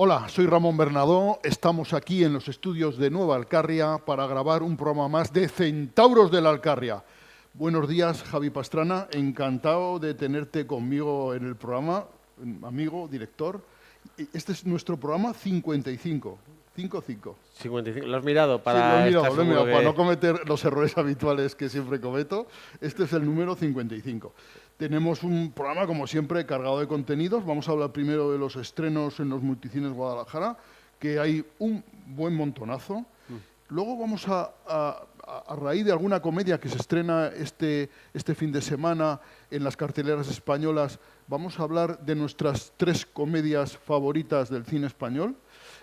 Hola, soy Ramón Bernadó, estamos aquí en los estudios de Nueva Alcarria para grabar un programa más de Centauros de la Alcarria. Buenos días, Javi Pastrana, encantado de tenerte conmigo en el programa, amigo, director. Este es nuestro programa 55. 55. Lo has mirado para sí, lo estar he mirado, que... para no cometer los errores habituales que siempre cometo. Este es el número 55. Tenemos un programa, como siempre, cargado de contenidos. Vamos a hablar primero de los estrenos en los multicines Guadalajara, que hay un buen montonazo. Luego vamos a raíz de alguna comedia que se estrena este fin de semana en las carteleras españolas, vamos a hablar de nuestras 3 comedias favoritas del cine español.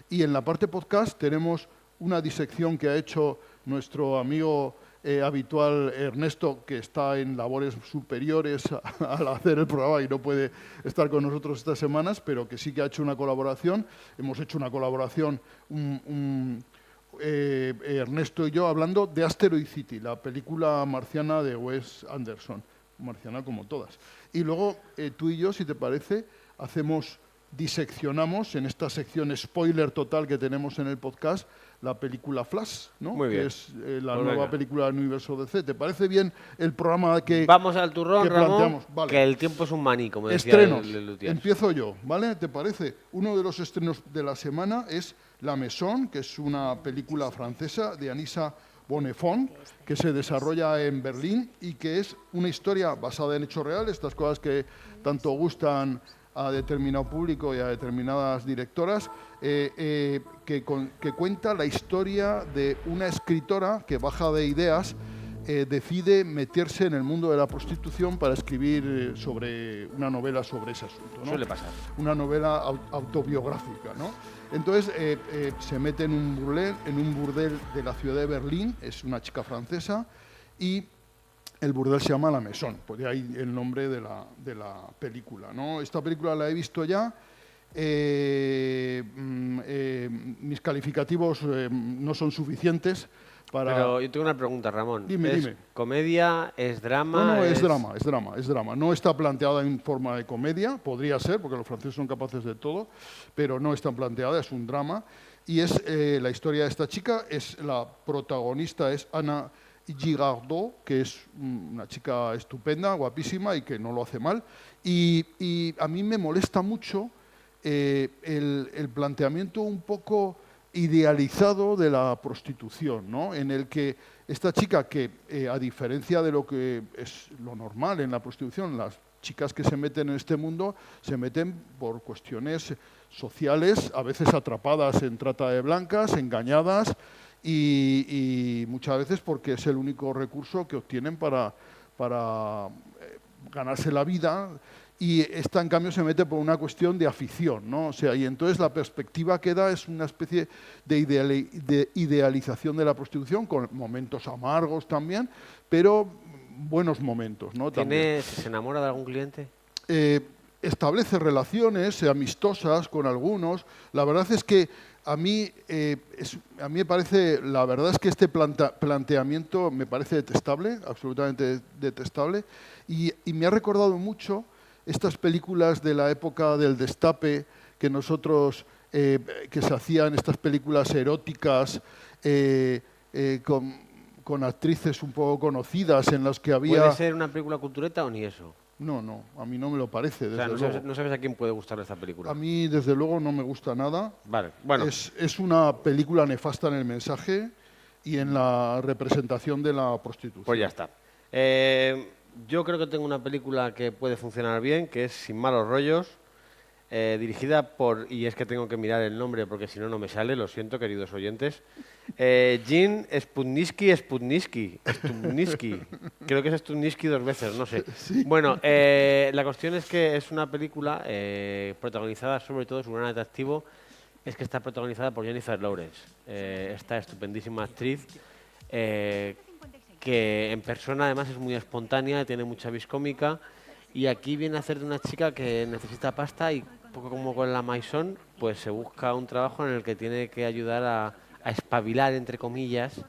Y en la parte podcast tenemos una disección que ha hecho nuestro amigo habitual Ernesto, que está en labores superiores al hacer el programa y no puede estar con nosotros estas semanas, pero que sí que ha hecho una colaboración. Hemos hecho una colaboración, Ernesto y yo, hablando de Asteroid City, la película marciana de Wes Anderson, marciana como todas. Y luego tú y yo, si te parece, diseccionamos en esta sección spoiler total que tenemos en el podcast la película Flash, ¿no? Muy bien. Que es la nueva película del universo DC. ¿Te parece bien el programa que Vamos al turrón, que Ramón, planteamos? Vale. que el tiempo es un maní, como decía Estrenos. el Lutiers. Empiezo yo, ¿vale? ¿Te parece? Uno de los estrenos de la semana es La Maison, que es una película francesa de Anissa Bonnefond, que se desarrolla en Berlín y que es una historia basada en hechos reales, estas cosas que tanto gustan a determinado público y a determinadas directoras, que cuenta la historia de una escritora que, baja de ideas, decide meterse en el mundo de la prostitución para escribir sobre una novela sobre ese asunto, ¿no? Suele pasar. Una novela autobiográfica, ¿no? Entonces se mete en un burdel de la ciudad de Berlín, es una chica francesa, y el burdel se llama La Maison, pues de ahí el nombre de la película, ¿no? Esta película la he visto ya. Mis calificativos no son suficientes para... Pero yo tengo una pregunta, Ramón. Dime. ¿Es comedia? ¿Es drama? No, es drama. No está planteada en forma de comedia, podría ser, porque los franceses son capaces de todo, pero no está planteada, es un drama. Y es la historia de esta chica, la protagonista es Anna Girardot, que es una chica estupenda, guapísima y que no lo hace mal. Y a mí me molesta mucho el planteamiento un poco idealizado de la prostitución, ¿no? En el que esta chica que, a diferencia de lo que es lo normal en la prostitución, las chicas que se meten en este mundo se meten por cuestiones sociales, a veces atrapadas en trata de blancas, engañadas, y muchas veces porque es el único recurso que obtienen para ganarse la vida, y esta en cambio se mete por una cuestión de afición, ¿no? O sea, y entonces la perspectiva que da es una especie de idealización de la prostitución, con momentos amargos también, pero buenos momentos, ¿no? ¿Se enamora de algún cliente? Establece relaciones amistosas con algunos. La verdad es que a mí me parece, la verdad es que este planteamiento me parece detestable, absolutamente detestable, y me ha recordado mucho estas películas de la época del Destape que nosotros, que se hacían estas películas eróticas con actrices un poco conocidas en las que había... ¿Puede ser una película cultureta o ni eso? No, a mí no me lo parece, desde luego. No sabes a quién puede gustar esta película. A mí, desde luego, no me gusta nada. Vale, bueno. Es una película nefasta en el mensaje y en la representación de la prostitución. Pues ya está. Yo creo que tengo una película que puede funcionar bien, que es Sin malos rollos, dirigida por, y es que tengo que mirar el nombre porque si no, no me sale, lo siento, queridos oyentes, Jean Sputnitsky, creo que es Sputnitsky 2 veces, no sé. Sí. Bueno, la cuestión es que es una película protagonizada, sobre todo, su gran atractivo es que está protagonizada por Jennifer Lawrence, esta estupendísima actriz, que en persona además es muy espontánea, tiene mucha vis cómica, y aquí viene a hacer de una chica que necesita pasta y poco como con la Maison, pues se busca un trabajo en el que tiene que ayudar a espabilar, entre comillas,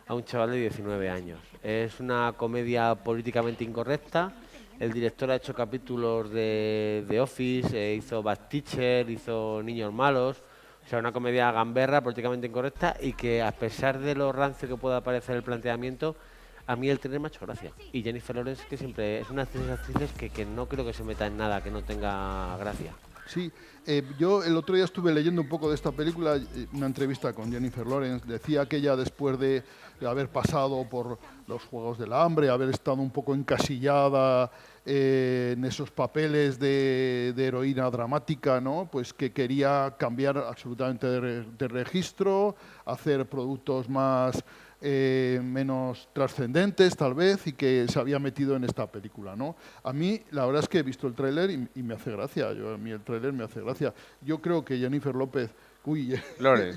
a un chaval de 19 años. Es una comedia políticamente incorrecta. El director ha hecho capítulos de Office, hizo Bad Teacher, hizo Niños Malos. O sea, una comedia gamberra, políticamente incorrecta y que, a pesar de lo rancio que pueda parecer el planteamiento, a mí el tren me ha hecho gracia. Y Jennifer Lawrence, que siempre es una de esas actrices que no creo que se meta en nada que no tenga gracia. Sí, yo el otro día estuve leyendo un poco de esta película, una entrevista con Jennifer Lawrence, decía que ella después de haber pasado por los Juegos del Hambre, haber estado un poco encasillada en esos papeles de heroína dramática, ¿no? Pues que quería cambiar absolutamente de registro, hacer productos más menos trascendentes tal vez, y que se había metido en esta película, ¿no? A mí la verdad es que he visto el tráiler y me hace gracia. A mí el tráiler me hace gracia. Yo creo que Jennifer Lawrence.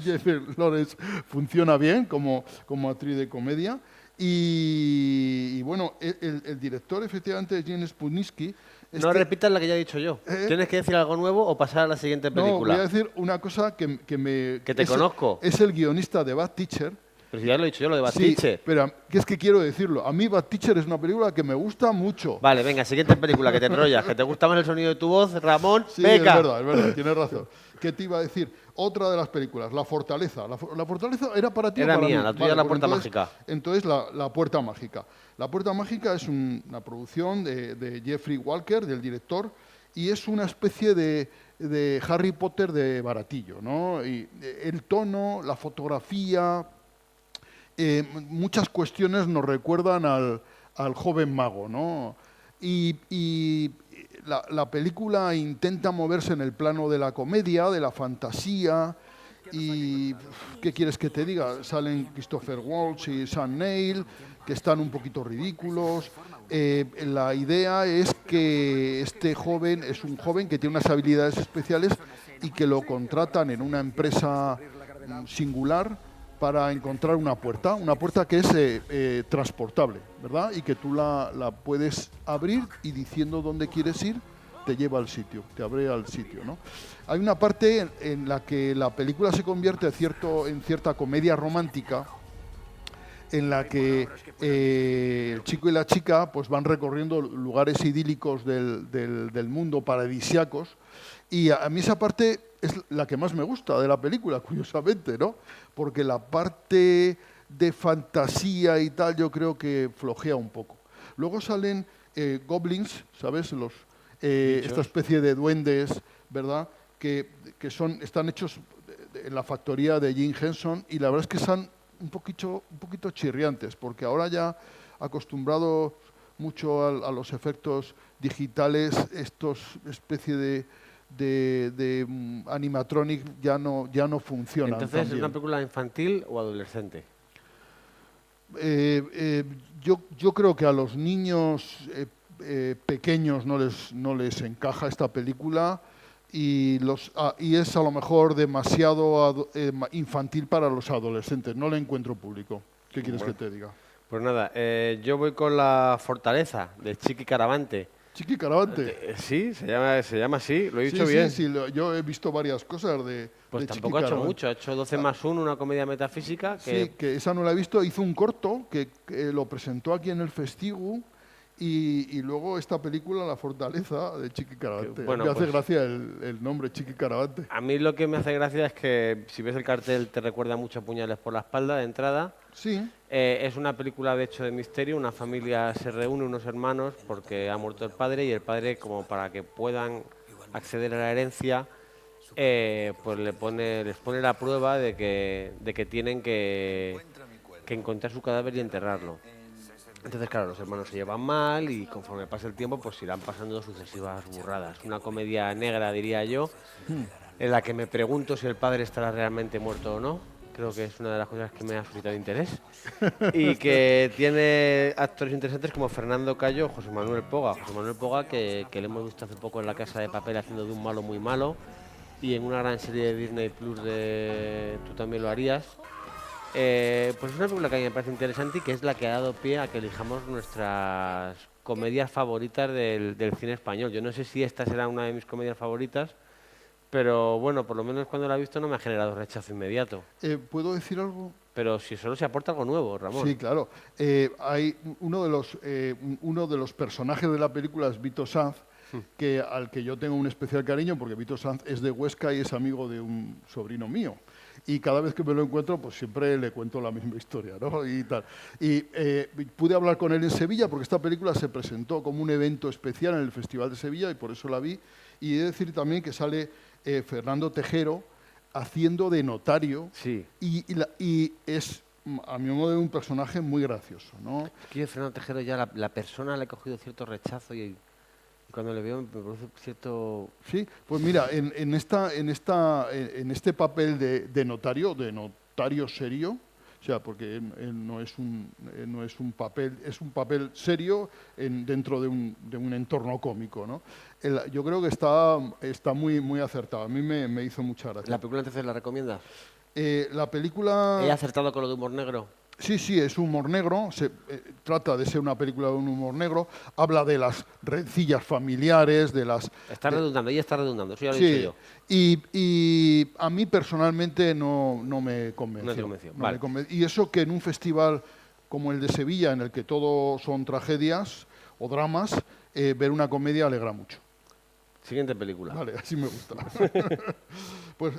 Jennifer Lawrence funciona bien como actriz de comedia. Y bueno, el director efectivamente es James Punitsky. No repitas la que ya he dicho yo. Tienes que decir algo nuevo o pasar a la siguiente película. No, voy a decir una cosa que te conozco. Es el guionista de Bad Teacher. Pero si ya lo he dicho yo, lo de Bad Teacher. Pero que es que quiero decirlo. A mí Bad Teacher es una película que me gusta mucho. Vale, venga, siguiente película, que te enrollas, que te gusta más el sonido de tu voz, Ramón. Sí, venga. es verdad, tienes razón. ¿Qué te iba a decir? Otra de las películas, La Fortaleza. La Fortaleza era para ti Era o para mía, mí? la tuya, La Puerta entonces, Mágica. Entonces, La Puerta Mágica. La Puerta Mágica es una producción de Jeffrey Walker, del director, y es una especie de Harry Potter de baratillo, ¿no? Y el tono, la fotografía, muchas cuestiones nos recuerdan al joven mago, ¿no? Y la película intenta moverse en el plano de la comedia, de la fantasía, y ¿qué quieres que te diga? Salen Christopher Waltz y Sam Neill, que están un poquito ridículos. La idea es que este joven es un joven que tiene unas habilidades especiales y que lo contratan en una empresa singular para encontrar una puerta que es transportable, ¿verdad? Y que tú la puedes abrir y, diciendo dónde quieres ir, te lleva al sitio, te abre al sitio, ¿no? Hay una parte en la que la película se convierte en cierta comedia romántica, en la que el chico y la chica pues van recorriendo lugares idílicos del mundo, paradisíacos, y a mí esa parte es la que más me gusta de la película, curiosamente, ¿no? Porque la parte de fantasía y tal yo creo que flojea un poco. Luego salen goblins, ¿sabes? Esta especie de duendes, ¿verdad? Que están hechos en la factoría de Jim Henson, y la verdad es que son un poquito chirriantes, porque ahora ya acostumbrado mucho a los efectos digitales, estos especie de animatronic ya no funcionan. Entonces, ¿es una película infantil o adolescente? Yo creo que a los niños pequeños no les encaja esta película, y es a lo mejor demasiado infantil para los adolescentes. No le encuentro público. ¿Qué quieres que te diga? Pues nada, yo voy con La Fortaleza, de Chiqui Caravante. Chiqui Caravante. Sí, se llama así, lo he dicho bien. Sí, yo he visto varias cosas de Pues de tampoco Chiqui ha hecho Caravante. mucho, ha hecho 12 más 1, una comedia metafísica que... Sí, que esa no la he visto. Hizo un corto que lo presentó aquí en el Festigu, y luego esta película, La Fortaleza, de Chiqui Caravante. Bueno, me hace pues, gracia el nombre, Chiqui Caravante. a mí lo que me hace gracia es que, si ves el cartel, te recuerda mucho a Puñales por la espalda de entrada. Sí, Es una película de hecho de misterio. Una familia se reúne, unos hermanos, porque ha muerto el padre, y el padre, como para que puedan acceder a la herencia, pues les pone la prueba de que tienen que encontrar su cadáver y enterrarlo. Entonces, claro, los hermanos se llevan mal, y conforme pasa el tiempo pues irán pasando sucesivas burradas. Una comedia negra, diría yo, en la que me pregunto si el padre estará realmente muerto o no. Creo que es una de las cosas que me ha suscitado interés. Y que tiene actores interesantes como Fernando Cayo o José Manuel Poga. José Manuel Poga, que le hemos visto hace poco en La Casa de Papel haciendo de un malo muy malo, y en una gran serie de Disney Plus de Tú también lo harías. Pues es una película que a mí me parece interesante, y que es la que ha dado pie a que elijamos nuestras comedias favoritas del cine español. Yo no sé si esta será una de mis comedias favoritas, Pero bueno, por lo menos cuando la he visto no me ha generado rechazo inmediato. ¿Puedo decir algo? Pero si solo se aporta algo nuevo, Ramón. Sí, claro. Hay uno de los personajes de la película es Vito Sanz, al que yo tengo un especial cariño porque Vito Sanz es de Huesca y es amigo de un sobrino mío. Y cada vez que me lo encuentro, pues siempre le cuento la misma historia, ¿no? Y tal. Y pude hablar con él en Sevilla porque esta película se presentó como un evento especial en el Festival de Sevilla y por eso la vi. Y he de decir también que sale Fernando Tejero haciendo de notario. Sí. Y es, a mi modo de ver, un personaje muy gracioso, ¿no? Es que yo, Fernando Tejero, ya la persona le ha cogido cierto rechazo y cuando le veo me produce cierto... Sí, pues mira, en este papel de notario serio, o sea, porque él no es un papel, es un papel serio dentro de un entorno cómico, ¿no? Yo creo que está muy, muy acertado. A mí me hizo mucha gracia. ¿La película entonces la recomiendas? La película... ¿He acertado con lo de humor negro? Sí, es humor negro, trata de ser una película de un humor negro, habla de las rencillas familiares, de las... Redundando, ella está redundando, eso ya lo he Sí, dicho yo. y a mí personalmente no me convenció. No te convenció, No vale. me y eso que en un festival como el de Sevilla, en el que todo son tragedias o dramas, ver una comedia alegra mucho. Siguiente película. Vale, así me gusta. Pues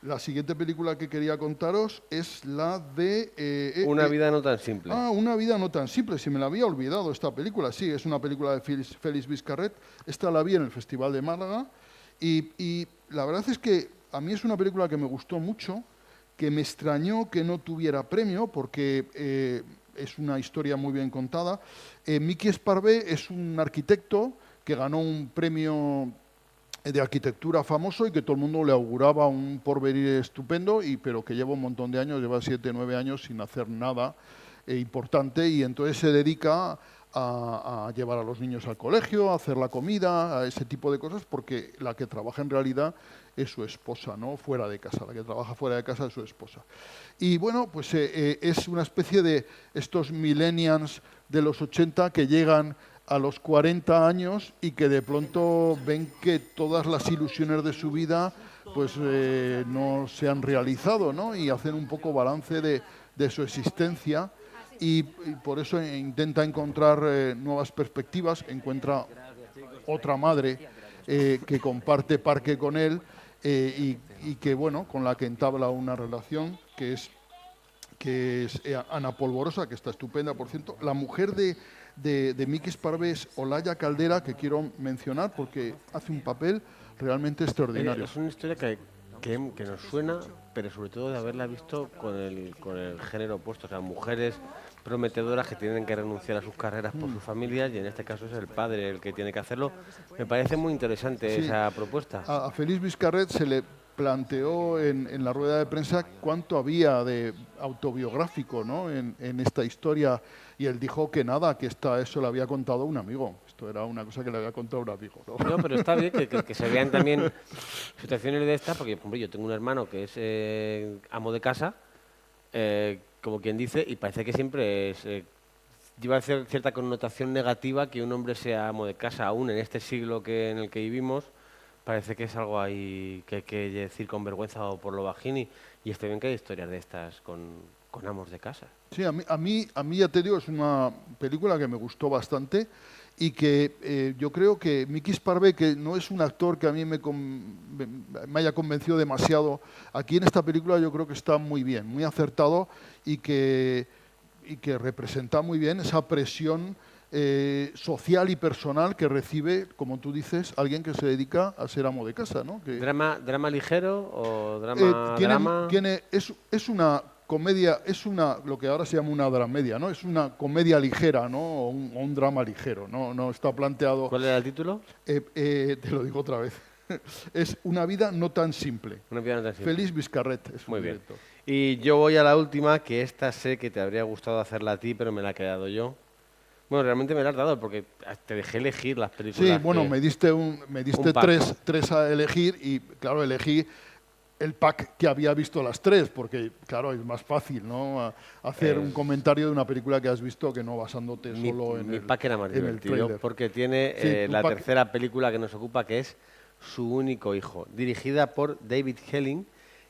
la siguiente película que quería contaros es la de... Una vida no tan simple. Una vida no tan simple. Si me la había olvidado esta película. Sí, es una película de Félix Vizcarret. Esta la vi en el Festival de Málaga. Y la verdad es que a mí es una película que me gustó mucho, que me extrañó que no tuviera premio, porque es una historia muy bien contada. Miki Esparvé es un arquitecto que ganó un premio de arquitectura famoso y que todo el mundo le auguraba un porvenir estupendo, pero que lleva un montón de años, lleva 7, 9 años sin hacer nada importante, y entonces se dedica a llevar a los niños al colegio, a hacer la comida, a ese tipo de cosas, porque la que trabaja en realidad es su esposa, ¿no? Fuera de casa, la que trabaja fuera de casa es su esposa. Y bueno, pues es una especie de estos millennials de los 80 que llegan a los 40 años y que de pronto ven que todas las ilusiones de su vida pues no se han realizado, ¿no? Y hacen un poco balance de su existencia y por eso intenta encontrar nuevas perspectivas, encuentra otra madre que comparte parque con él y que, bueno, con la que entabla una relación que es Ana Polvorosa, que está estupenda, por cierto. La mujer de Miki Esparvé es Olaya Caldera, que quiero mencionar porque hace un papel realmente extraordinario. Es una historia que nos suena, pero sobre todo de haberla visto con el género opuesto, o sea, mujeres prometedoras que tienen que renunciar a sus carreras por sus familias y en este caso es el padre el que tiene que hacerlo. Me parece muy interesante esa propuesta. A Félix Vizcarret se le planteó en la rueda de prensa cuánto había de autobiográfico, ¿no? en esta historia, y él dijo que nada, que eso le había contado un amigo. Esto era una cosa que le había contado un amigo, ¿no? No, pero está bien que se vean también situaciones de estas, porque por ejemplo, yo tengo un hermano que es amo de casa, como quien dice, y parece que siempre lleva cierta connotación negativa que un hombre sea amo de casa, aún en este siglo en el que vivimos. Parece que es algo ahí que hay que decir con vergüenza o por lo bajini. Y está bien que hay historias de estas con amos de casa. Sí, a mí ya te digo, es una película que me gustó bastante y que yo creo que Miki Esparvé, que no es un actor que a mí me haya convencido demasiado, aquí en esta película yo creo que está muy bien, muy acertado y que representa muy bien esa presión social y personal que recibe, como tú dices, alguien que se dedica a ser amo de casa, ¿no? ¿Drama ligero o drama? Es una comedia, lo que ahora se llama una dramedia, ¿no? Es una comedia ligera, ¿no? O un drama ligero, no está planteado. ¿Cuál era el título? Te lo digo otra vez. Es Una vida no tan simple. Una vida no tan simple. Félix Vizcarret es muy un bien. director. Y yo voy a la última, que esta sé que te habría gustado hacerla a ti, pero me la he quedado yo. Bueno, realmente me la has dado porque te dejé elegir las películas. Sí, bueno, me diste tres a elegir y, claro, elegí el pack que había visto las tres, porque, claro, es más fácil, ¿no? Hacer un comentario de una película que has visto que no basándote solo en mi pack era más divertido, trailer. porque tiene la tercera película que nos ocupa, que es su único hijo, dirigida por David Helling,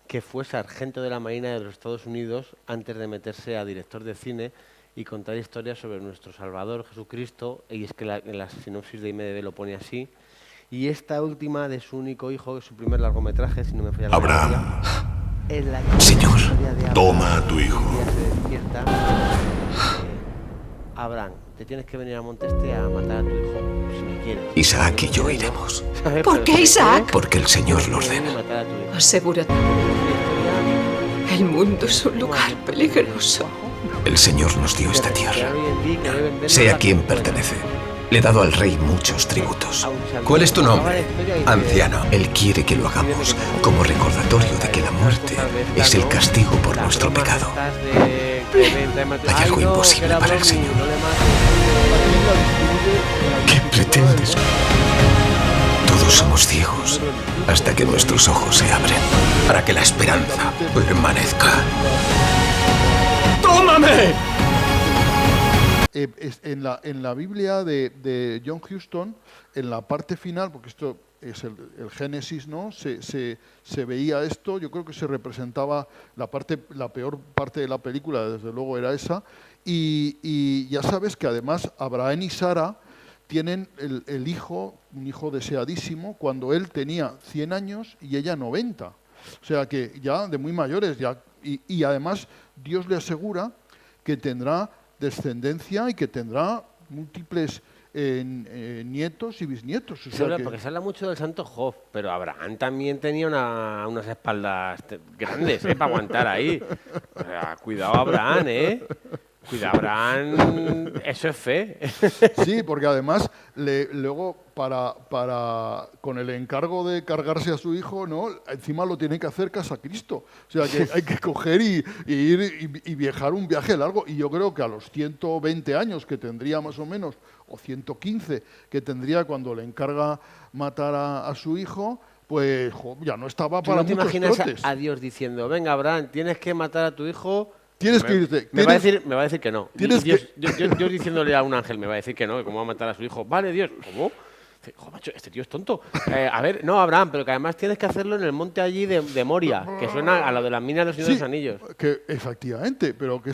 que fue sargento de la Marina de los Estados Unidos antes de meterse a director de cine y contar historias sobre nuestro Salvador Jesucristo, y es que en la sinopsis de IMDb lo pone así. Y esta última de su único hijo, que es su primer largometraje, si no me falla la memoria, Abraham, es la Señor, historia de Abraham. toma a tu hijo. Un día se despierta, Abraham, te tienes que venir a Monteste a matar a tu hijo, si me quieres. Isaac y yo iremos. ¿Sabes? ¿Por Pero qué si me Isaac? quieres, Porque el Señor lo tienes que venir a ordena. matar a tu hijo. Asegúrate. Es una historia El mundo es un lugar peligroso. El Señor nos dio esta que tierra. hoy en día que deben verla Sé a la quién cultura. pertenece. Le he dado al rey muchos tributos. ¿Cuál es tu nombre, anciano? Él quiere que lo hagamos como recordatorio de que la muerte es el castigo por nuestro pecado. Hay algo imposible para el Señor. ¿Qué pretendes? Todos somos ciegos hasta que nuestros ojos se abren para que la esperanza permanezca. ¡Tómame! En la Biblia de John Huston, en la parte final, porque esto es el Génesis, ¿no? Se veía esto, yo creo que se representaba la peor parte de la película, desde luego era esa, y ya sabes que además Abraham y Sara tienen un hijo deseadísimo, cuando él tenía 100 años y ella 90. O sea que ya de muy mayores, y además Dios le asegura que tendrá descendencia y que tendrá múltiples nietos y bisnietos. O sea Porque se habla mucho del santo Job, pero Abraham también tenía unas espaldas grandes para aguantar ahí. O sea, cuidado Abraham, ¿eh? Cuidado Abraham, eso es fe. Sí, porque además luego con el encargo de cargarse a su hijo, ¿no? Encima lo tiene que hacer casa Cristo. O sea que hay que coger y ir y viajar un viaje largo. Y yo creo que a los 120 años que tendría más o menos, o 115 que tendría cuando le encarga matar a su hijo, pues ya no estaba ¿Tú para no te muchos imaginas trotes. a Dios diciendo, venga Abraham, tienes que matar a tu hijo? Tienes que irte. Me va a decir que no. tienes Dios diciéndole a un ángel, me va a decir que no, que cómo va a matar a su hijo. Vale, Dios, ¿cómo? Dice, "Jo, macho, este tío es tonto. A ver, no, Abraham, pero que además tienes que hacerlo en el monte allí de Moria, que suena a lo de las minas de los Señores de los Anillos. Que efectivamente, pero que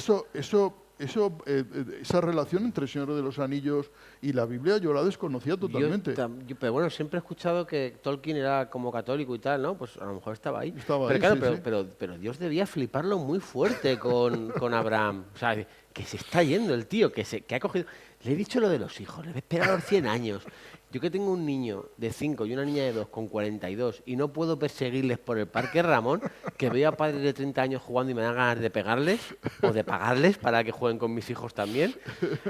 esa relación entre el Señor de los Anillos y la Biblia yo la desconocía totalmente. Pero bueno, siempre he escuchado que Tolkien era como católico y tal, ¿no? Pues a lo mejor estaba ahí. Estaba pero ahí, claro, sí, pero Dios debía fliparlo muy fuerte con Abraham. O sea, que se está yendo el tío, que ha cogido... Le he dicho lo de los hijos, le he esperado a los 100 años. Yo que tengo un niño de 5 y una niña de 2 con 42 y no puedo perseguirles por el Parque Ramón, que veo a padres de 30 años jugando y me dan ganas de pegarles o de pagarles para que jueguen con mis hijos también.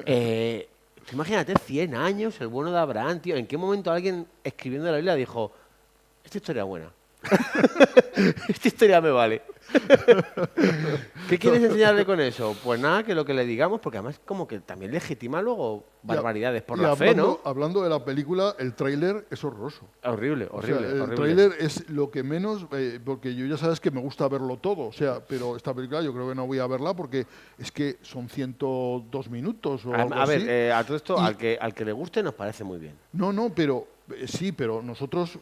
Tú imagínate, 100 años, el bueno de Abraham, tío. ¿En qué momento alguien escribiendo la Biblia dijo, esta historia es buena? Esta historia me vale. ¿Qué quieres enseñarle con eso? Pues nada, que lo que le digamos, porque además como que también legitima luego barbaridades por la fe, ¿no? Hablando de la película, el tráiler es horroroso. Horrible, horrible. O sea, el horrible. tráiler es lo que menos, porque yo ya sabes que me gusta verlo todo, o sea, pero esta película yo creo que no voy a verla porque es que son 102 minutos o algo A así. ver, a todo esto, Y- al que le guste nos parece muy bien. No, pero sí, pero nosotros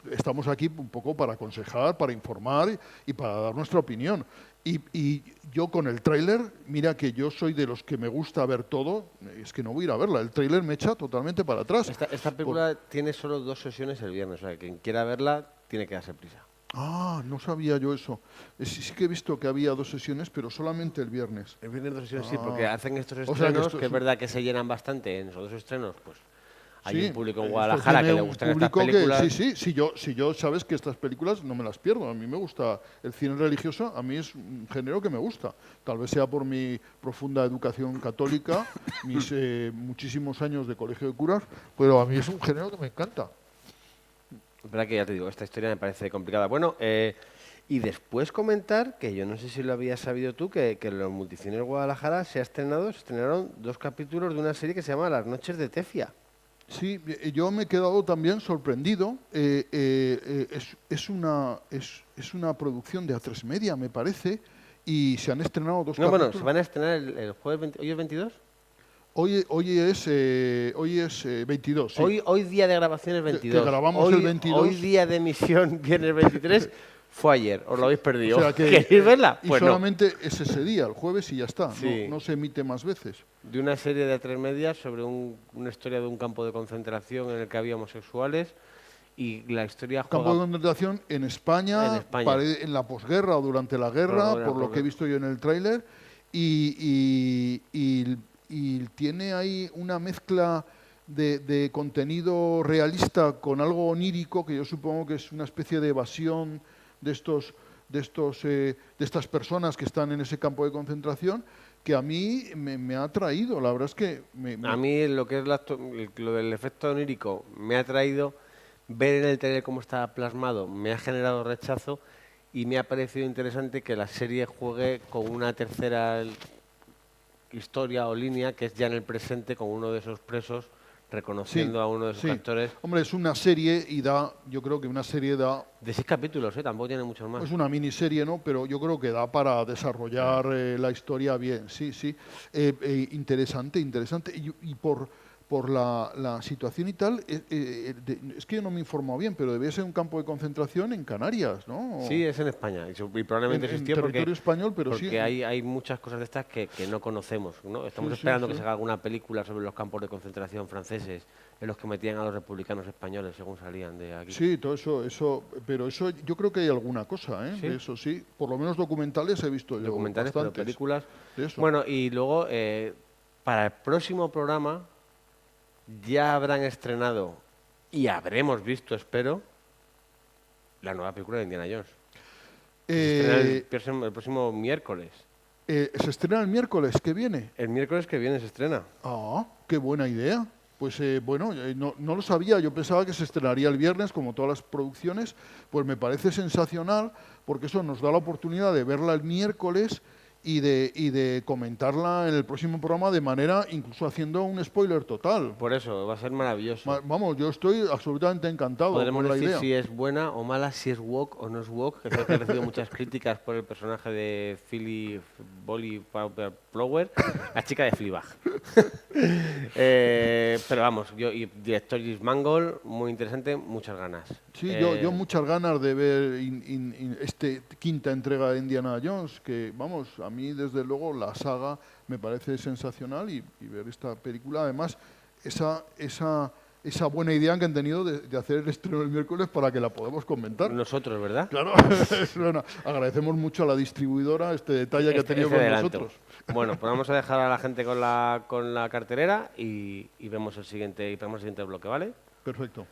estamos aquí un poco para aconsejar, para informar y para dar nuestra opinión. Y yo con el tráiler, mira que yo soy de los que me gusta ver todo, es que no voy a ir a verla. El tráiler me echa totalmente para atrás. Esta película tiene solo 2 sesiones el viernes, o sea, quien quiera verla tiene que darse prisa. Ah, no sabía yo eso. Sí que he visto que había 2 sesiones, pero solamente el viernes. El viernes 2 sesiones sí, porque hacen estos O sea, estrenos, que esto que es es un- verdad que se llenan bastante en esos 2 estrenos, pues hay Sí, un público en esto Guadalajara tiene que le un gustan estas público películas. Si yo sabes que estas películas no me las pierdo. A mí me gusta el cine religioso, a mí es un género que me gusta. Tal vez sea por mi profunda educación católica, mis muchísimos años de colegio de curas, pero a mí es un género que me encanta. Es verdad que ya te digo, esta historia me parece complicada. Bueno, y después comentar, que yo no sé si lo habías sabido tú, que en los Multicines Guadalajara se estrenaron 2 capítulos de una serie que se llama Las Noches de Tefia. Sí, yo me he quedado también sorprendido. Es una producción de A3 Media, me parece, y se han estrenado 2 No, capítulos. bueno, se van a estrenar el jueves 20, ¿hoy es 22? Hoy es 22, sí. Hoy día de grabación es 22. Que grabamos hoy, el 22. Hoy día de emisión, viernes 23, fue ayer. Os lo habéis perdido. O sea que, ¿Queréis verla? y Pues no. solamente es ese día, el jueves, y ya está. Sí. No se emite más veces. De una serie de 3 medias sobre una historia de un campo de concentración en el que había homosexuales y la historia juega... Campo de concentración en España, en la posguerra o durante la guerra, por lo que he visto yo en el tráiler, y tiene ahí una mezcla de contenido realista con algo onírico, que yo supongo que es una especie de evasión de estas personas que están en ese campo de concentración, que a mí me ha atraído. La verdad es que... A mí lo que es lo del efecto onírico me ha traído, ver en el trailer cómo está plasmado me ha generado rechazo y me ha parecido interesante que la serie juegue con una tercera historia o línea que es ya en el presente con uno de esos presos reconociendo a uno de sus actores. Hombre, es una serie y yo creo que una serie da... De 6 capítulos, tampoco tiene muchos más. Es una miniserie, ¿no? Pero yo creo que da para desarrollar la historia bien, sí. Interesante. Y por la situación y tal, es que yo no me he informado bien, pero debía ser un campo de concentración en Canarias, ¿no? Sí, es en España y probablemente existió en territorio español, pero porque sí. hay muchas cosas de estas que no conocemos, ¿no? Estamos esperando que se haga alguna película sobre los campos de concentración franceses en los que metían a los republicanos españoles según salían de aquí. Sí, todo eso, pero eso yo creo que hay alguna cosa, ¿eh? ¿Sí? De eso sí, por lo menos documentales he visto yo. Documentales, pero películas. De eso. Bueno, y luego para el próximo programa ya habrán estrenado y habremos visto, espero, la nueva película de Indiana Jones. Se estrena el próximo miércoles. ¿Se estrena el miércoles que viene? El miércoles que viene se estrena. Ah, qué buena idea. Pues no lo sabía, yo pensaba que se estrenaría el viernes, como todas las producciones, pues me parece sensacional, porque eso nos da la oportunidad de verla el miércoles y de comentarla en el próximo programa de manera, incluso haciendo un spoiler total. Por eso, va a ser maravilloso. Vamos, yo estoy absolutamente encantado con la idea. Podremos decir si es buena o mala, si es woke o no es woke, que creo que ha recibido muchas críticas por el personaje de Philly Bolly Flower, la chica de Fleabag. Pero vamos, y director James Mangold, muy interesante, muchas ganas. Sí, yo muchas ganas de ver quinta entrega de Indiana Jones, que vamos, a mí desde luego la saga me parece sensacional y ver esta película, además esa buena idea que han tenido de hacer el estreno el miércoles para que la podamos comentar. Nosotros, ¿verdad? Claro, bueno, agradecemos mucho a la distribuidora este detalle que ha tenido con nosotros. Bueno, pues vamos a dejar a la gente con la cartelera y vemos el siguiente bloque, ¿vale? Perfecto.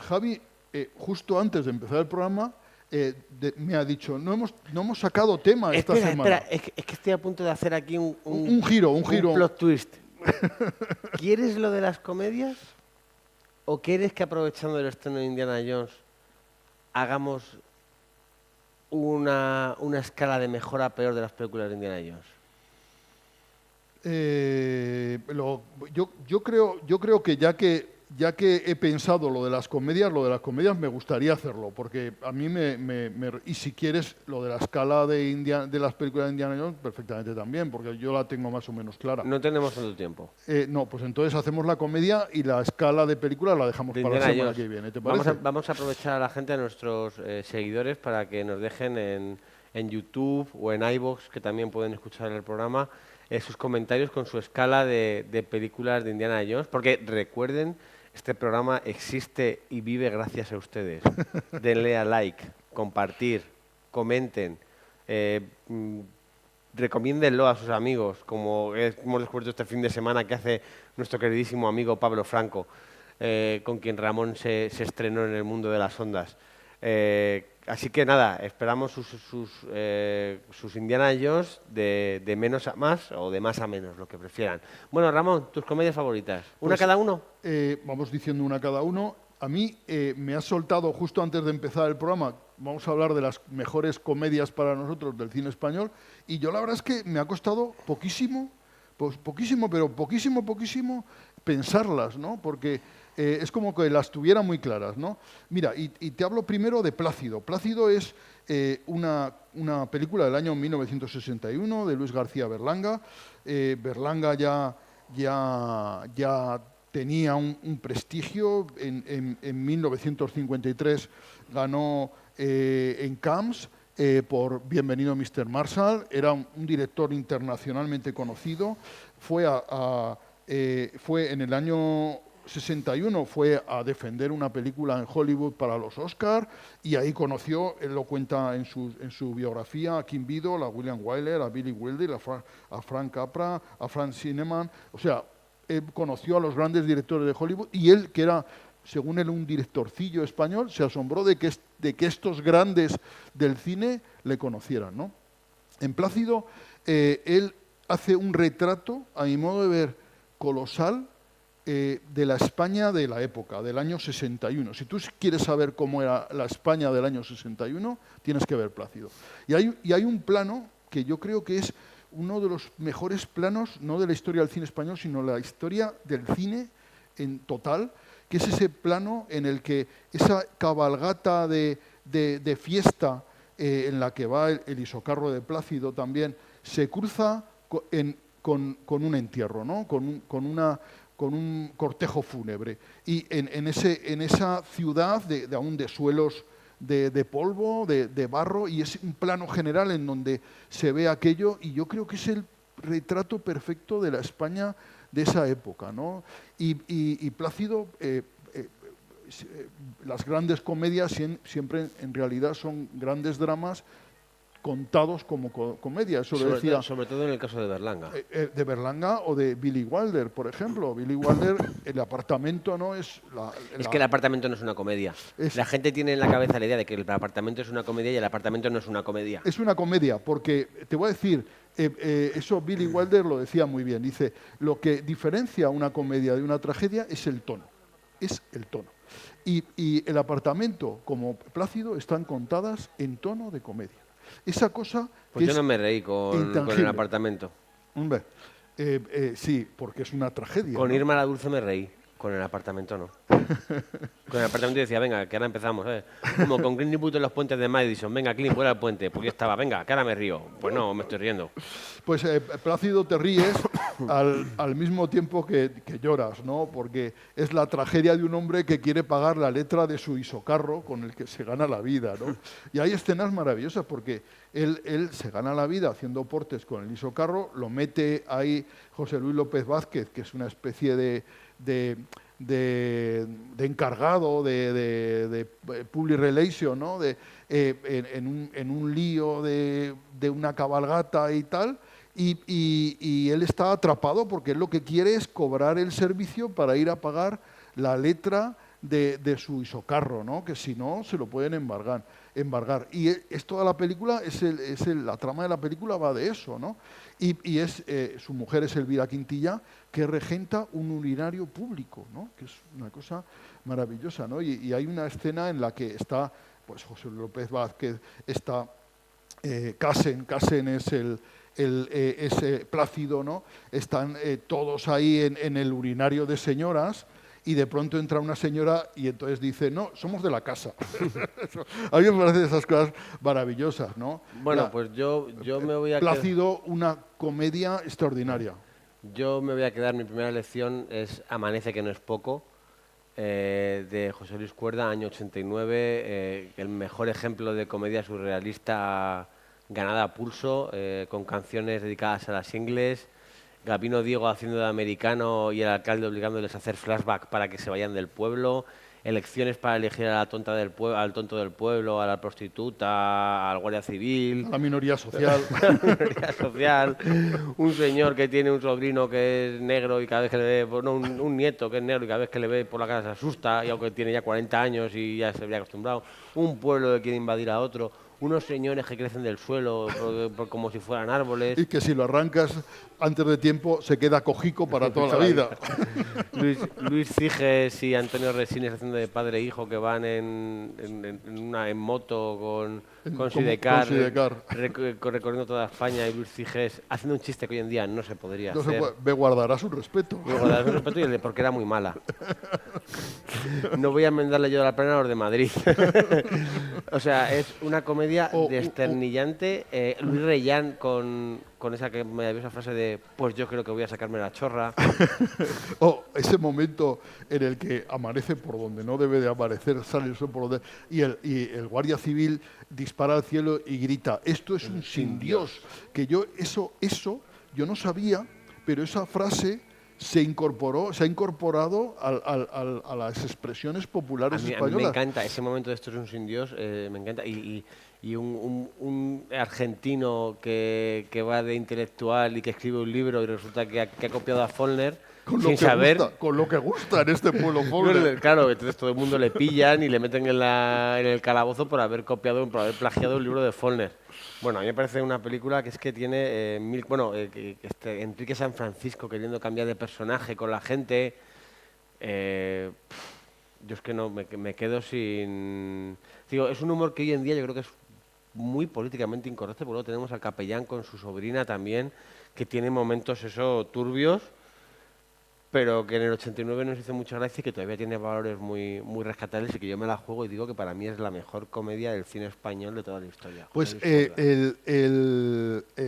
Javi, justo antes de empezar el programa, me ha dicho, no hemos sacado tema esta semana. Espera, es que estoy a punto de hacer aquí un giro. Un plot twist. ¿Quieres lo de las comedias? ¿O quieres que aprovechando el estreno de Indiana Jones hagamos una escala de mejor a peor de las películas de Indiana Jones? Yo creo que ya que he pensado lo de las comedias me gustaría hacerlo, porque a mí y si quieres lo de la escala de las películas de Indiana Jones, perfectamente también, porque yo la tengo más o menos clara. No tenemos tanto tiempo. No, pues entonces hacemos la comedia y la escala de películas la dejamos para la semana que viene, ¿te parece? Vamos a aprovechar a la gente, a nuestros seguidores, para que nos dejen en YouTube o en iVoox, que también pueden escuchar el programa, sus comentarios con su escala de películas de Indiana Jones, porque recuerden, este programa existe y vive gracias a ustedes. Denle a like, compartir, comenten, recomiéndenlo a sus amigos, como hemos descubierto este fin de semana que hace nuestro queridísimo amigo Pablo Franco, con quien Ramón se estrenó en el mundo de las ondas. Así que nada, esperamos sus Indiana Jones de menos a más o de más a menos, lo que prefieran. Bueno, Ramón, tus comedias favoritas. ¿Una cada uno? Vamos diciendo una cada uno. a mí me ha soltado justo antes de empezar el programa, vamos a hablar de las mejores comedias para nosotros del cine español, y yo la verdad es que me ha costado poquísimo, pero poquísimo pensarlas, ¿no? Porque es como que las tuviera muy claras, ¿no? Mira, y te hablo primero de Plácido. Plácido es una película del año 1961 de Luis García Berlanga. Berlanga ya tenía un prestigio. En 1953 ganó en Cannes por Bienvenido Mr. Marshall. Era un director internacionalmente conocido. Fue en el año 61 fue a defender una película en Hollywood para los Oscars y ahí conoció, él lo cuenta en su biografía, a Kim Vidor, a William Wyler, a Billy Wilder, a Frank Capra, a Frank Zinnemann. O sea, él conoció a los grandes directores de Hollywood y él, que era, según él, un directorcillo español, se asombró de que estos grandes del cine le conocieran, ¿no? En Plácido, él hace un retrato, a mi modo de ver, colosal, de la España de la época, del año 61. Si tú quieres saber cómo era la España del año 61, tienes que ver Plácido. Y hay un plano que yo creo que es uno de los mejores planos, no de la historia del cine español, sino la historia del cine en total, que es ese plano en el que esa cabalgata de fiesta en la que va el isocarro de Plácido también, se cruza con un entierro, ¿no? con un cortejo fúnebre. Y en esa ciudad aún de suelos de polvo, de barro, y es un plano general en donde se ve aquello, y yo creo que es el retrato perfecto de la España de esa época, ¿no? Y Plácido, las grandes comedias siempre en realidad son grandes dramas contados como comedia. Eso lo decía, sobre todo en el caso de Berlanga. de Berlanga o de Billy Wilder, por ejemplo. Billy Wilder, el apartamento no es... Es que el apartamento no es una comedia. La gente tiene en la cabeza la idea de que el apartamento es una comedia y el apartamento no es una comedia. Es una comedia, porque te voy a decir, eso Billy Wilder lo decía muy bien. Dice, lo que diferencia una comedia de una tragedia es el tono. Es el tono. Y el apartamento, como Plácido, están contadas en tono de comedia. Esa cosa... Pues yo no me reí con el apartamento. Hombre, sí, porque es una tragedia. Con ¿no? Irma la Dulce me reí, con el apartamento no. Con el apartamento decía, venga, que ahora empezamos, ¿eh? Como con Clint Eastwood en los puentes de Madison, venga, Clint, fuera al puente, porque estaba, venga, que ahora me río. Pues no, me estoy riendo. Pues Plácido te ríes al mismo tiempo que lloras, ¿no? Porque es la tragedia de un hombre que quiere pagar la letra de su isocarro con el que se gana la vida, ¿no? Y hay escenas maravillosas porque él se gana la vida haciendo portes con el isocarro, lo mete ahí José Luis López Vázquez, que es una especie de encargado de public relation, ¿no? En un lío de una cabalgata y tal, y él está atrapado porque él lo que quiere es cobrar el servicio para ir a pagar la letra de su isocarro, ¿no? Que si no se lo pueden embargar. Y es toda la película, la trama de la película va de eso, ¿no? Y su mujer es Elvira Quintilla, que regenta un urinario público, ¿no? Que es una cosa maravillosa, ¿no? Y hay una escena en la que está, pues José López Vázquez, está Casen es Plácido, ¿no? Están todos ahí en el urinario de señoras. Y de pronto entra una señora y entonces dice, no, somos de la casa. A mí me parecen esas cosas maravillosas, ¿no? Bueno, pues yo me voy a... Plácido, una comedia extraordinaria. Yo me voy a quedar, mi primera elección es Amanece, que no es poco, de José Luis Cuerda, año 89, el mejor ejemplo de comedia surrealista ganada a pulso, con canciones dedicadas a las ingles, Gabino Diego haciendo de americano y el alcalde obligándoles a hacer flashback para que se vayan del pueblo, elecciones para elegir a la tonta del al tonto del pueblo, a la prostituta, al guardia civil, a la minoría social. Un señor que tiene un sobrino que es negro y cada vez que le ve, no, un nieto que es negro y cada vez que le ve por la cara se asusta, y aunque tiene ya 40 años y ya se había acostumbrado, un pueblo que quiere invadir a otro, unos señores que crecen del suelo como si fueran árboles. Y que si lo arrancas antes de tiempo se queda cojico para toda la vida. Luis Ciges y Antonio Resines haciendo de padre e hijo que van en moto con Sidecar, recorriendo toda España, y Luis Ciges haciendo un chiste que hoy en día no se podría hacer. Me guardará su respeto. Me guardará su respeto y el de porque era muy mala. No voy a enmendarle yo a la plena a los de Madrid. O sea, es una comedia desternillante. Luis Reyán con esa maravillosa frase de pues yo creo que voy a sacarme la chorra. Ese momento en el que amanece por donde no debe de amanecer, sale el sol por donde... Y el guardia civil dispara al cielo y grita, esto es un sin Dios. Que yo eso yo no sabía, pero esa frase se ha incorporado a las expresiones populares españolas. A mí me encanta ese momento de esto es un sin Dios, me encanta. Y un argentino que va de intelectual y que escribe un libro y resulta que ha copiado a Follner sin saber. Con lo que gusta en este pueblo Follner. Claro, entonces todo el mundo le pillan y le meten en el calabozo por haber plagiado un libro de Follner. Bueno, a mí me parece una película que es que tiene Enrique San Francisco queriendo cambiar de personaje con la gente. Yo es que no, me quedo sin... Digo, es un humor que hoy en día yo creo que es muy políticamente incorrecto, porque luego tenemos al capellán con su sobrina también, que tiene momentos turbios, pero que en el 89 nos hizo mucha gracia y que todavía tiene valores muy, muy rescatables y que yo me la juego y digo que para mí es la mejor comedia del cine español de toda la historia. Pues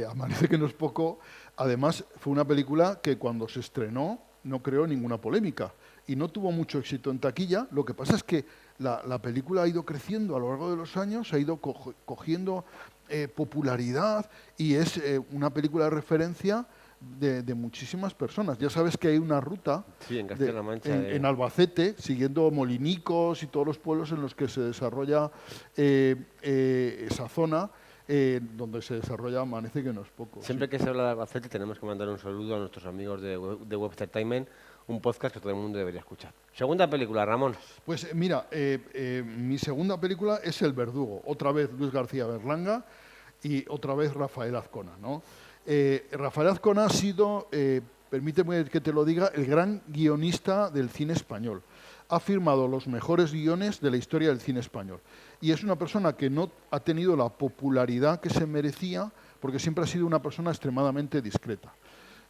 Amanece que no es poco, además fue una película que cuando se estrenó no creó ninguna polémica y no tuvo mucho éxito en taquilla. Lo que pasa es que la película ha ido creciendo a lo largo de los años, ha ido cogiendo popularidad y es una película de referencia de muchísimas personas. Ya sabes que hay una ruta en Castilla-La Mancha, en Albacete, siguiendo Molinicos y todos los pueblos en los que se desarrolla esa zona, donde se desarrolla Amanece que no es poco. Siempre que se habla de Albacete tenemos que mandar un saludo a nuestros amigos de Webstertainment, un podcast que todo el mundo debería escuchar. Segunda película, Ramón. Pues mira, mi segunda película es El Verdugo. Otra vez Luis García Berlanga y otra vez Rafael Azcona, ¿no? Rafael Azcona ha sido, permíteme que te lo diga, el gran guionista del cine español. Ha firmado los mejores guiones de la historia del cine español. Y es una persona que no ha tenido la popularidad que se merecía, porque siempre ha sido una persona extremadamente discreta.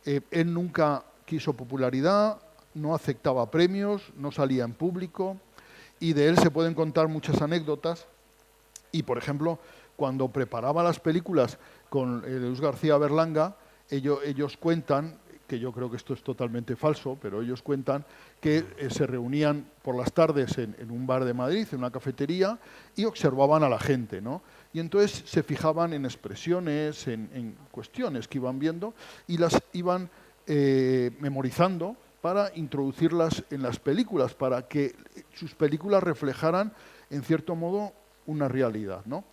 Él nunca quiso popularidad, no aceptaba premios, no salía en público, y de él se pueden contar muchas anécdotas. Y, por ejemplo, cuando preparaba las películas con Luis García Berlanga, ellos cuentan, que yo creo que esto es totalmente falso, pero ellos cuentan que se reunían por las tardes en un bar de Madrid, en una cafetería, y observaban a la gente, ¿no? Y entonces se fijaban en expresiones, en cuestiones que iban viendo, y las iban memorizando para introducirlas en las películas, para que sus películas reflejaran, en cierto modo, una realidad, ¿no?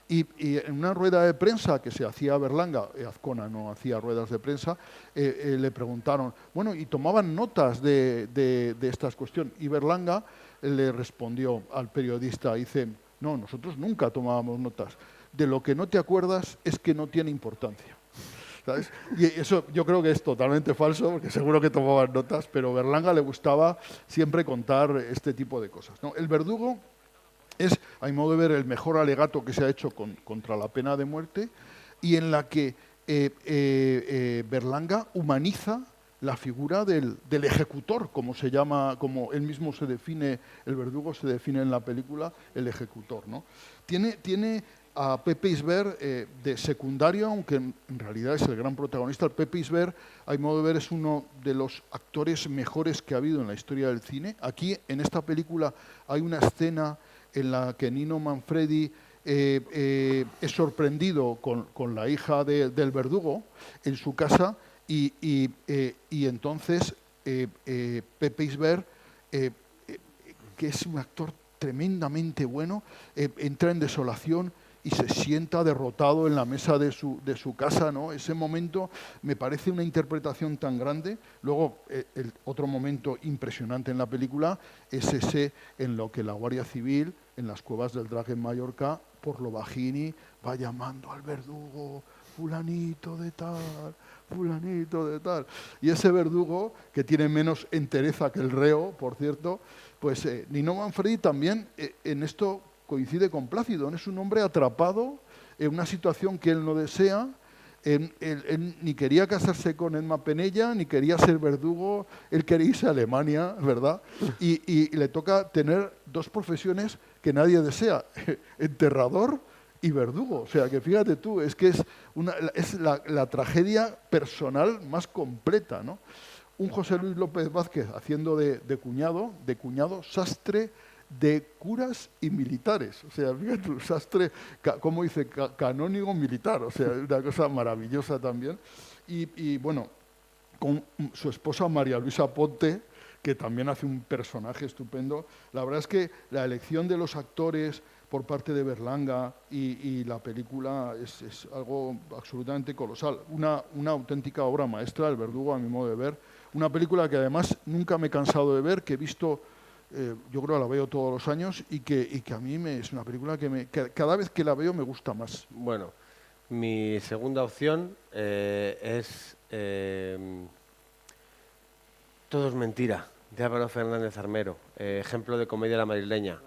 Y en una rueda de prensa que se hacía a Berlanga, Azcona no hacía ruedas de prensa, le preguntaron, bueno, y tomaban notas de estas cuestiones. Y Berlanga le respondió al periodista, dice, no, nosotros nunca tomábamos notas. De lo que no te acuerdas es que no tiene importancia. ¿Sabes? Y eso yo creo que es totalmente falso, porque seguro que tomaban notas, pero a Berlanga le gustaba siempre contar este tipo de cosas, ¿no? El Verdugo es, a mi modo de ver, el mejor alegato que se ha hecho contra la pena de muerte y en la que Berlanga humaniza la figura del ejecutor, como se llama, como él mismo se define, el Verdugo se define en la película, el ejecutor, ¿no? Tiene a Pepe Isbert de secundario, aunque en realidad es el gran protagonista. El Pepe Isbert, a mi modo de ver, es uno de los actores mejores que ha habido en la historia del cine. Aquí, en esta película, hay una escena en la que Nino Manfredi es sorprendido con la hija del Verdugo en su casa y entonces Pepe Isbert, que es un actor tremendamente bueno, entra en desolación y se sienta derrotado en la mesa de su casa, ¿no? Ese momento me parece una interpretación tan grande. Luego, el otro momento impresionante en la película es ese en lo que la Guardia Civil, en las cuevas del Drac en Mallorca, por lo bajini, va llamando al verdugo, fulanito de tal, fulanito de tal. Y ese verdugo, que tiene menos entereza que el reo, por cierto, pues Nino Manfredi también en esto coincide con Plácido, ¿no? Es un hombre atrapado en una situación que él no desea. Él ni quería casarse con Edma Penella, ni quería ser verdugo, él quería irse a Alemania, ¿verdad? Y le toca tener dos profesiones que nadie desea, enterrador y verdugo. O sea, que fíjate tú, es que es la tragedia personal más completa, ¿no? Un José Luis López Vázquez haciendo de cuñado, sastre de curas y militares. O sea, fíjate, un sastre, como dice, canónigo militar. O sea, una cosa maravillosa también. Y bueno, con su esposa María Luisa Ponte, que también hace un personaje estupendo. La verdad es que la elección de los actores por parte de Berlanga y la película es algo absolutamente colosal. Una auténtica obra maestra, El verdugo, a mi modo de ver. Una película que además nunca me he cansado de ver, que he visto, yo creo que la veo todos los años y que a mí es una película que cada vez que la veo me gusta más. Bueno, mi segunda opción es Todo es mentira, de Álvaro Fernández Armero, ejemplo de comedia a la madrileña.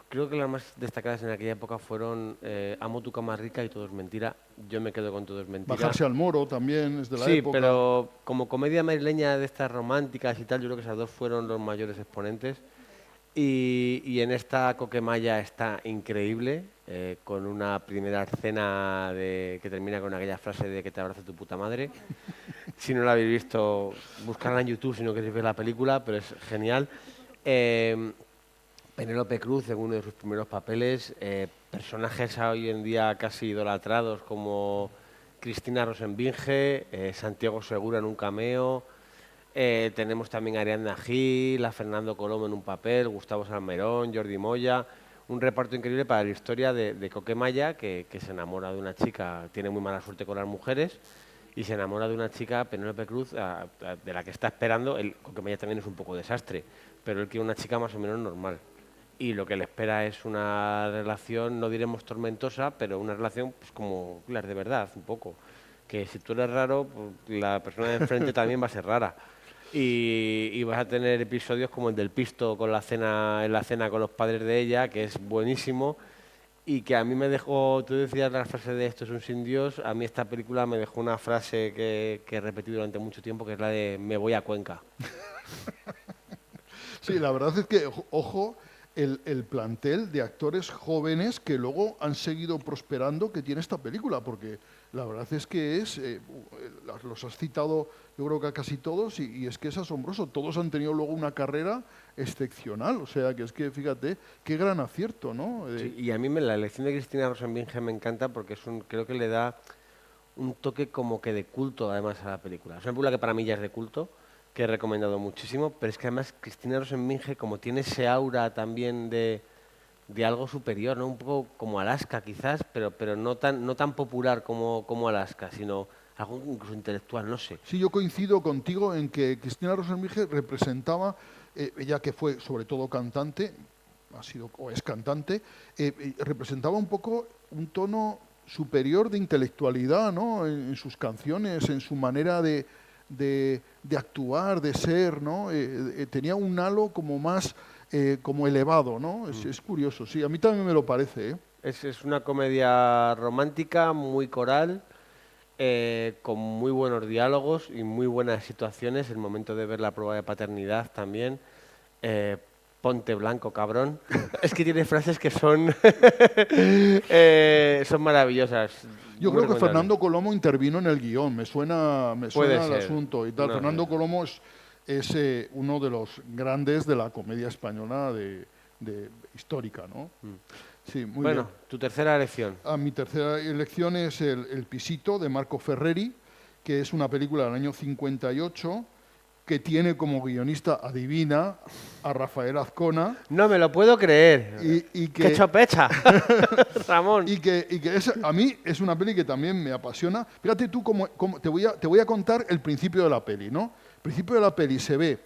Creo que las más destacadas en aquella época fueron Amo tu cama rica y Todo es mentira. Yo me quedo con Todo es mentira. Bajarse al Moro también es de la época. Sí, pero como comedia madrileña de estas románticas y tal, yo creo que esas dos fueron los mayores exponentes. Y en esta Coquemaya está increíble, con una primera escena que termina con aquella frase de que te abraza tu puta madre. Si no la habéis visto, buscarla en YouTube si no queréis ver la película, pero es genial. Penélope Cruz en uno de sus primeros papeles, personajes hoy en día casi idolatrados como Cristina Rosenbinge, Santiago Segura en un cameo, tenemos también a Ariadna Gil, a Fernando Colomo en un papel, Gustavo Salmerón, Jordi Moya, un reparto increíble para la historia de Coquemaya, que se enamora de una chica, tiene muy mala suerte con las mujeres, y se enamora de una chica, Penélope Cruz, de la que está esperando. Coquemaya también es un poco desastre, pero él quiere una chica más o menos normal. Y lo que le espera es una relación, no diremos tormentosa, pero una relación pues, como las de verdad, un poco. Que si tú eres raro, pues, la persona de enfrente también va a ser rara. Y vas a tener episodios como el del pisto en la cena con los padres de ella, que es buenísimo. Y que a mí me dejó, tú decías la frase de esto es un sin Dios, a mí esta película me dejó una frase que he repetido durante mucho tiempo, que es la de me voy a Cuenca. Sí, la verdad es que, ojo, el plantel de actores jóvenes que luego han seguido prosperando que tiene esta película, porque la verdad es que los has citado yo creo que a casi todos y es que es asombroso, todos han tenido luego una carrera excepcional, o sea que es que fíjate, qué gran acierto, ¿no? Sí, y a mí la elección de Cristina Rosenbinge me encanta porque creo que le da un toque como que de culto además a la película. Es una película que para mí ya es de culto, que he recomendado muchísimo, pero es que además Cristina Rosenbinge como tiene ese aura también de algo superior, ¿no? Un poco como Alaska quizás, pero no tan popular como Alaska, sino algo incluso intelectual, no sé. Sí, yo coincido contigo en que Cristina Rosenbinge representaba, ella que fue sobre todo cantante, ha sido o es cantante, representaba un poco un tono superior de intelectualidad, ¿no? En sus canciones, en su manera de actuar, de ser, ¿no? Tenía un halo como más como elevado, ¿no? Es curioso, sí, a mí también me lo parece, ¿eh? Es una comedia romántica, muy coral, con muy buenos diálogos y muy buenas situaciones. El momento de ver la prueba de paternidad también. Ponte blanco, cabrón. Es que tiene frases que son maravillosas. Yo creo que Fernando Colomo intervino en el guión, me suena el asunto y tal. No, Fernando Colomo es uno de los grandes de la comedia española histórica, ¿no? Sí, muy bueno, bien. Tu tercera elección. Mi tercera elección es El Pisito, de Marco Ferreri, que es una película del año 58 que tiene como guionista, adivina, a Rafael Azcona. No me lo puedo creer. Y que, ¡Qué chopecha! Ramón. Y que a mí es una peli que también me apasiona. Fíjate tú te voy a contar el principio de la peli, ¿no? El principio de la peli se ve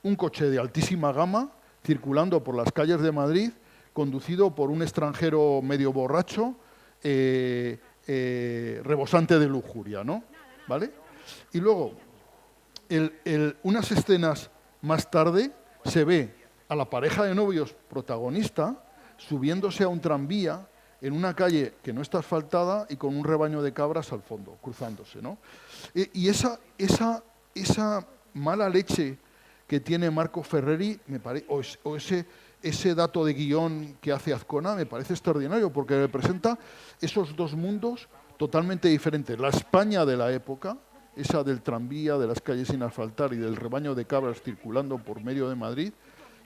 un coche de altísima gama circulando por las calles de Madrid, conducido por un extranjero medio borracho, rebosante de lujuria, ¿no? ¿Vale? Y luego, unas escenas más tarde, se ve a la pareja de novios protagonista subiéndose a un tranvía en una calle que no está asfaltada y con un rebaño de cabras al fondo, cruzándose, ¿no? Y esa mala leche que tiene Marco Ferreri, o ese dato de guión que hace Azcona, me parece extraordinario, porque representa esos dos mundos totalmente diferentes. La España de la época, esa del tranvía, de las calles sin asfaltar y del rebaño de cabras circulando por medio de Madrid,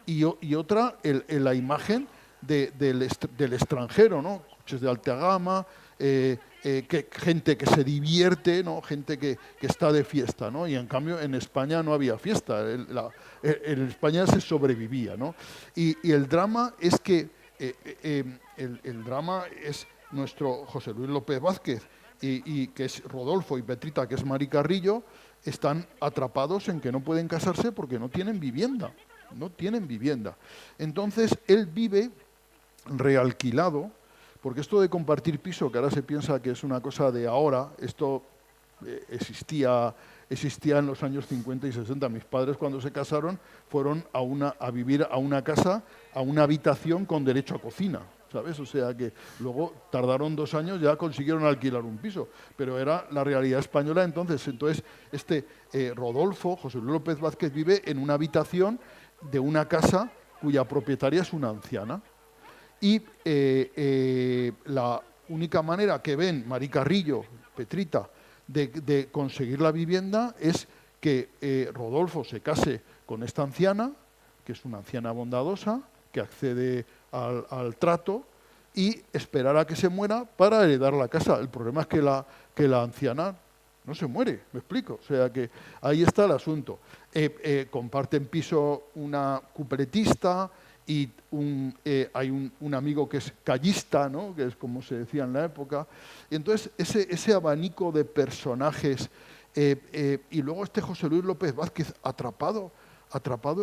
y otra, la imagen del extranjero, ¿no? Coches de alta gama, gente que se divierte, ¿no? Gente que está de fiesta, ¿no? Y en cambio en España no había fiesta, en España se sobrevivía, ¿no? Y el drama es que el drama es nuestro José Luis López Vázquez y que es Rodolfo, y Petrita, que es Mari Carrillo, están atrapados en que no pueden casarse porque no tienen vivienda. No tienen vivienda. Entonces él vive realquilado, porque esto de compartir piso, que ahora se piensa que es una cosa de ahora, esto existía en los años 50 y 60. Mis padres, cuando se casaron, fueron a vivir a una casa, a una habitación con derecho a cocina, ¿sabes? O sea que luego tardaron 2 años, ya consiguieron alquilar un piso, pero era la realidad española entonces. Entonces, Rodolfo, José Luis López Vázquez, vive en una habitación de una casa cuya propietaria es una anciana. Y la única manera que ven Mari Carrillo, Petrita, de conseguir la vivienda es que Rodolfo se case con esta anciana, que es una anciana bondadosa, que accede al trato, y esperar a que se muera para heredar la casa. El problema es que la anciana no se muere, me explico. O sea que ahí está el asunto. Comparten piso una cupletista y hay un amigo que es callista, ¿no? Que es como se decía en la época. Y entonces ese abanico de personajes, y luego José Luis López Vázquez atrapado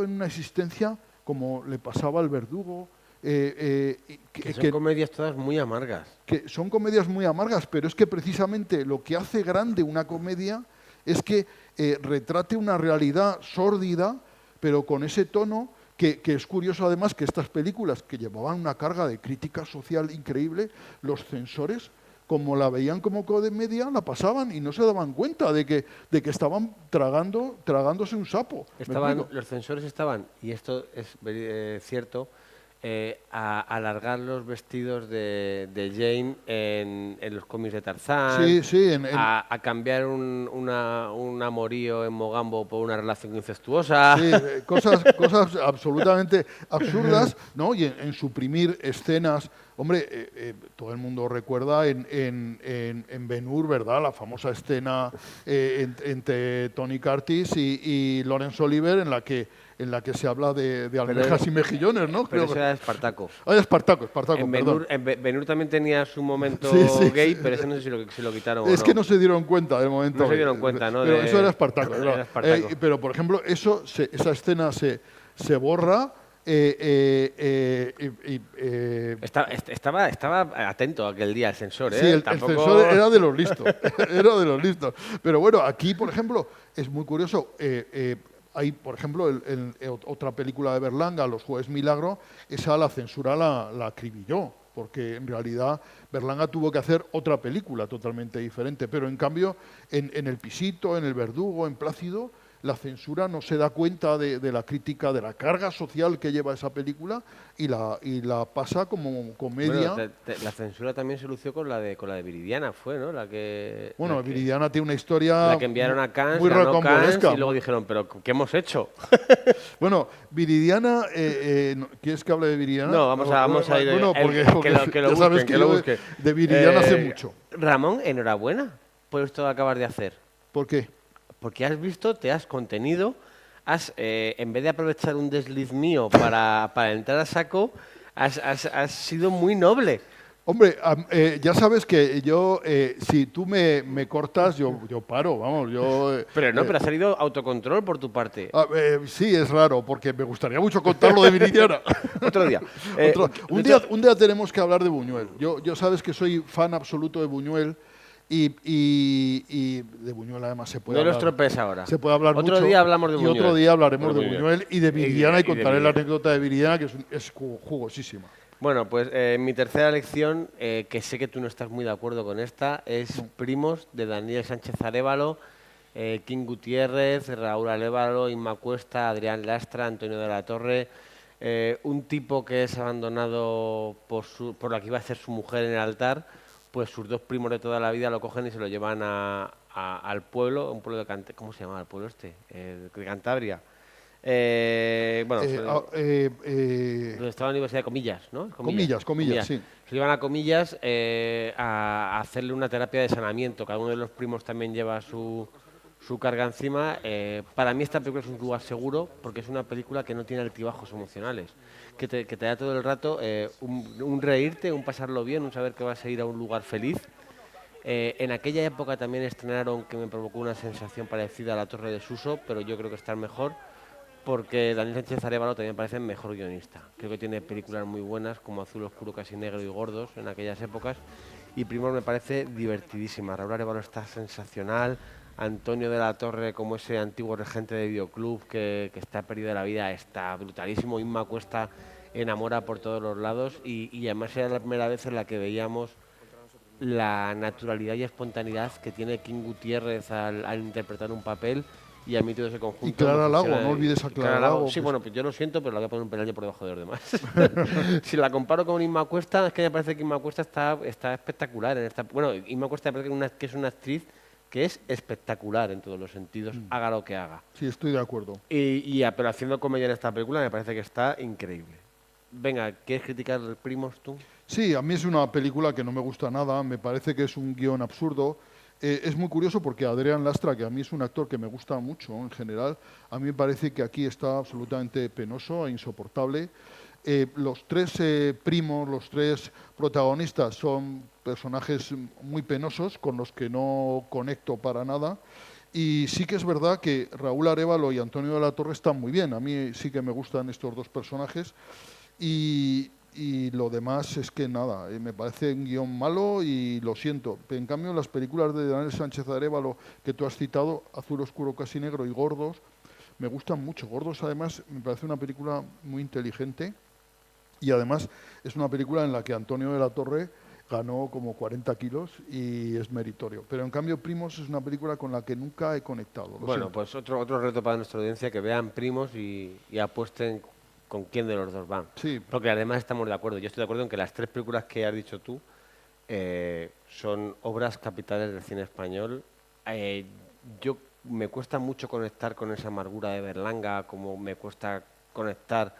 en una existencia como le pasaba al Verdugo. Son comedias todas muy amargas. Que son comedias muy amargas, pero es que precisamente lo que hace grande una comedia es que retrate una realidad sórdida, pero con ese tono que es curioso además que estas películas que llevaban una carga de crítica social increíble, los censores, como la veían como comedia, la pasaban y no se daban cuenta de que estaban tragándose un sapo. Los censores estaban, y esto es cierto, a alargar los vestidos de Jane en los cómics de Tarzán, a cambiar un amorío en Mogambo por una relación incestuosa. Sí, cosas absolutamente absurdas, ¿no? Y en suprimir escenas. Hombre, todo el mundo recuerda en Ben-Hur, ¿verdad? La famosa escena entre Tony Curtis y Laurence Olivier en la que se habla de almejas y mejillones, ¿no? Pero eso era Espartaco. Ah, Espartaco, perdón. Ben-Hur también tenía su momento gay, pero ese no sé si lo quitaron es o no. Que no se dieron cuenta del momento. No se dieron cuenta, ¿no? Pero eso era Espartaco. Pero, por ejemplo, esa escena se borra. Estaba atento aquel día el censor, ¿eh? Sí, el censor era de los listos. Era de los listos. Pero bueno, aquí, por ejemplo, es muy curioso. Hay, por ejemplo, otra película de Berlanga, Los Jueves Milagro, esa la censura la acribilló, porque en realidad Berlanga tuvo que hacer otra película totalmente diferente. Pero en cambio, en El Pisito, en El Verdugo, en Plácido, la censura no se da cuenta de la crítica, de la carga social que lleva esa película y la pasa como comedia. Bueno, la censura también se lució con la de Viridiana, fue, ¿no? Viridiana tiene una historia la que enviaron a Cannes, muy rocambolesca. Y luego dijeron, ¿pero qué hemos hecho? Bueno, Viridiana, ¿quieres que hable de Viridiana? No, vamos a ir. Bueno, porque que lo ya sabes que lo busque. De Viridiana hace mucho. Ramón, enhorabuena por esto que acabas de hacer. ¿Por qué? Porque te has contenido en vez de aprovechar un desliz mío para entrar a saco, has sido muy noble. Hombre, ya sabes que yo, si tú me cortas, yo paro, vamos, yo... Pero ha salido autocontrol por tu parte. Sí, es raro, porque me gustaría mucho contar lo de Viridiana. Otro día. Un día tenemos que hablar de Buñuel. Yo sabes que soy fan absoluto de Buñuel y de Buñuel además se puede hablar. No lo estropees ahora. Se puede hablar mucho. Otro día hablamos de Buñuel. Y otro día hablaremos de Buñuel y de Viridiana y contaré la anécdota de Viridiana, que es jugosísima. Bueno, pues mi tercera lección, que sé que tú no estás muy de acuerdo con esta, es Primos, de Daniel Sánchez Arévalo, King Gutiérrez, Raúl Arévalo, Inma Cuesta, Adrián Lastra, Antonio de la Torre. Un tipo que es abandonado por la que iba a ser su mujer en el altar, pues sus dos primos de toda la vida lo cogen y se lo llevan al pueblo, un pueblo de Cantabria. ¿Cómo se llama el pueblo este? De Cantabria. Donde estaba la Universidad de Comillas, ¿no? Comillas, sí. Se llevan a Comillas a hacerle una terapia de sanamiento. Cada uno de los primos también lleva su carga encima. Para mí esta película es un lugar seguro porque es una película que no tiene altibajos emocionales, que te da todo el rato un reírte, un pasarlo bien, un saber que vas a ir a un lugar feliz. En aquella época también estrenaron, que me provocó una sensación parecida a La Torre de Suso, pero yo creo que está mejor, porque Daniel Sánchez Arévalo también parece mejor guionista. Creo que tiene películas muy buenas, como Azul Oscuro, Casi Negro y Gordos, en aquellas épocas. Y Primos me parece divertidísima. Raúl Arévalo está sensacional. Antonio de la Torre, como ese antiguo regente de videoclub que está perdido de la vida, está brutalísimo. Inma Cuesta enamora por todos los lados. Y además era la primera vez en la que veíamos la naturalidad y espontaneidad que tiene King Gutiérrez al interpretar un papel. Y a mí todo ese conjunto... Y Clara Lago, no olvides a Clara Lago. Sí, bueno, pues yo lo siento, pero le voy a poner un peldaño por debajo de los demás. Si la comparo con Inma Cuesta, es que me parece que Inma Cuesta está espectacular. Bueno, Inma Cuesta me parece que es una actriz que es espectacular en todos los sentidos, haga lo que haga. Sí, estoy de acuerdo. Pero haciendo comedia en esta película me parece que está increíble. Venga, ¿quieres criticar Primos tú? Sí, a mí es una película que no me gusta nada, me parece que es un guión absurdo. Es muy curioso porque Adrián Lastra, que a mí es un actor que me gusta mucho en general, a mí me parece que aquí está absolutamente penoso e insoportable. Los tres primos, los tres protagonistas son personajes muy penosos con los que no conecto para nada. Y sí que es verdad que Raúl Arévalo y Antonio de la Torre están muy bien. A mí sí que me gustan estos dos personajes. Y lo demás es que nada, me parece un guión malo y lo siento. En cambio, las películas de Daniel Sánchez Arévalo que tú has citado, Azul Oscuro, Casi Negro y Gordos, me gustan mucho. Gordos, además, me parece una película muy inteligente y además es una película en la que Antonio de la Torre ganó como 40 kilos y es meritorio. Pero en cambio, Primos es una película con la que nunca he conectado. Bueno, pues otro reto para nuestra audiencia, que vean Primos y apuesten con quién de los dos van. Sí. Porque además estamos de acuerdo. Yo estoy de acuerdo en que las tres películas que has dicho tú son obras capitales del cine español. Me cuesta mucho conectar con esa amargura de Berlanga, como me cuesta conectar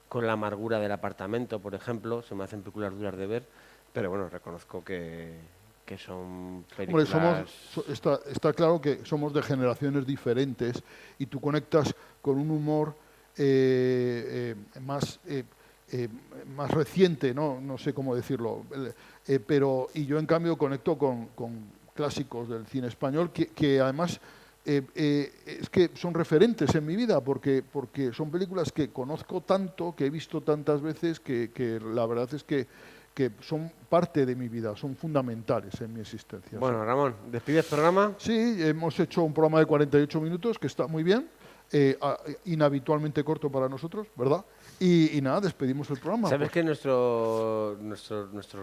con la amargura del Apartamento, por ejemplo. Se me hacen películas duras de ver, pero bueno, reconozco que son películas... Hombre, está claro que somos de generaciones diferentes y tú conectas con un humor más reciente, no sé cómo decirlo, y yo en cambio conecto con clásicos del cine español que además es que son referentes en mi vida porque son películas que conozco tanto, que he visto tantas veces que la verdad es que son parte de mi vida, son fundamentales en mi existencia. Bueno, Ramón, ¿despides el programa? Sí, hemos hecho un programa de 48 minutos que está muy bien. Inhabitualmente corto para nosotros, ¿verdad? Y nada, despedimos el programa. ¿Sabes que nuestros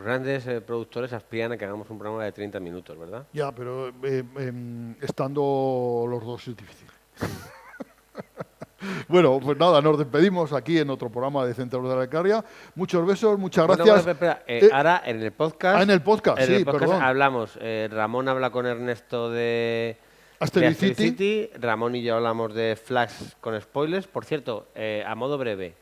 grandes productores aspiran a que hagamos un programa de 30 minutos, verdad? Ya, pero estando los dos es difícil. Bueno, pues nada, nos despedimos aquí en otro programa de Centros de la Alcarria. Muchos besos, muchas gracias. Bueno, espera. Ahora en el podcast... en el podcast, en sí, el podcast perdón. hablamos, Ramón habla con Ernesto de Asteroid City, Ramón y yo hablamos de Flash con spoilers. Por cierto, a modo breve,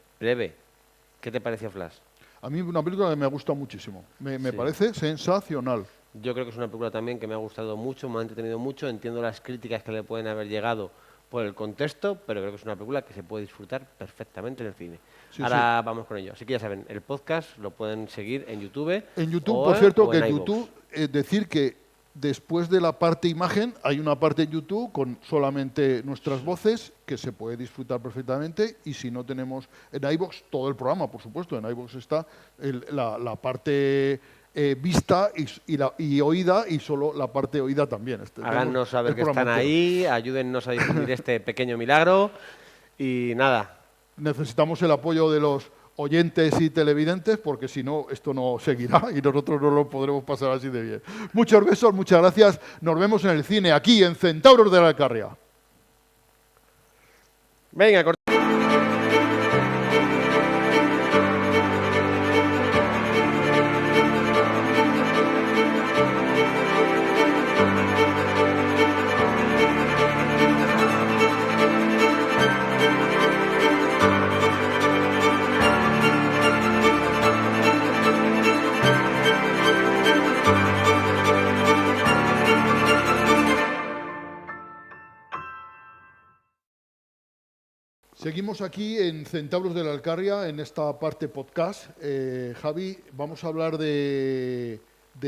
¿qué te pareció Flash? A mí una película que me ha gustado muchísimo. Me parece sensacional. Yo creo que es una película también que me ha gustado mucho, me ha entretenido mucho. Entiendo las críticas que le pueden haber llegado por el contexto, pero creo que es una película que se puede disfrutar perfectamente en el cine. Sí, Ahora vamos con ello. Así que ya saben, el podcast lo pueden seguir en YouTube. En YouTube, o, por cierto, o que en en iVoox. YouTube, decir que después de la parte imagen hay una parte en YouTube con solamente nuestras voces que se puede disfrutar perfectamente, y si no tenemos en iVoox todo el programa, por supuesto, en iVoox está la parte vista y oída, y solo la parte oída también. Háganos saber el que están programa entero. ahí, ayúdennos a difundir este pequeño milagro. Y nada, Necesitamos el apoyo de los oyentes y televidentes, porque si no, esto no seguirá y nosotros no lo podremos pasar así de bien. Muchos besos, muchas gracias. Nos vemos en el cine, aquí en Centauros de la Alcarria. venga, Seguimos aquí en Centauros de la Alcarria, en esta parte podcast. Javi, vamos a hablar de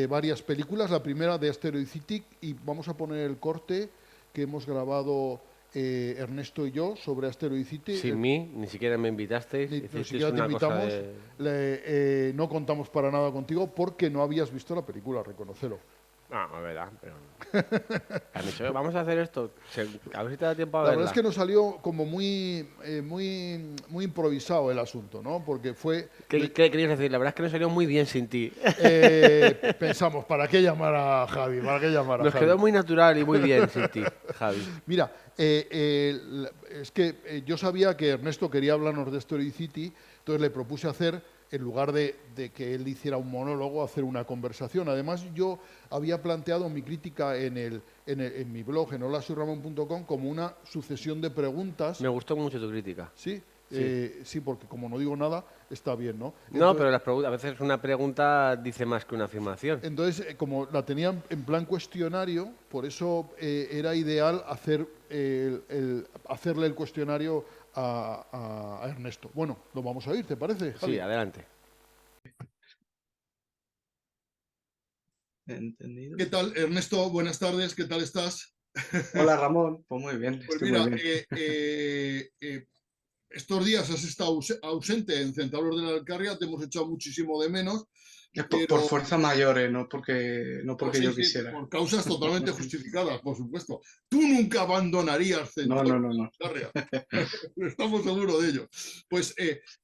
varias películas. La primera de Asteroid City, y vamos a poner el corte que hemos grabado Ernesto y yo sobre Asteroid City. sin mí, ni siquiera me invitasteis. Ni hicisteis siquiera te una cosa invitamos. de- No contamos para nada contigo porque no habías visto la película, reconócelo. No, es verdad, pero... Han dicho, vamos a hacer esto, a ver si te da tiempo a La verla. verdad es que nos salió como muy improvisado el asunto, ¿no? Porque fue... ¿Qué querías decir? La verdad es que nos salió muy bien sin ti. Pensamos, ¿para qué llamar a Javi? ¿Para qué llamar a Nos Javi? quedó muy natural y muy bien sin ti, Javi. Mira, es que yo sabía que Ernesto quería hablarnos de Story City, entonces le propuse hacer, en lugar de que él hiciera un monólogo, hacer una conversación. Además, yo había planteado mi crítica en mi blog, en holasoyramon.com, como una sucesión de preguntas. Me gustó mucho tu crítica. ¿Sí? Sí, porque como no digo nada, está bien, ¿no? No, Entonces- pero las preguntas, a veces una pregunta dice más que una afirmación. Entonces, como la tenía en plan cuestionario, por eso era ideal hacerle el cuestionario a Ernesto. Bueno, lo vamos a oír, ¿te parece, Javi? Sí, adelante. ¿Entendido? ¿Qué tal, Ernesto? Buenas tardes, ¿qué tal estás? Hola Ramón, pues muy bien, Pues estoy mira, muy bien. estos días has estado ausente en Centauros de la Alcarria, te hemos echado muchísimo de menos. Por fuerza mayor, no porque Sí, yo sí, quisiera. por causas totalmente justificadas, por supuesto. Tú nunca abandonarías No, Centauros no, no, no. de la Alcarria. Estamos seguros de ello. Pues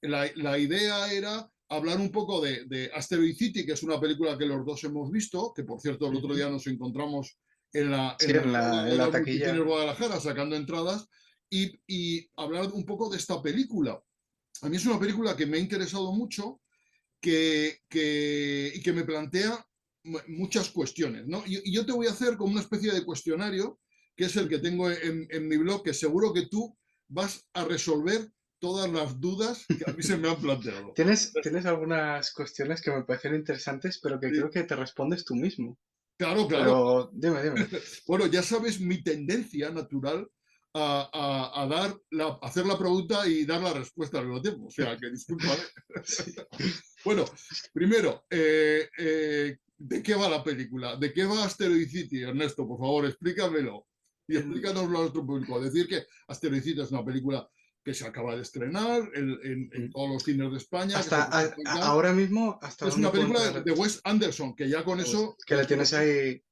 la idea era hablar un poco de Asteroid City, que es una película que los dos hemos visto, que por cierto el otro día nos encontramos en la Sí, en la taquilla. Multicines Guadalajara sacando entradas, y hablar un poco de esta película. A mí es una película que me ha interesado mucho, y que me plantea muchas cuestiones, ¿no? Y yo te voy a hacer como una especie de cuestionario, que es el que tengo en mi blog, que seguro que tú vas a resolver todas las dudas que a mí se me han planteado. Tienes algunas cuestiones que me parecen interesantes, pero que Sí. creo que te respondes tú mismo. Claro, claro. Pero dime. Bueno, ya sabes mi tendencia natural a hacer la pregunta y dar la respuesta al mismo tiempo. O sea, que discúlpame. Sí. Bueno, primero, ¿de qué va la película? ¿De qué va Asteroid City, Ernesto? Por favor, explícamelo. Y explícanoslo a nuestro público. Decir que Asteroid City es una película que se acaba de estrenar en todos los cines de España. Ahora mismo, ¿hasta es dónde una película puedo entrar? de Wes Anderson, que ya con eso... Que le tienes ahí...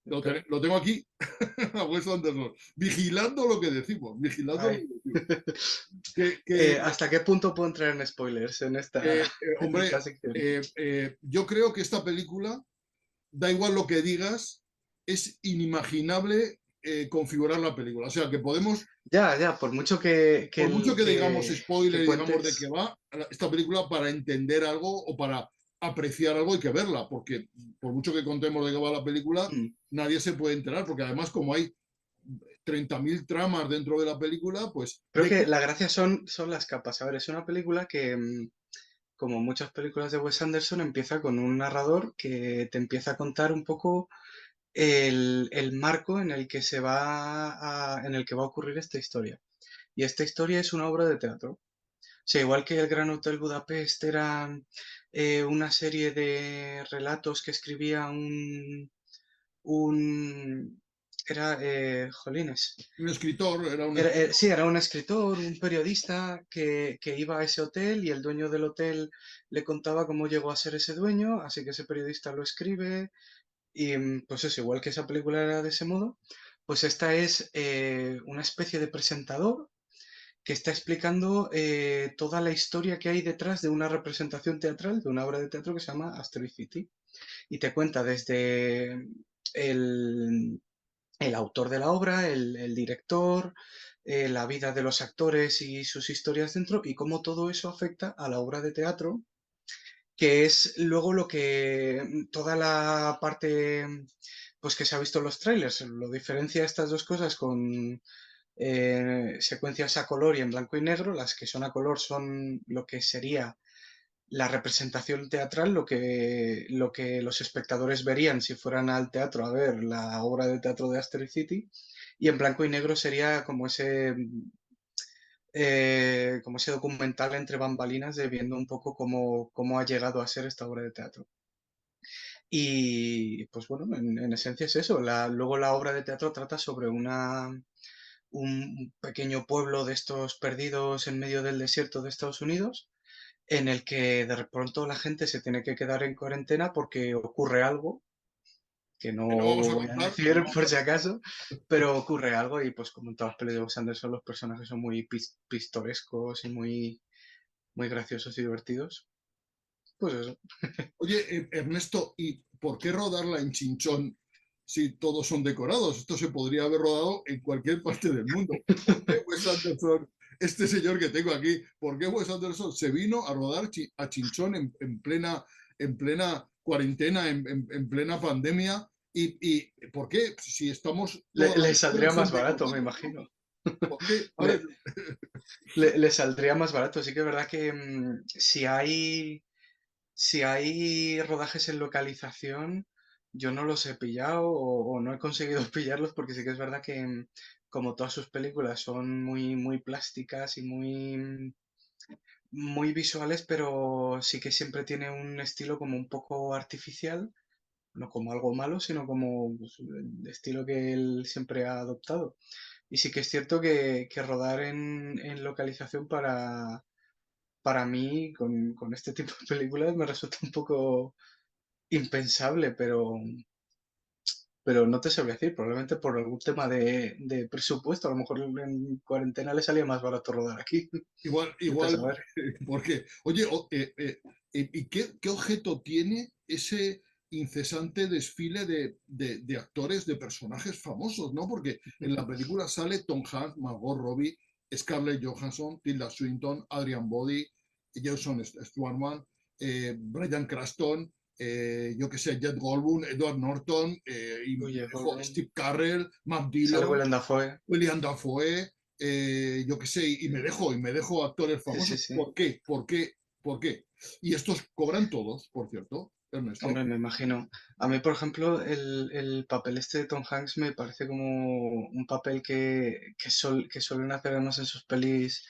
Lo tengo aquí, a Wes Anderson, vigilando lo que decimos, vigilando Ay. lo que decimos. ¿Hasta qué punto puedo entrar en spoilers en esta, hombre, en esta sección? yo creo que esta película, da igual lo que digas, es inimaginable configurar la película. O sea, que podemos, Ya, por mucho que digamos spoiler y digamos de cuentes- qué va, esta película, para entender algo o para apreciar algo hay que verla, porque por mucho que contemos de qué va la película, nadie se puede enterar, porque además como hay 30.000 tramas dentro de la película, pues... Creo que la gracia son las capas. A ver, es una película que, como muchas películas de Wes Anderson, empieza con un narrador que te empieza a contar un poco el marco en el que en el que va a ocurrir esta historia. Y esta historia es una obra de teatro. O sea, igual que el Gran Hotel Budapest era una serie de relatos que escribía un era, jolines. Un escritor, era un Sí, escritor. era un escritor, un periodista que iba a ese hotel y el dueño del hotel le contaba cómo llegó a ser ese dueño, así que ese periodista lo escribe y pues eso, igual que esa película era de ese modo, pues esta es una especie de presentador que está explicando toda la historia que hay detrás de una representación teatral, de una obra de teatro que se llama Asteroid City. Y te cuenta desde el, el autor de la obra, el director, la vida de los actores y sus historias dentro, y cómo todo eso afecta a la obra de teatro, que es luego lo que toda la parte pues que se ha visto en los trailers, lo diferencia estas dos cosas con secuencias a color y en blanco y negro. Las que son a color son lo que sería la representación teatral, lo que los espectadores verían si fueran al teatro a ver la obra de teatro de Asteroid City, y en blanco y negro sería como ese documental entre bambalinas de viendo un poco cómo ha llegado a ser esta obra de teatro. Y pues bueno, en esencia es eso. Luego la obra de teatro trata sobre un pequeño pueblo de estos perdidos en medio del desierto de Estados Unidos, en el que de pronto la gente se tiene que quedar en cuarentena porque ocurre algo, que no Que no vamos a voy a contar, que no decir vamos por a si contar. acaso, pero ocurre algo y pues como en todas las películas de Wes Anderson los personajes son muy pistorescos y muy graciosos y divertidos. Pues eso. Oye, Ernesto, ¿y por qué rodarla en Chinchón si todos son decorados? Esto se podría haber rodado en cualquier parte del mundo. ¿Por qué Wes Anderson, este señor que tengo aquí, por qué Wes Anderson se vino a rodar a Chinchón en plena cuarentena, en plena pandemia? ¿Y por qué? Si estamos toda la Le película saldría son más barato, me decorados, ¿no? imagino. ¿Por qué? A ver, Le, le saldría más barato. Sí que es verdad que si hay rodajes en localización, yo no los he pillado o no he conseguido pillarlos porque sí que es verdad que como todas sus películas son muy plásticas y muy visuales, pero sí que siempre tiene un estilo como un poco artificial, no como algo malo, sino como pues, el estilo que él siempre ha adoptado. Y sí que es cierto que rodar en localización para mí, con este tipo de películas, me resulta un poco impensable, pero no te sabría decir, probablemente por algún tema de presupuesto, a lo mejor en cuarentena le salía más barato rodar aquí. Vete a igual, saber. porque, oye, ¿y qué objeto tiene ese incesante desfile de actores, de personajes famosos, ¿no? Porque en la película sale Tom Hanks, Margot Robbie, Scarlett Johansson, Tilda Swinton, Adrian Brody, Jason Schwartzman, Bryan Cranston, yo que sé, Jet Goldblum, Edward Norton, y Oye, Steve Carell, Matt sale Dillon, Willem Dafoe. William Dafoe, yo qué sé, y me dejo actores Sí, sí, famosos. sí. ¿Por qué? ¿Por qué? ¿Por qué? Y estos cobran todos, por cierto, Ernesto. Hombre, me imagino. A mí, por ejemplo, el papel este de Tom Hanks me parece como un papel que suelen hacer además en sus pelis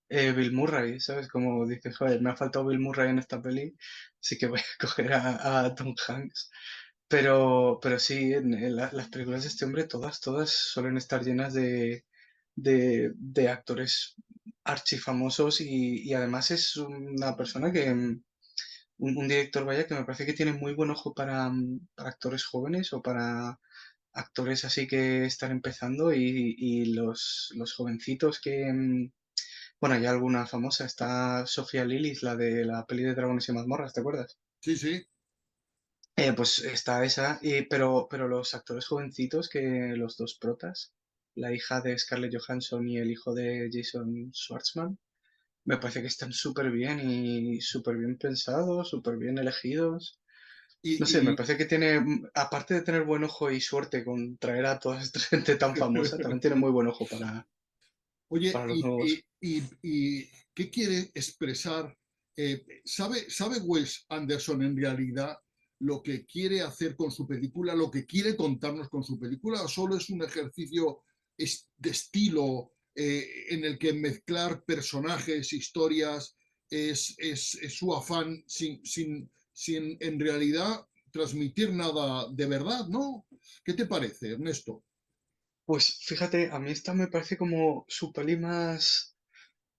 Bill Murray, ¿sabes? Como dices, joder, me ha faltado Bill Murray en esta peli, así que voy a coger a Tom Hanks. Pero sí, en las películas de este hombre, todas suelen estar llenas de actores archifamosos y además es una persona un director, vaya, que me parece que tiene muy buen ojo para actores jóvenes o para actores así que están empezando y los jovencitos bueno, hay alguna famosa, está Sofía Lillis, la de la peli de Dragones y Mazmorras, ¿te acuerdas? Sí, sí. Pues está esa, pero los actores jovencitos que los dos protas, la hija de Scarlett Johansson y el hijo de Jason Schwartzman, me parece que están súper bien y súper bien pensados, súper bien elegidos. No sé, me Y, parece que tiene, aparte de tener buen ojo y suerte con traer a toda esta gente tan famosa, también tiene muy buen ojo oye, para los nuevos. y qué quiere expresar? ¿Sabe Wes Anderson en realidad lo que quiere hacer con su película, lo que quiere contarnos con su película, o solo es un ejercicio de estilo en el que mezclar personajes, historias, es su afán sin en realidad transmitir nada de verdad, ¿no? ¿Qué te parece, Ernesto? Pues fíjate, a mí esta me parece como su peli más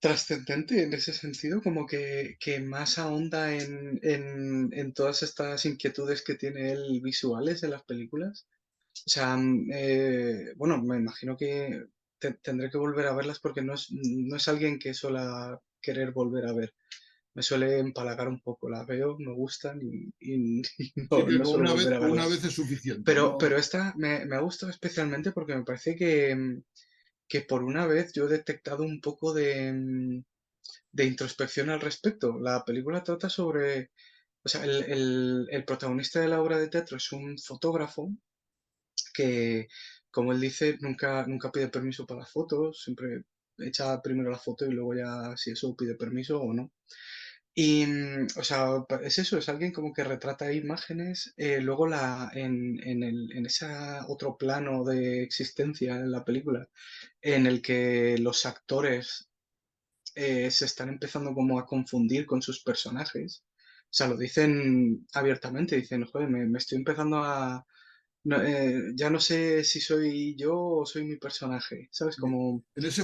trascendente en ese sentido, como que más ahonda en todas estas inquietudes que tiene él visuales en las películas. O sea, bueno, me imagino que tendré que volver a verlas porque no es alguien que suela querer volver a ver. Me suele empalagar un poco, las veo, me gustan y Sí, no pero suelo volver a una verlas. vez es suficiente, Pero ¿no? esta me ha gustado especialmente porque me parece que por una vez yo he detectado un poco de introspección al respecto. La película trata sobre, o sea, el protagonista de la obra de teatro es un fotógrafo que, como él dice, nunca pide permiso para las fotos, siempre echa primero la foto y luego ya si eso pide permiso o no. Y, o sea, es eso, es alguien como que retrata imágenes, luego en ese otro plano de existencia en la película, en el que los actores se están empezando como a confundir con sus personajes. O sea, lo dicen abiertamente, dicen, joder, me estoy empezando a... ya no sé si soy yo o soy mi personaje, ¿sabes? Como... En ese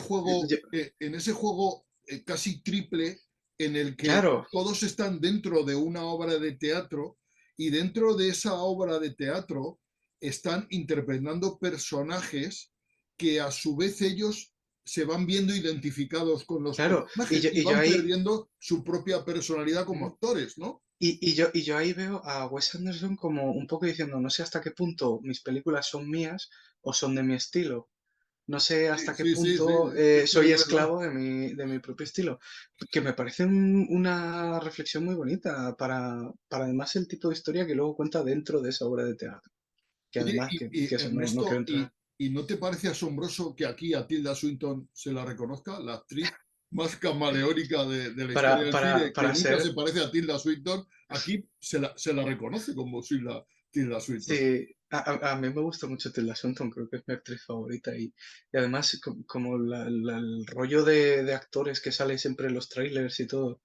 juego casi triple en el que claro, todos están dentro de una obra de teatro y dentro de esa obra de teatro están interpretando personajes que a su vez ellos se van viendo identificados con los claro. personajes y Y yo van ahí... perdiendo su propia personalidad como mm, actores, ¿no? y yo ahí veo a Wes Anderson como un poco diciendo, no sé hasta qué punto mis películas son mías o son de mi estilo. No sé Sí, hasta qué sí, sí, sí, punto eso soy es verdad. esclavo de mi propio estilo. Que me parece una reflexión muy bonita para además el tipo de historia que luego cuenta dentro de esa obra de teatro. Que Oye, además, que eso, no quiero Ernesto, entrar. ¿y no te parece asombroso que aquí a Tilda Swinton se la reconozca, la actriz más camaleónica de la historia del cine, que Para nunca ser, se parece a Tilda Swinton? Aquí se la reconoce como Tilda Swinton. sí, a mí me gusta mucho Tilda Swinton, creo que es mi actriz favorita y además como el rollo de actores que sale siempre en los trailers y todo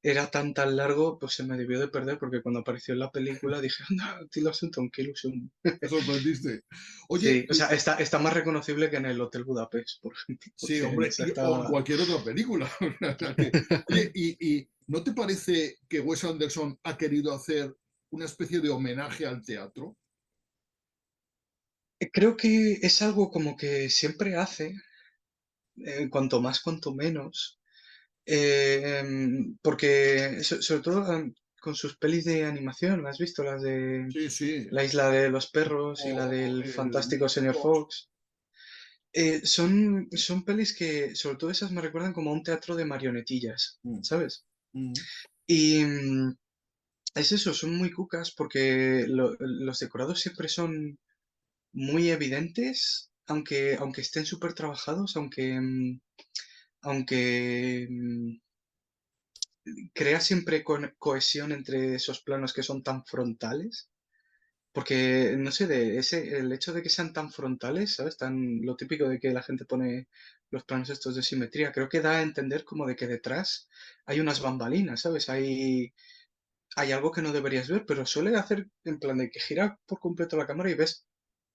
era tan largo, pues se me debió de perder porque cuando apareció en la película dije, anda, Tilda Swinton, qué ilusión. Te sorprendiste. Oye, Sí, o sea, está más reconocible que en el Hotel Budapest, por ejemplo, sí, porque en hombre, esa o en estaba... cualquier otra película. O sea oye, ¿no te parece que Wes Anderson ha querido hacer una especie de homenaje al teatro? Creo que es algo como que siempre hace, cuanto más, cuanto menos, porque sobre todo con sus pelis de animación, ¿las has visto? Las de Sí, sí. La isla de los perros y la O del el fantástico señor Fox. Fox. Son pelis que, sobre todo esas, me recuerdan como a un teatro de marionetillas, Mm, ¿sabes? mm. Y es eso, son muy cucas porque los decorados siempre son muy evidentes, aunque estén súper trabajados, aunque crea siempre cohesión entre esos planos que son tan frontales. Porque, no sé, el hecho de que sean tan frontales, ¿sabes? Lo típico de que la gente pone los planos estos de simetría, creo que da a entender como de que detrás hay unas bambalinas, ¿sabes? Hay algo que no deberías ver, pero suele hacer en plan de que gira por completo la cámara y ves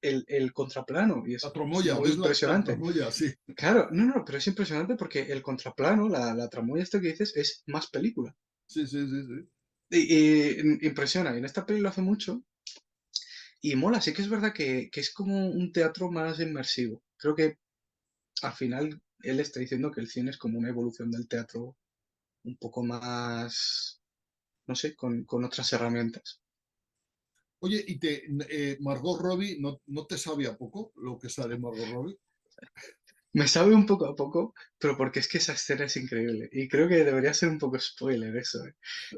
el contraplano y La es tramoya, muy ¿ves la impresionante. tramoya? Sí, Claro, no, pero es impresionante porque el contraplano, la tramoya esta que dices, es más película. sí, sí, sí, sí. Y impresiona. Y en esta peli lo hace mucho. Y mola, sí que es verdad que es como un teatro más inmersivo. Creo que al final él está diciendo que el cine es como una evolución del teatro un poco más, no sé, con otras herramientas. Oye, Margot Robbie, ¿no te sabe a poco lo que sale Margot Robbie? Me sabe un poco a poco, pero porque es que esa escena es increíble. Y creo que debería ser un poco spoiler eso.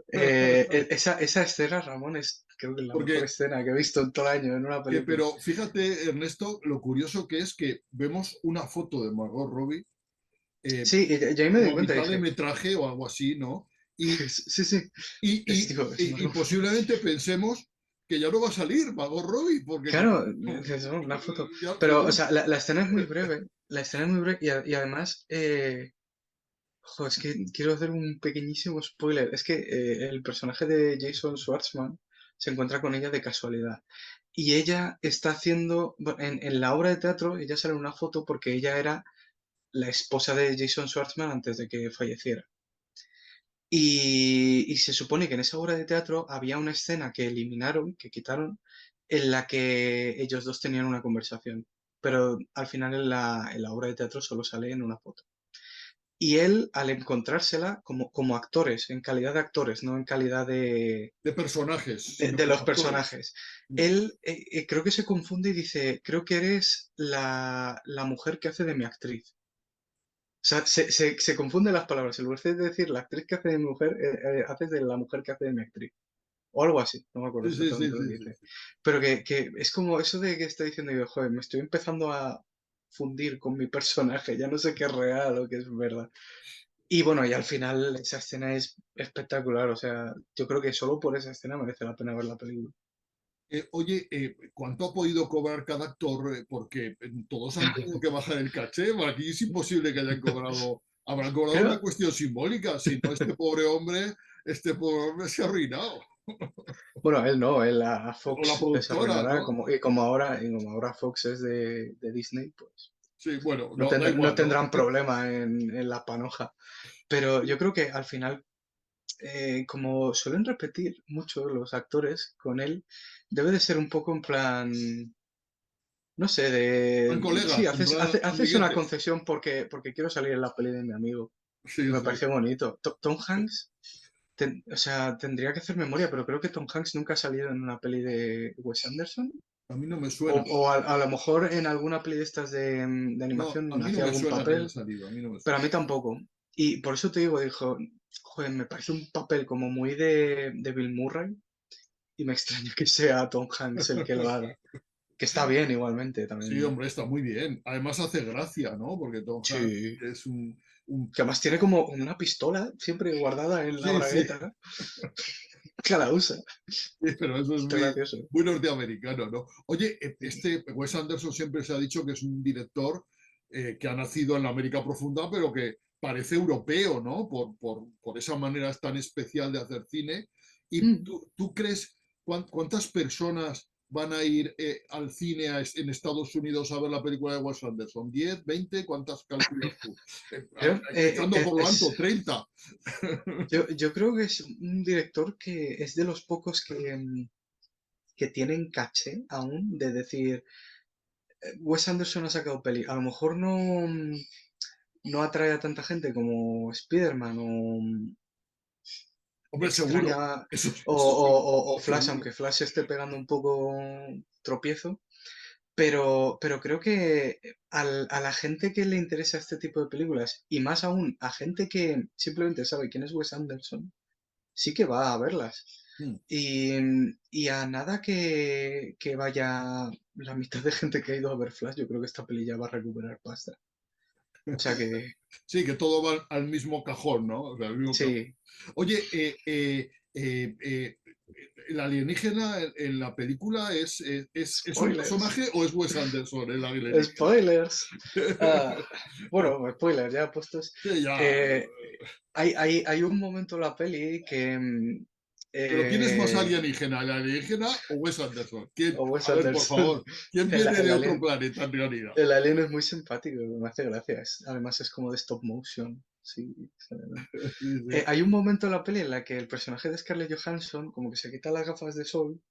Esa escena, Ramón, creo que es la mejor Porque, escena que he visto en todo el año en una película. pero fíjate, Ernesto, lo curioso que es que vemos una foto de Margot Robbie eh, Sí, y ahí me di como a cuenta, mitad de dije, metraje o algo así, ¿no? Y, sí, sí, y, digo, es y Margot. posiblemente pensemos que ya no va a salir Margot Robbie, porque Claro, dices, "Oh, una foto". Pero, o sea, la escena es muy breve. La escena es muy breve y además, es que quiero hacer un pequeñísimo spoiler. Es que el personaje de Jason Schwartzman se encuentra con ella de casualidad. Y ella está haciendo, bueno, en la obra de teatro, ella sale en una foto porque ella era la esposa de Jason Schwartzman antes de que falleciera. Y se supone que en esa obra de teatro había una escena que eliminaron, que quitaron, en la que ellos dos tenían una conversación. Pero al final en la obra de teatro solo sale en una foto. Y él, al encontrársela como actores, en calidad de actores, no en calidad de personajes, sino de como los actores. personajes, él creo que se confunde y dice, creo que eres la mujer que hace de mi actriz. O sea, se confunden las palabras. En lugar de decir la actriz que hace de mi mujer, haces de la mujer que hace de mi actriz. O algo así, no me acuerdo Sí, sí, sí, exactamente lo sí, que sí, dice. sí. Pero que es como eso de que está diciendo yo, joder, me estoy empezando a fundir con mi personaje, ya no sé qué es real o qué es verdad. Y bueno, y al final esa escena es espectacular, o sea, yo creo que solo por esa escena merece la pena ver la película. Oye, ¿cuánto ha podido cobrar cada actor? Porque todos han tenido que bajar el caché. Aquí es imposible que hayan cobrado. Habrán cobrado una Creo, cuestión simbólica. Si no, este pobre hombre se ha arruinado. bueno, él no, él a O la Fox les productora, arruinará, ¿no? y como ahora Fox es de Disney, pues Sí, bueno, no, no, da no igual, ¿no? tendrán problema en la panoja. Pero yo creo que al final, como suelen repetir mucho los actores con él, debe de ser un poco en plan, no sé, Son sí, colegas, en plan haces una amiguetes. concesión porque quiero salir en la peli de mi amigo. Y Sí, me sí. parece bonito. Tom Hanks, o sea, tendría que hacer memoria, pero creo que Tom Hanks nunca ha salido en una peli de Wes Anderson. A mí no me O, suena. o a lo mejor en alguna peli de estas de No, a animación mí no hacía me algún suena que haya papel, salido. A mí no me pero a suena. mí tampoco. Y por eso te dijo, joder, me parece un papel como muy de Bill Murray y me extraña que sea Tom Hanks el que lo haga. Que está bien igualmente Sí, también. hombre, está muy bien. Además hace gracia, ¿no? Porque Tom Hanks Sí. es un Que además tiene como una pistola siempre guardada en la Sí, sí, bragueta, que la usa. sí, pero eso es Está muy, gracioso. muy norteamericano, ¿no? Oye, este Wes Anderson siempre se ha dicho que es un director que ha nacido en la América profunda, pero que parece europeo, ¿no? Por esa manera tan especial de hacer cine. ¿Y Mm. tú crees cuántas personas van a ir al cine en Estados Unidos a ver la película de Wes Anderson? ¿10, 20? ¿Cuántas calculas tú? Echando por lo alto, 30. Yo creo que es un director que es de los pocos que tienen caché aún de decir, Wes Anderson ha sacado peli. A lo mejor no atrae a tanta gente como Spider-Man o Hombre, seguro. extraña Eso o Flash, seguro. aunque Flash esté pegando un poco tropiezo. Pero creo que a la gente que le interesa este tipo de películas, y más aún a gente que simplemente sabe quién es Wes Anderson, sí que va a verlas. Mm. Y a nada que vaya la mitad de gente que ha ido a ver Flash, yo creo que esta peli ya va a recuperar pasta. O sea que Sí, que todo va al mismo cajón, ¿no? O sea, al mismo cajón. sí, Oye, ¿el alienígena en la película es un spoilers. personaje o es Wes Anderson, el alienígena? Spoilers. Ah, bueno, spoilers ya puestos. Sí, ya. Eh, hay un momento en la peli que Pero ¿quién es más eh, alienígena, el alienígena o Wes Anderson? ¿Quién? o Wes A ver, por Anderson. favor, ¿quién El, viene el de otro alien, planeta en realidad? el alien es muy simpático, me hace gracia. Además es como de stop motion. Sí. Sí, sí. Hay un momento en la peli en la que el personaje de Scarlett Johansson como que se quita las gafas de sol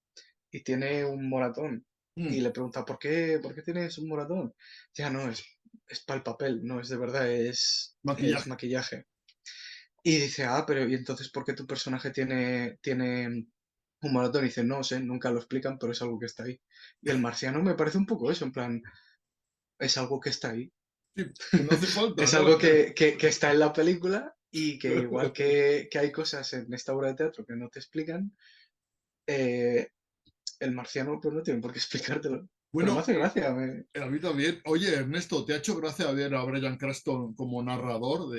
y tiene un moratón. Y Mm, le pregunta, ¿por qué tienes un moratón? Ya no, es para el papel, no es de verdad, es maquillaje. maquillaje. Y dice, pero ¿y entonces por qué tu personaje tiene un maratón? Y dice, no sé, nunca lo explican, pero es algo que está ahí. Y el marciano me parece un poco eso, en plan, es algo que está ahí. Sí, que no hace falta, Es ¿no? algo que está en la película y que igual que hay cosas en esta obra de teatro que no te explican, eh, el marciano pues no tiene por qué explicártelo. Pero me Bueno, hace gracia. a mí también. Oye, Ernesto, ¿te ha hecho gracia ver a Bryan Cranston como Jo, narrador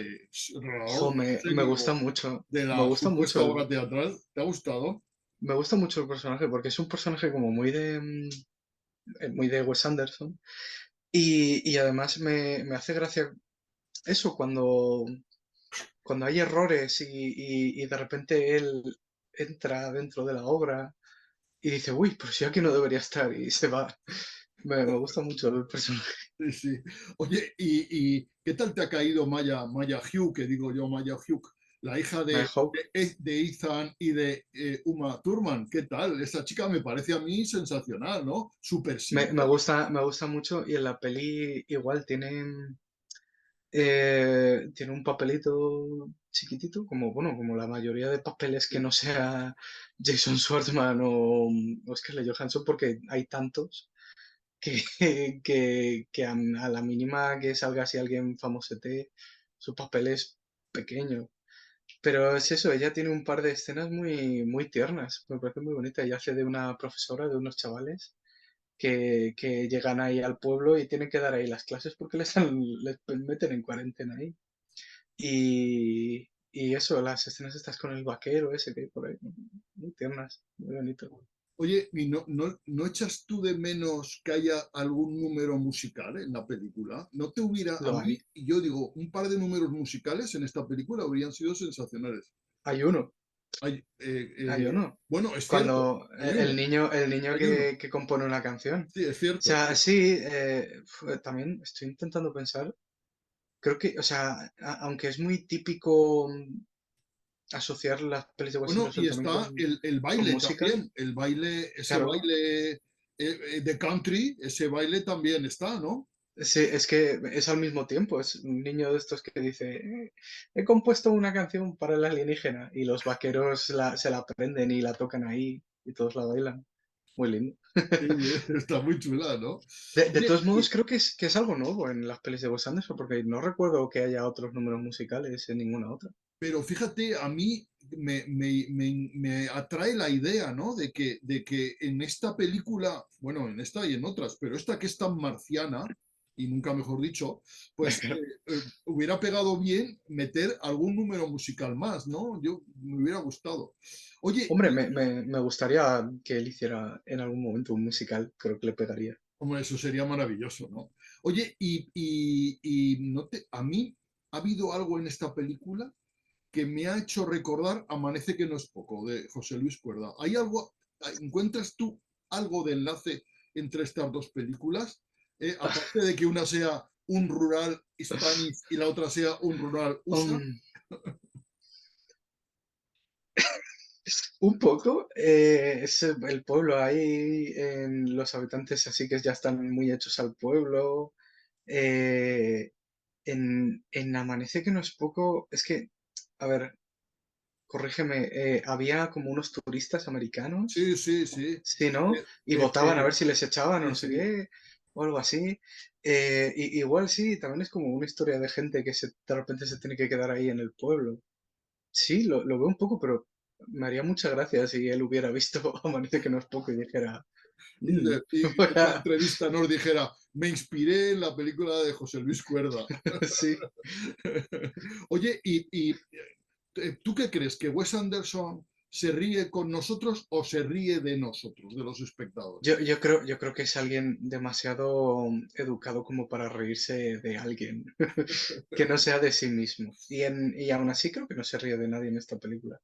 me gusta mucho. de Me la gusta mucho supuesta obra teatral? ¿Te ha gustado? me gusta mucho el personaje porque es un personaje como muy de Wes Anderson. Y además me hace gracia eso, cuando hay errores y de repente él entra dentro de la obra y dice, uy, pero si aquí no debería estar y se va. Me gusta mucho el personaje Sí, sí. Oye, ¿y qué tal te ha caído Maya Hugh, que digo yo, Maya Hugh, la hija de Hope. de Ethan y de Uma Thurman? ¿Qué tal? Esa chica me parece a mí sensacional, ¿no? Súper Me gusta mucho y en la peli igual tiene un papelito chiquitito, como, bueno, como la mayoría de papeles que no sea Jason Schwartzman o Scarlett Johansson, porque hay tantos que, a la mínima que salga así alguien famosete, su papel es pequeño. Pero es eso, ella tiene un par de escenas muy tiernas, me parece muy bonita. Ella hace de una profesora de unos chavales que llegan ahí al pueblo y tienen que dar ahí las clases porque les meten en cuarentena ahí. Y eso, las escenas estas con el vaquero ese que hay por ahí, muy tiernas, muy bonito. Oye, ¿y no echas tú de menos que haya algún número musical en la película? ¿No te hubiera, a Lo mí, hay. yo digo, un par de números musicales en esta película habrían sido sensacionales? Hay uno, Hay, hay uno. bueno, es cierto, Cuando hay uno, el niño hay uno. que compone una canción. Sí, es O cierto, sea, sí. sí, también estoy intentando pensar. Creo que, o sea, aunque es muy típico asociar las pelis de Wes Bueno, Anderson y también está el con baile música, también, el baile, ese claro. baile de country, ese baile también está, ¿no? Sí, es que es al mismo tiempo, es un niño de estos que dice, he compuesto una canción para el alienígena y los vaqueros se la aprenden y la tocan ahí y todos la bailan. Muy lindo. Sí, está muy chula, ¿no? De Oye, todos modos, creo que es algo nuevo en las pelis de Wes Anderson, porque no recuerdo que haya otros números musicales en ninguna otra. pero fíjate, a mí me atrae la idea, ¿no? De que en esta película, bueno, en esta y en otras, pero esta que es tan marciana, y nunca mejor dicho, pues hubiera pegado bien meter algún número musical más, ¿no? Yo me hubiera gustado. Oye, Hombre, me gustaría que él hiciera en algún momento un musical, creo que le pegaría. hombre, eso sería maravilloso, ¿no? Oye, no a mí ha habido algo en esta película que me ha hecho recordar Amanece que no es poco, de José Luis Cuerda. ¿Hay algo, encuentras tú algo de enlace entre estas dos películas? Aparte de que una sea un rural Spanish y la otra sea un rural USA. Um, un poco, es el pueblo ahí, los habitantes así que ya están muy hechos al pueblo. eh, en Amanece que no es poco, es que, a ver, corrígeme, había como unos turistas americanos, Sí, sí, sí. sí, ¿no? Y votaban a ver Que, si les echaban o sí, no sé sí. qué, o algo así. Igual sí, también es como una historia de gente que de repente se tiene que quedar ahí en el pueblo. Sí, lo veo un poco, pero me haría mucha gracia si él hubiera visto Amanece que no es poco y dijera, "Mm, Y voy en la a-". entrevista nos dijera, me inspiré en la película de José Luis Cuerda. Sí. Oye, ¿tú qué crees? ¿Que Wes Anderson se ríe con nosotros o se ríe de nosotros, de los espectadores? Yo creo que es alguien demasiado educado como para reírse de alguien que no sea de sí mismo. Y aún así creo que no se ríe de nadie en esta película.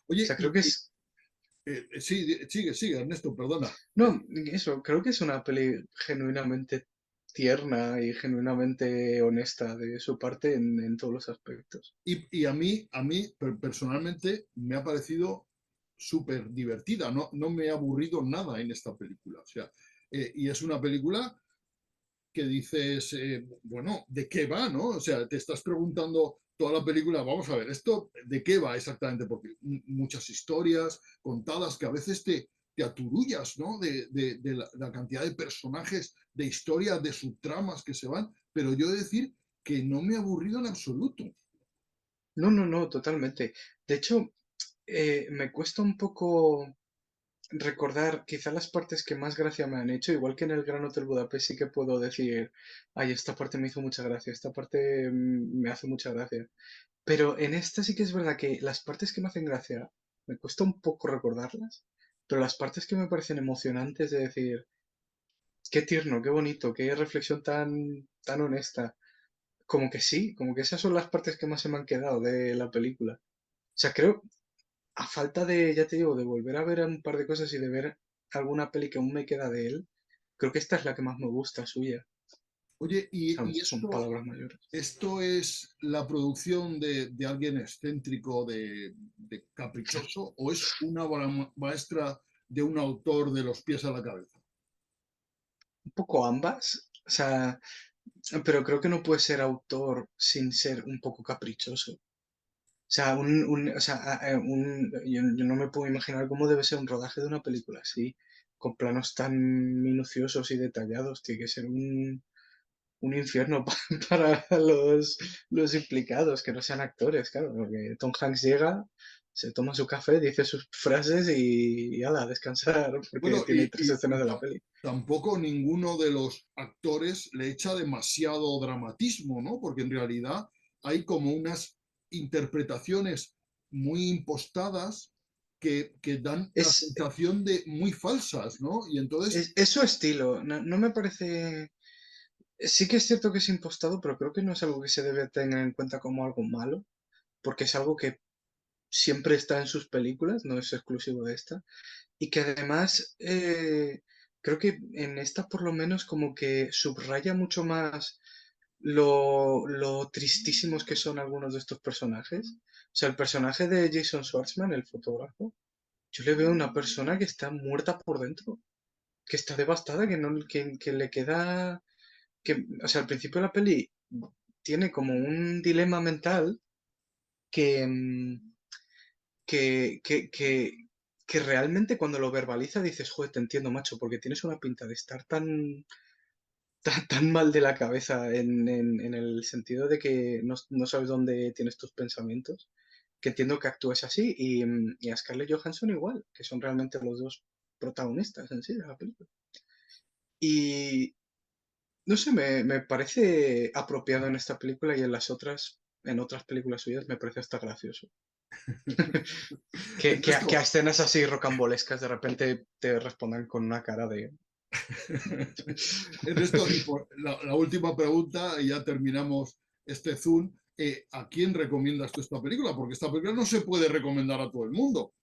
O Oye, sea, creo que es... sí, sigue, Ernesto, perdona. No, eso, creo que es una peli genuinamente tierna y genuinamente honesta de su parte en todos los aspectos. Y a mí personalmente me ha parecido súper divertida, no me ha aburrido nada en esta película. O sea, y es una película que dices, bueno, ¿de qué va, no? O sea, te estás preguntando toda la película, vamos a ver, ¿esto de qué va exactamente? Porque muchas historias contadas que a veces te aturullas, ¿no? De la cantidad de personajes, de historias, de subtramas que se van, pero yo he de decir que no me ha aburrido en absoluto. No, no, no, totalmente. De hecho, me cuesta un poco recordar quizá las partes que más gracia me han hecho, igual que en el Gran Hotel Budapest sí que puedo decir, ay, esta parte me hizo mucha gracia, esta parte me hace mucha gracia. Pero en esta sí que es verdad que las partes que me hacen gracia me cuesta un poco recordarlas, pero las partes que me parecen emocionantes de decir, qué tierno, qué bonito, qué reflexión tan honesta, como que sí, como que esas son las partes que más se me han quedado de la película. O sea, creo, a falta de, ya te digo, de volver a ver un par de cosas y de ver alguna peli que aún me queda de él, creo que esta es la que más me gusta suya. Oye, O sea, y son palabras mayores. esto es la producción de alguien excéntrico, de caprichoso, o es una obra maestra de un autor de los pies a la cabeza? Un poco ambas, o sea, pero creo que no puede ser autor sin ser un poco caprichoso. O sea, o sea, yo no me puedo imaginar cómo debe ser un rodaje de una película así, con planos tan minuciosos y detallados. Tiene que ser un infierno para los implicados, que no sean actores, claro, porque Tom Hanks llega, se toma su café, dice sus frases y ala, a descansar, porque Bueno, tiene 3 escenas de la peli. tampoco ninguno de los actores le echa demasiado dramatismo, ¿no? Porque en realidad hay como unas interpretaciones muy impostadas que dan la Es, sensación de muy falsas, ¿no? Y entonces, es su estilo, no me parece... Sí que es cierto que es impostado, pero creo que no es algo que se debe tener en cuenta como algo malo, porque es algo que siempre está en sus películas, no es exclusivo de esta, y que además creo que en esta por lo menos como que subraya mucho más lo tristísimos que son algunos de estos personajes. O sea, el personaje de Jason Schwartzman, el fotógrafo, yo le veo una persona que está muerta por dentro, que está devastada, que le queda o sea, al principio de la peli tiene como un dilema mental que, que, que, que, que realmente cuando lo verbaliza dices, joder, te entiendo, macho, porque tienes una pinta de estar tan mal de la cabeza en el sentido de que no sabes dónde tienes tus pensamientos, que entiendo que actúes así y a Scarlett Johansson igual, que son realmente los dos protagonistas en sí de la película. Y, no sé, me parece apropiado en esta película y en otras películas suyas me parece hasta gracioso. Que a Ernesto, escenas así rocambolescas de repente te respondan con una cara de... Ernesto, y por la última pregunta, y ya terminamos este Zoom. ¿A quién recomiendas tú esta película? Porque esta película no se puede recomendar a todo el mundo.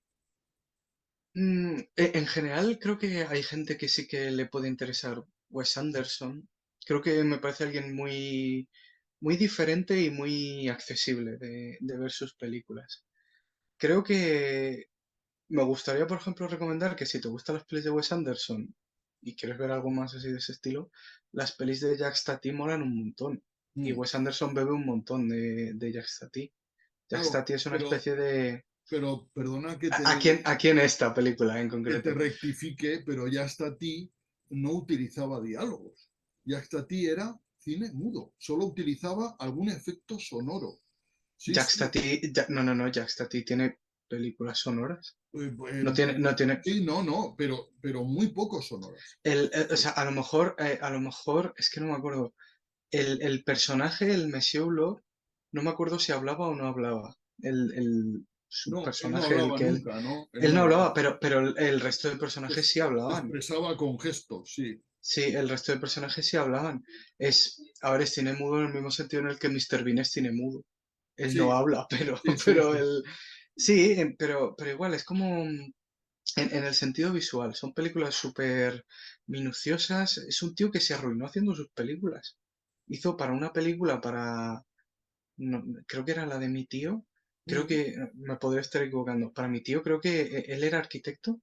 En general creo que hay gente que sí que le puede interesar Wes Anderson. Creo que me parece alguien muy diferente y muy accesible de ver sus películas. Creo que me gustaría, por ejemplo, recomendar que si te gustan las pelis de Wes Anderson y quieres ver algo más así de ese estilo, las pelis de Jacques Tati molan un montón. Y Mm, Wes Anderson bebe un montón de Jacques Tati. Jacques claro, Tati es una pero, especie de... pero perdona que te ¿A quién esta película en que te concreto? rectifique, pero ya hasta ti no utilizaba diálogos. Ya hasta ti era cine mudo, solo utilizaba algún efecto sonoro. Sí, Jacques sí, Tati... no, Jacques Tati tiene películas sonoras. No tiene... sí, no, pero muy pocos sonoras. O sea, a lo mejor, es que no me acuerdo. El personaje, el Monsieur Hulot, no me acuerdo si hablaba o no hablaba. Su No, él no personaje, hablaba nunca, ¿no? Él él no no hablaba. hablaba, pero el resto de personajes sí Se hablaban. expresaba con gestos, sí. Sí, el resto de personajes sí hablaban. A ver, es cine mudo en el mismo sentido en el que Mr. Bean es cine mudo. Él no Sí, habla, sí, sí, pero sí. él... Sí, pero igual, es como en el sentido visual. Son películas súper minuciosas. Es un tío que se arruinó haciendo sus películas. Hizo para una película, creo que era la de mi tío, creo Mm. que, me podría estar equivocando, para mi tío creo que él era arquitecto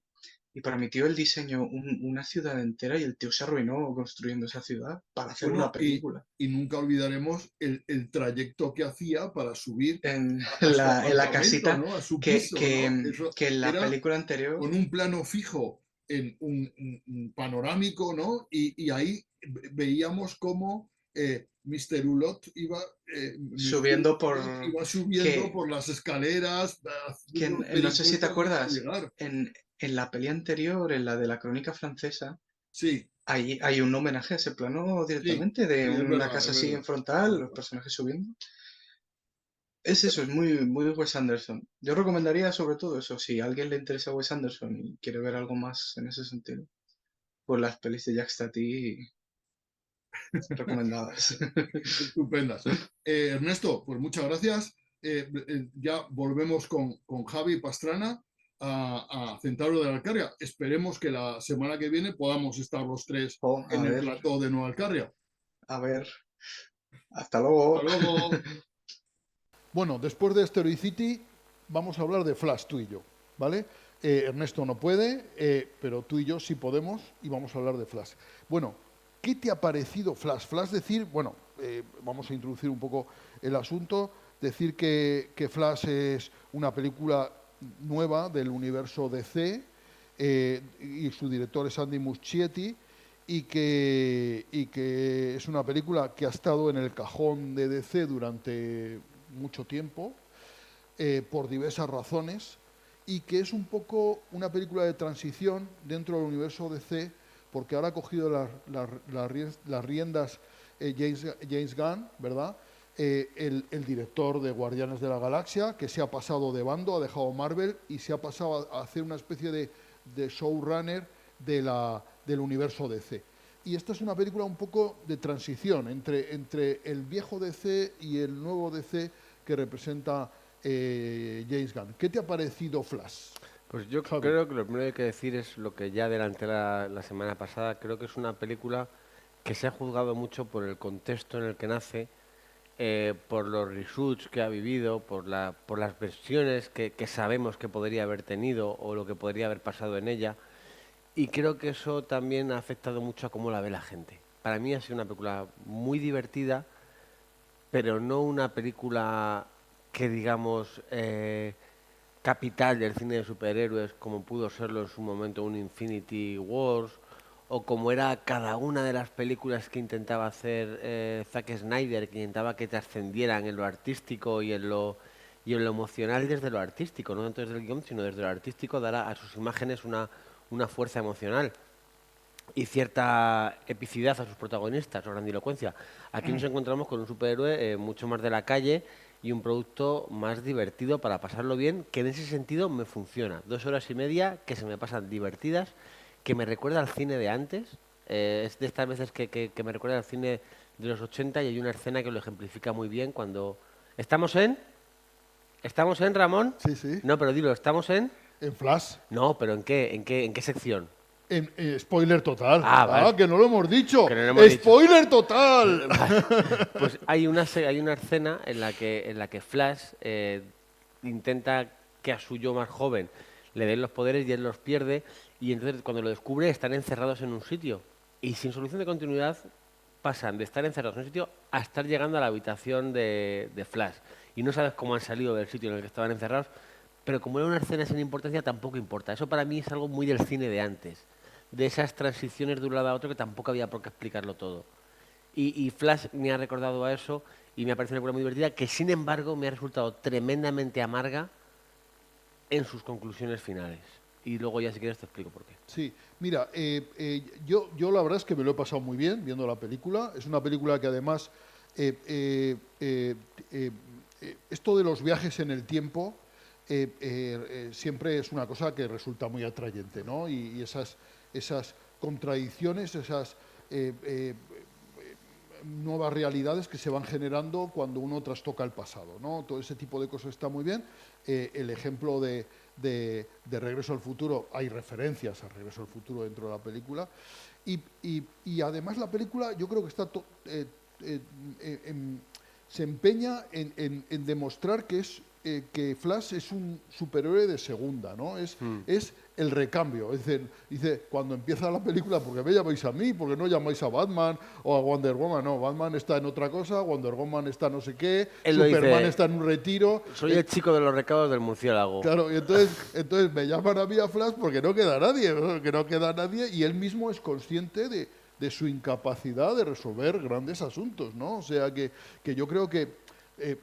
y para mi tío él diseñó una ciudad entera y el tío se arruinó construyendo esa ciudad para hacer una Bueno, película. y nunca olvidaremos el trayecto que hacía para subir En a su en la apartamento, casita ¿no? A su que, piso, ¿no? que, Eso que en la era película anterior, con un plano fijo en un panorámico, ¿no? Y ahí veíamos cómo Mr. Hulot subiendo iba subiendo que, por las escaleras, haciendo el no sé si te pericueto hasta acuerdas, llegar. en la peli anterior, en la de la crónica francesa, Sí, hay un homenaje a ese plano sí, directamente, de sí, una es casa así verdad, en es frontal, los verdad. personajes subiendo. Es eso, es muy Wes Anderson. Yo recomendaría sobre todo eso, si a alguien le interesa Wes Anderson y quiere ver algo más en ese sentido, pues las pelis de Jack Stati recomendadas. Estupendas. Ernesto, pues muchas gracias. Ya volvemos con Javi Pastrana a Centauro de la Alcarria. Esperemos que la semana que viene podamos estar los tres Oh, en el plató de Nueva Alcarria. a ver, hasta Hasta luego. luego. Bueno, después de Asteroid City vamos a hablar de Flash, tú y yo, ¿vale? Ernesto no puede, pero tú y yo sí podemos y vamos a hablar de Flash. Bueno, ¿qué te ha parecido Flash? Flash decir, bueno, vamos a introducir un poco el asunto, decir que Flash es una película nueva del universo DC y su director es Andy Muschietti y que es una película que ha estado en el cajón de DC durante mucho tiempo, por diversas razones, y que es un poco una película de transición dentro del universo DC, porque ahora ha cogido las riendas James Gunn, ¿verdad? El director de Guardianes de la Galaxia, que se ha pasado de bando, ha dejado Marvel y se ha pasado a hacer una especie de showrunner del universo DC. Y esta es una película un poco de transición entre el viejo DC y el nuevo DC que representa James Gunn. ¿Qué te ha parecido Flash? Pues yo Javi. creo que lo primero que hay que decir es lo que ya adelanté la semana pasada. Creo que es una película que se ha juzgado mucho por el contexto en el que nace, por los reshoots que ha vivido, por las versiones que sabemos que podría haber tenido o lo que podría haber pasado en ella. Y creo que eso también ha afectado mucho a cómo la ve la gente. Para mí ha sido una película muy divertida, pero no una película que digamos capital del cine de superhéroes como pudo serlo en su momento un Infinity Wars o como era cada una de las películas que intentaba hacer Zack Snyder, que intentaba que trascendieran en lo artístico y en lo emocional desde lo artístico, no tanto desde el guión, sino desde lo artístico, dar a sus imágenes una fuerza emocional y cierta epicidad a sus protagonistas o grandilocuencia. Aquí nos encontramos con un superhéroe mucho más de la calle y un producto más divertido para pasarlo bien, que en ese sentido me funciona. 2 horas y media que se me pasan divertidas, que me recuerda al cine de antes. Es de estas veces que me recuerda al cine de los 80 y hay una escena que lo ejemplifica muy bien cuando... ¿Estamos en? ¿Estamos en, Ramón? Sí, sí. No, pero dilo, ¿estamos en? En Flash. No, pero ¿en qué? ¿En qué sección? Spoiler total. Ah, vale. Que no lo hemos dicho. Que no lo hemos dicho. ¡Spoiler total! Pues hay una escena en la que Flash intenta que a su yo más joven le den los poderes y él los pierde y entonces cuando lo descubre están encerrados en un sitio y sin solución de continuidad pasan de estar encerrados en un sitio a estar llegando a la habitación de Flash y no sabes cómo han salido del sitio en el que estaban encerrados, pero como era una escena sin importancia tampoco importa. Eso para mí es algo muy del cine de antes, de esas transiciones de un lado a otro que tampoco había por qué explicarlo todo. Y Flash me ha recordado a eso y me ha parecido una película muy divertida que, sin embargo, me ha resultado tremendamente amarga en sus conclusiones finales. Y luego ya si quieres te explico por qué. Sí, mira, yo la verdad es que me lo he pasado muy bien viendo la película. Es una película que además esto de los viajes en el tiempo siempre es una cosa que resulta muy atrayente, ¿no? Y esas contradicciones, esas nuevas realidades que se van generando cuando uno trastoca el pasado, ¿no? Todo ese tipo de cosas está muy bien. El ejemplo de Regreso al Futuro, hay referencias a Regreso al Futuro dentro de la película. Y además la película yo creo que está se empeña en demostrar que Flash es un superhéroe de segunda, ¿no? Es el recambio. Es decir, dice, cuando empieza la película, ¿por qué me llamáis a mí? ¿Por qué no llamáis a Batman o a Wonder Woman? No, Batman está en otra cosa, Wonder Woman está no sé qué, Superman está en un retiro. Soy el chico de los recados del murciélago. Claro, y entonces me llaman a mí a Flash porque no queda nadie, ¿no? Que no queda nadie, y él mismo es consciente de su incapacidad de resolver grandes asuntos, ¿no? O sea que yo creo que,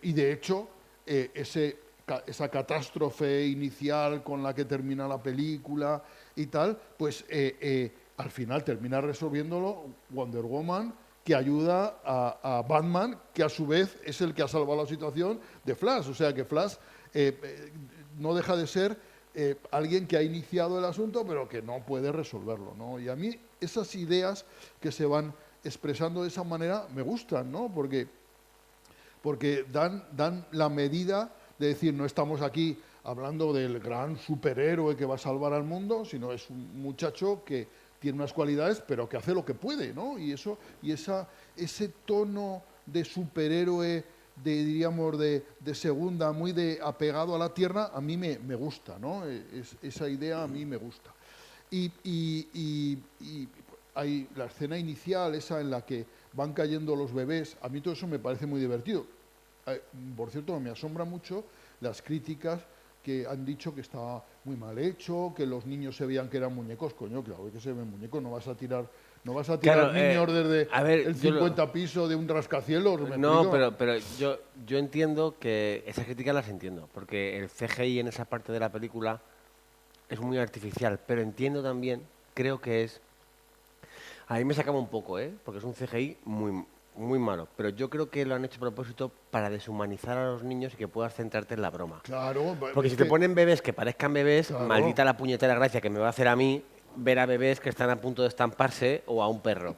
y de hecho, esa catástrofe inicial con la que termina la película y tal, pues al final termina resolviéndolo Wonder Woman, que ayuda a Batman, que a su vez es el que ha salvado la situación de Flash. O sea que Flash no deja de ser alguien que ha iniciado el asunto, pero que no puede resolverlo, ¿no? Y a mí esas ideas que se van expresando de esa manera me gustan, ¿no? Porque dan la medida de decir, no estamos aquí hablando del gran superhéroe que va a salvar al mundo, sino es un muchacho que tiene unas cualidades, pero que hace lo que puede, ¿no? Y ese tono de superhéroe, diríamos, de segunda, muy apegado a la tierra, a mí me gusta, ¿no? Esa idea a mí me gusta. Y hay la escena inicial, esa en la que van cayendo los bebés, a mí todo eso me parece muy divertido. Por cierto, me asombra mucho las críticas que han dicho que estaba muy mal hecho, que los niños se veían que eran muñecos. Coño, claro que se ven muñecos, no vas a tirar Claro, niños desde a ver, el 50 piso de un rascacielos. No, pero yo entiendo que esas críticas las entiendo, porque el CGI en esa parte de la película es muy artificial, pero entiendo también, creo que es... A mí me sacaba un poco, porque es un CGI muy malo, pero yo creo que lo han hecho a propósito para deshumanizar a los niños y que puedas centrarte en la broma. Claro, porque si te ponen bebés que parezcan bebés, claro, maldita la puñetera gracia que me va a hacer a mí ver a bebés que están a punto de estamparse o a un perro.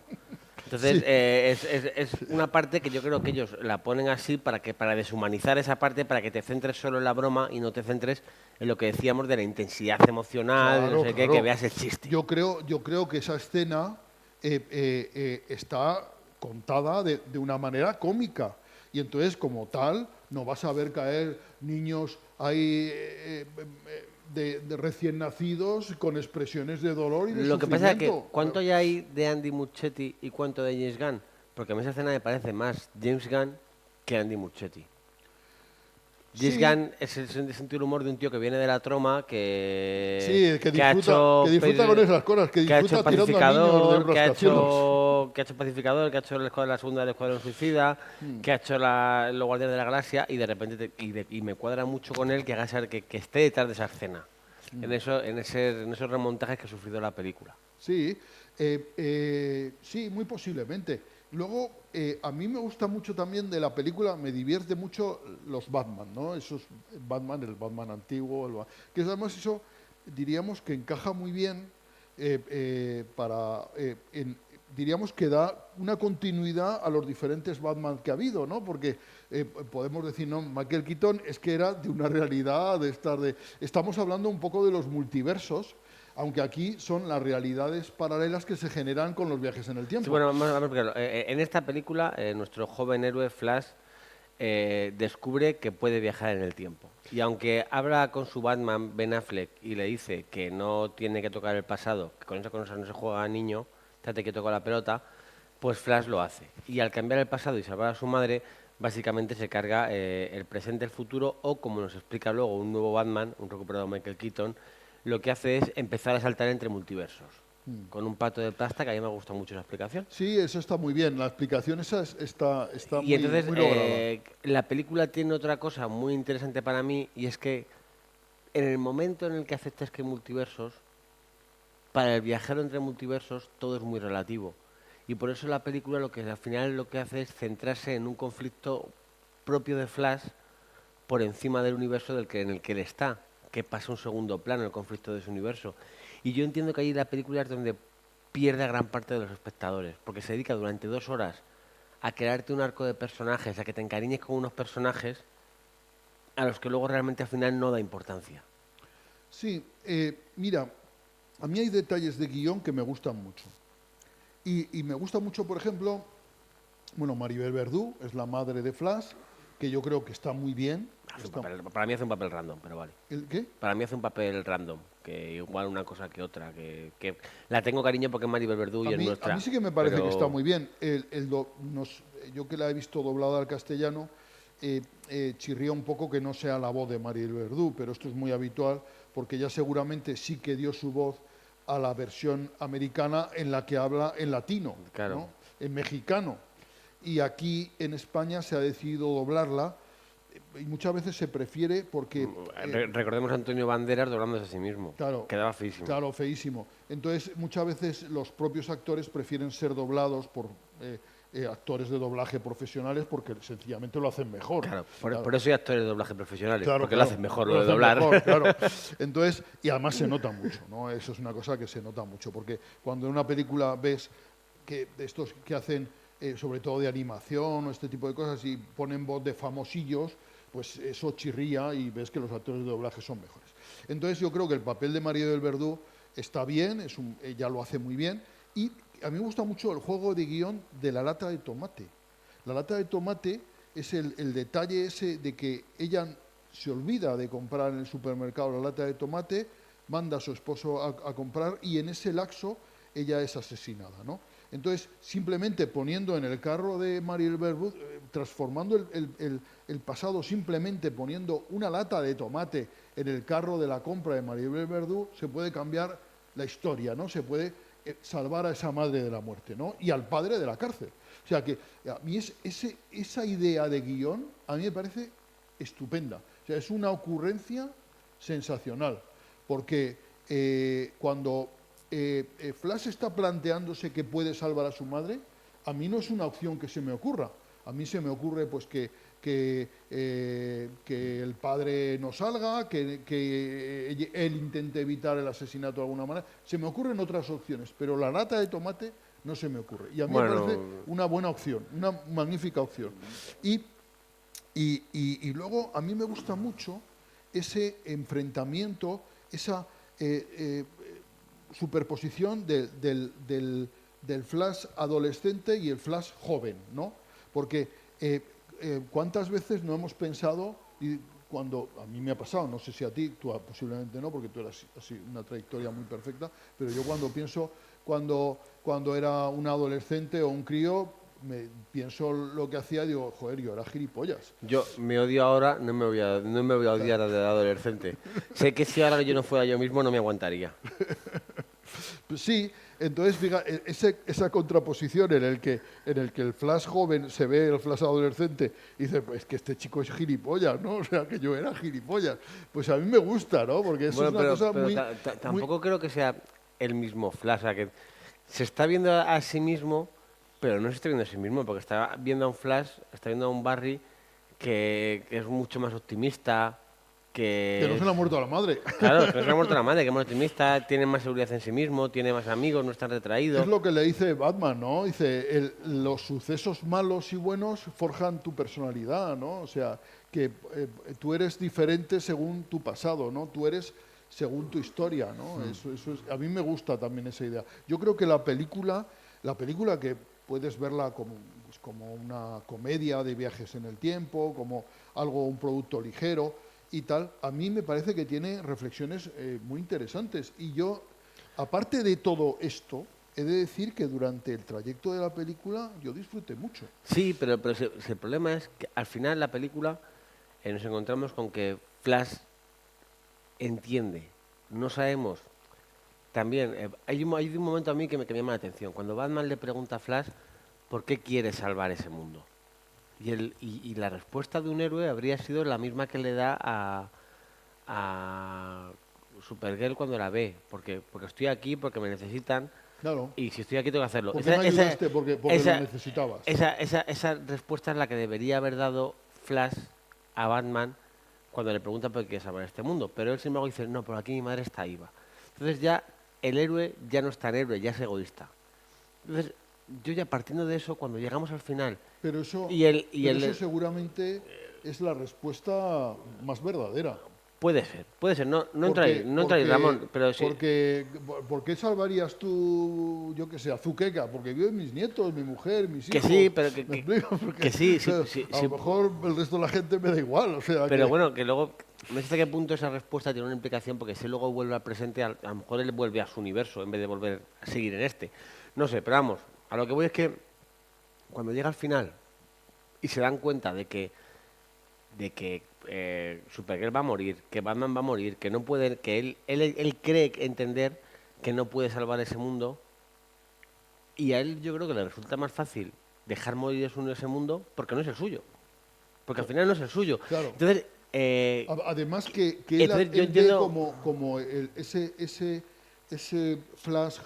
Entonces, sí. es una parte que yo creo que ellos la ponen así para deshumanizar esa parte, para que te centres solo en la broma y no te centres en lo que decíamos de la intensidad emocional, Claro, no sé qué, claro. que veas el chiste. Yo creo que esa escena está contada de una manera cómica. Y entonces, como tal, no vas a ver caer niños ahí de recién nacidos con expresiones de dolor y de Lo que pasa es que, sufrimiento. ¿cuánto hay ahí de Andy Muschietti y cuánto de James Gunn? Porque a mí esa escena me parece más James Gunn que Andy Muschietti. James Sí. Gunn es el sentido del humor de un tío que viene de la troma, Sí, que ha hecho disfruta con esas cosas, que que ha hecho disfruta tirando a niños de un que ha rascacielos. hecho Pacificador, que ha hecho la segunda del Escuadrón Suicida, que ha hecho Los Guardianes de la Galaxia, y de repente y me cuadra mucho con él que haga que esté detrás de esa escena, en esos remontajes que ha sufrido la película. Sí, sí, muy posiblemente. Luego, a mí me gusta mucho también de la película, me divierte mucho los Batman, ¿no? Esos Batman, el Batman antiguo, que además eso diríamos que encaja muy bien diríamos que da una continuidad a los diferentes Batman que ha habido, ¿no? Porque podemos decir, no, Michael Keaton es que era de una realidad, Estamos hablando un poco de los multiversos, aunque aquí son las realidades paralelas que se generan con los viajes en el tiempo. Sí, bueno, vamos a ver, en esta película, nuestro joven héroe Flash descubre que puede viajar en el tiempo. Y aunque habla con su Batman, Ben Affleck, y le dice que no tiene que tocar el pasado, que con esas cosas no se juega a niño, estate que toca la pelota, pues Flash lo hace. Y al cambiar el pasado y salvar a su madre, básicamente se carga el presente, el futuro, o como nos explica luego un nuevo Batman, un recuperado Michael Keaton, lo que hace es empezar a saltar entre multiversos. Con un pato de pasta, que a mí me ha gustado mucho esa explicación. Sí, eso está muy bien. La explicación esa está Y entonces, muy lograda. la película tiene otra cosa muy interesante para mí, y es que en el momento en el que aceptas que hay multiversos, para el viajero entre multiversos todo es muy relativo. Y por eso la película al final lo que hace es centrarse en un conflicto propio de Flash por encima del universo en el que él está, que pasa a un segundo plano, el conflicto de ese universo. Y yo entiendo que ahí la película es donde pierde a gran parte de los espectadores, porque se dedica durante 2 horas a crearte un arco de personajes, a que te encariñes con unos personajes a los que luego realmente al final no da importancia. Sí, mira, a mí hay detalles de guión que me gustan mucho. Y me gusta mucho, por ejemplo, bueno, Maribel Verdú es la madre de Flash, que yo creo que está muy bien. Para mí hace un papel random, pero vale. ¿El qué? Para mí hace un papel random, que igual una cosa que otra, que la tengo cariño porque es Maribel Verdú y es nuestra. A mí sí que me parece pero... que está muy bien. Yo que la he visto doblada al castellano, chirría un poco que no sea la voz de Maribel Verdú, pero esto es muy habitual porque ella seguramente sí que dio su voz a la versión americana en la que habla en latino, claro, ¿no? En mexicano. Y aquí en España se ha decidido doblarla y muchas veces se prefiere porque... recordemos a Antonio Banderas doblándose a sí mismo. Claro, quedaba feísimo. Claro, feísimo. Entonces muchas veces los propios actores prefieren ser doblados actores de doblaje profesionales porque sencillamente lo hacen mejor. Claro, Claro. por eso hay actores de doblaje profesionales, Claro, porque claro, lo hacen mejor lo lo de hacen doblar. mejor, claro. Entonces, y además se nota mucho, ¿no? Eso es una cosa que se nota mucho, porque cuando en una película ves que de estos que hacen, sobre todo de animación o este tipo de cosas, y ponen voz de famosillos, pues eso chirría y ves que los actores de doblaje son mejores. Entonces yo creo que el papel de María del Verdú está bien, ella lo hace muy bien, y a mí me gusta mucho el juego de guión de la lata de tomate. La lata de tomate es el detalle ese de que ella se olvida de comprar en el supermercado la lata de tomate, manda a su esposo a comprar y en ese lapso ella es asesinada, ¿no? Entonces, simplemente poniendo en el carro de Mariel Verdú, transformando el pasado, simplemente poniendo una lata de tomate en el carro de la compra de Mariel Verdú, se puede cambiar la historia, ¿no? Se puede salvar a esa madre de la muerte, ¿no? Y al padre de la cárcel. O sea que a mí esa idea de guión a mí me parece estupenda. O sea, es una ocurrencia sensacional, porque cuando Flash está planteándose que puede salvar a su madre, a mí no es una opción que se me ocurra. A mí se me ocurre pues que el padre no salga, que él intente evitar el asesinato de alguna manera. Se me ocurren otras opciones, pero la lata de tomate no se me ocurre. Y a mí me parece una buena opción, una magnífica opción. Y luego a mí me gusta mucho ese enfrentamiento, esa superposición del Flash adolescente y el Flash joven, ¿no? Porque ¿cuántas veces no hemos pensado, y cuando a mí me ha pasado, no sé si a ti, tú posiblemente no, porque tú eras así una trayectoria muy perfecta, pero yo cuando pienso, cuando era un adolescente o un crío, pienso lo que hacía y digo, joder, yo era gilipollas. Yo me odio ahora, no me voy a odiar de adolescente. Sé que si ahora yo no fuera yo mismo no me aguantaría. Pues sí, entonces fíjate, esa contraposición en el que el Flash joven se ve el Flash adolescente y dice, pues que este chico es gilipollas, ¿no? O sea, que yo era gilipollas. Pues a mí me gusta, ¿no? Porque eso es una cosa muy... Tampoco creo que sea el mismo Flash, o sea, que se está viendo a sí mismo, pero no se está viendo a sí mismo, porque está viendo a un Flash, está viendo a un Barry que es mucho más optimista, que no se le ha muerto a la madre. Claro, que no se le ha muerto a la madre, que es más optimista, tiene más seguridad en sí mismo, tiene más amigos, no está retraído. Es lo que le dice Batman, ¿no? Dice, los sucesos malos y buenos forjan tu personalidad, ¿no? O sea, que tú eres diferente según tu pasado, ¿no? Tú eres según tu historia, ¿no? Eso es, a mí me gusta también esa idea. Yo creo que la película que puedes verla como una comedia de viajes en el tiempo, como un producto ligero y tal, a mí me parece que tiene reflexiones muy interesantes. Y yo, aparte de todo esto, he de decir que durante el trayecto de la película yo disfruté mucho. Sí, pero el problema es que al final la película nos encontramos con que Flash entiende, no sabemos. También hay un momento a mí que me llama la atención, cuando Batman le pregunta a Flash por qué quiere salvar ese mundo. Y la respuesta de un héroe habría sido la misma que le da a Supergirl cuando la ve, porque estoy aquí, porque me necesitan, Claro. y si estoy aquí tengo que hacerlo. ¿Por qué me ayudaste? Porque lo necesitabas. Esa respuesta es la que debería haber dado Flash a Batman cuando le pregunta por qué quiere salvar este mundo. Pero él sin embargo dice, no, por aquí mi madre está viva. Entonces ya el héroe ya no es tan héroe, ya es egoísta. Entonces yo ya partiendo de eso, cuando llegamos al final... Pero eso, eso seguramente es la respuesta más verdadera. Puede ser, no entra ahí, Ramón, pero sí. ¿Por qué salvarías tú, yo qué sé, a Zuqueca? Porque viven mis nietos, mi mujer, mis hijos. Que sí, pero que sí, a lo mejor el resto de la gente me da igual, o sea. Pero bueno, que luego, no sé hasta qué punto esa respuesta tiene una implicación, porque si luego vuelve al presente, a lo mejor él vuelve a su universo en vez de volver a seguir en este. No sé, pero vamos, a lo que voy es que cuando llega al final y se dan cuenta de que Supergirl va a morir, que Batman va a morir, que no puede, que él cree entender que no puede salvar ese mundo, y a él yo creo que le resulta más fácil dejar morir ese mundo porque no es el suyo, porque al final no es el suyo. Claro. Entonces, además que él ve como ese Flash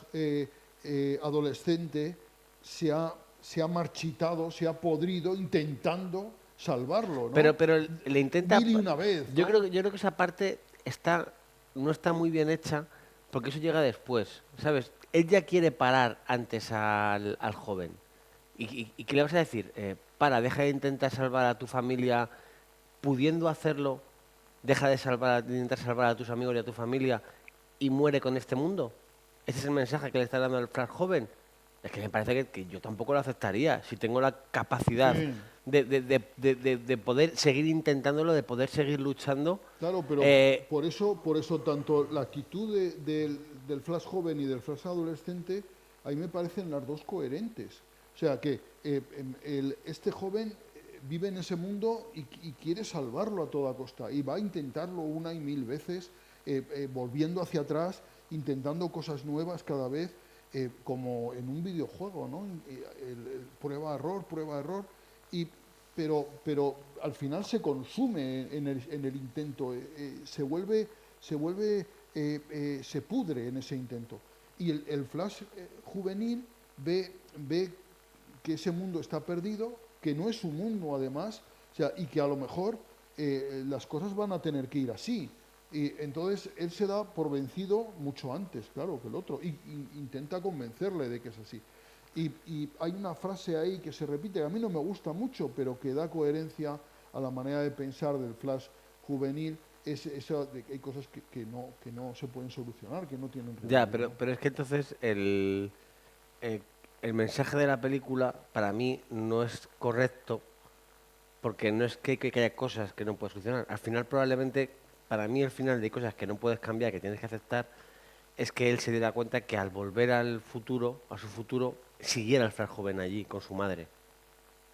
adolescente se ha se ha marchitado, se ha podrido intentando salvarlo, ¿no? Pero le intenta... Mil y una vez, ¿no? Yo creo que esa parte no está muy bien hecha porque eso llega después, ¿sabes? Él ya quiere parar antes al joven. ¿Y qué le vas a decir? Deja de intentar salvar a tu familia pudiendo hacerlo, deja de intentar salvar a tus amigos y a tu familia y muere con este mundo. Ese es el mensaje que le está dando al Flash joven. Es que me parece que yo tampoco lo aceptaría. Si tengo la capacidad Sí. de poder seguir intentándolo, de poder seguir luchando. Claro, pero eh, por eso tanto la actitud del Flash joven y del Flash adolescente, a mí me parecen las dos coherentes. O sea que este joven vive en ese mundo y quiere salvarlo a toda costa y va a intentarlo una y mil veces, volviendo hacia atrás, intentando cosas nuevas cada vez, como en un videojuego, ¿no? Prueba, error, pero al final se consume en el intento, se pudre en ese intento. Y el Flash juvenil ve que ese mundo está perdido, que no es su mundo además, o sea, y que a lo mejor las cosas van a tener que ir así. Y entonces él se da por vencido mucho antes, claro, que el otro, y intenta convencerle de que es así. Y hay una frase ahí que se repite, que a mí no me gusta mucho, pero que da coherencia a la manera de pensar del Flash juvenil, es esa de que hay cosas que no se pueden solucionar, que no tienen ya, remedio, ¿no? pero es que entonces el mensaje de la película para mí no es correcto porque no es que haya cosas que no puedes solucionar. Al final probablemente, para mí el final de cosas que no puedes cambiar, que tienes que aceptar, es que él se diera cuenta que al volver a su futuro, siguiera el Flash joven allí con su madre.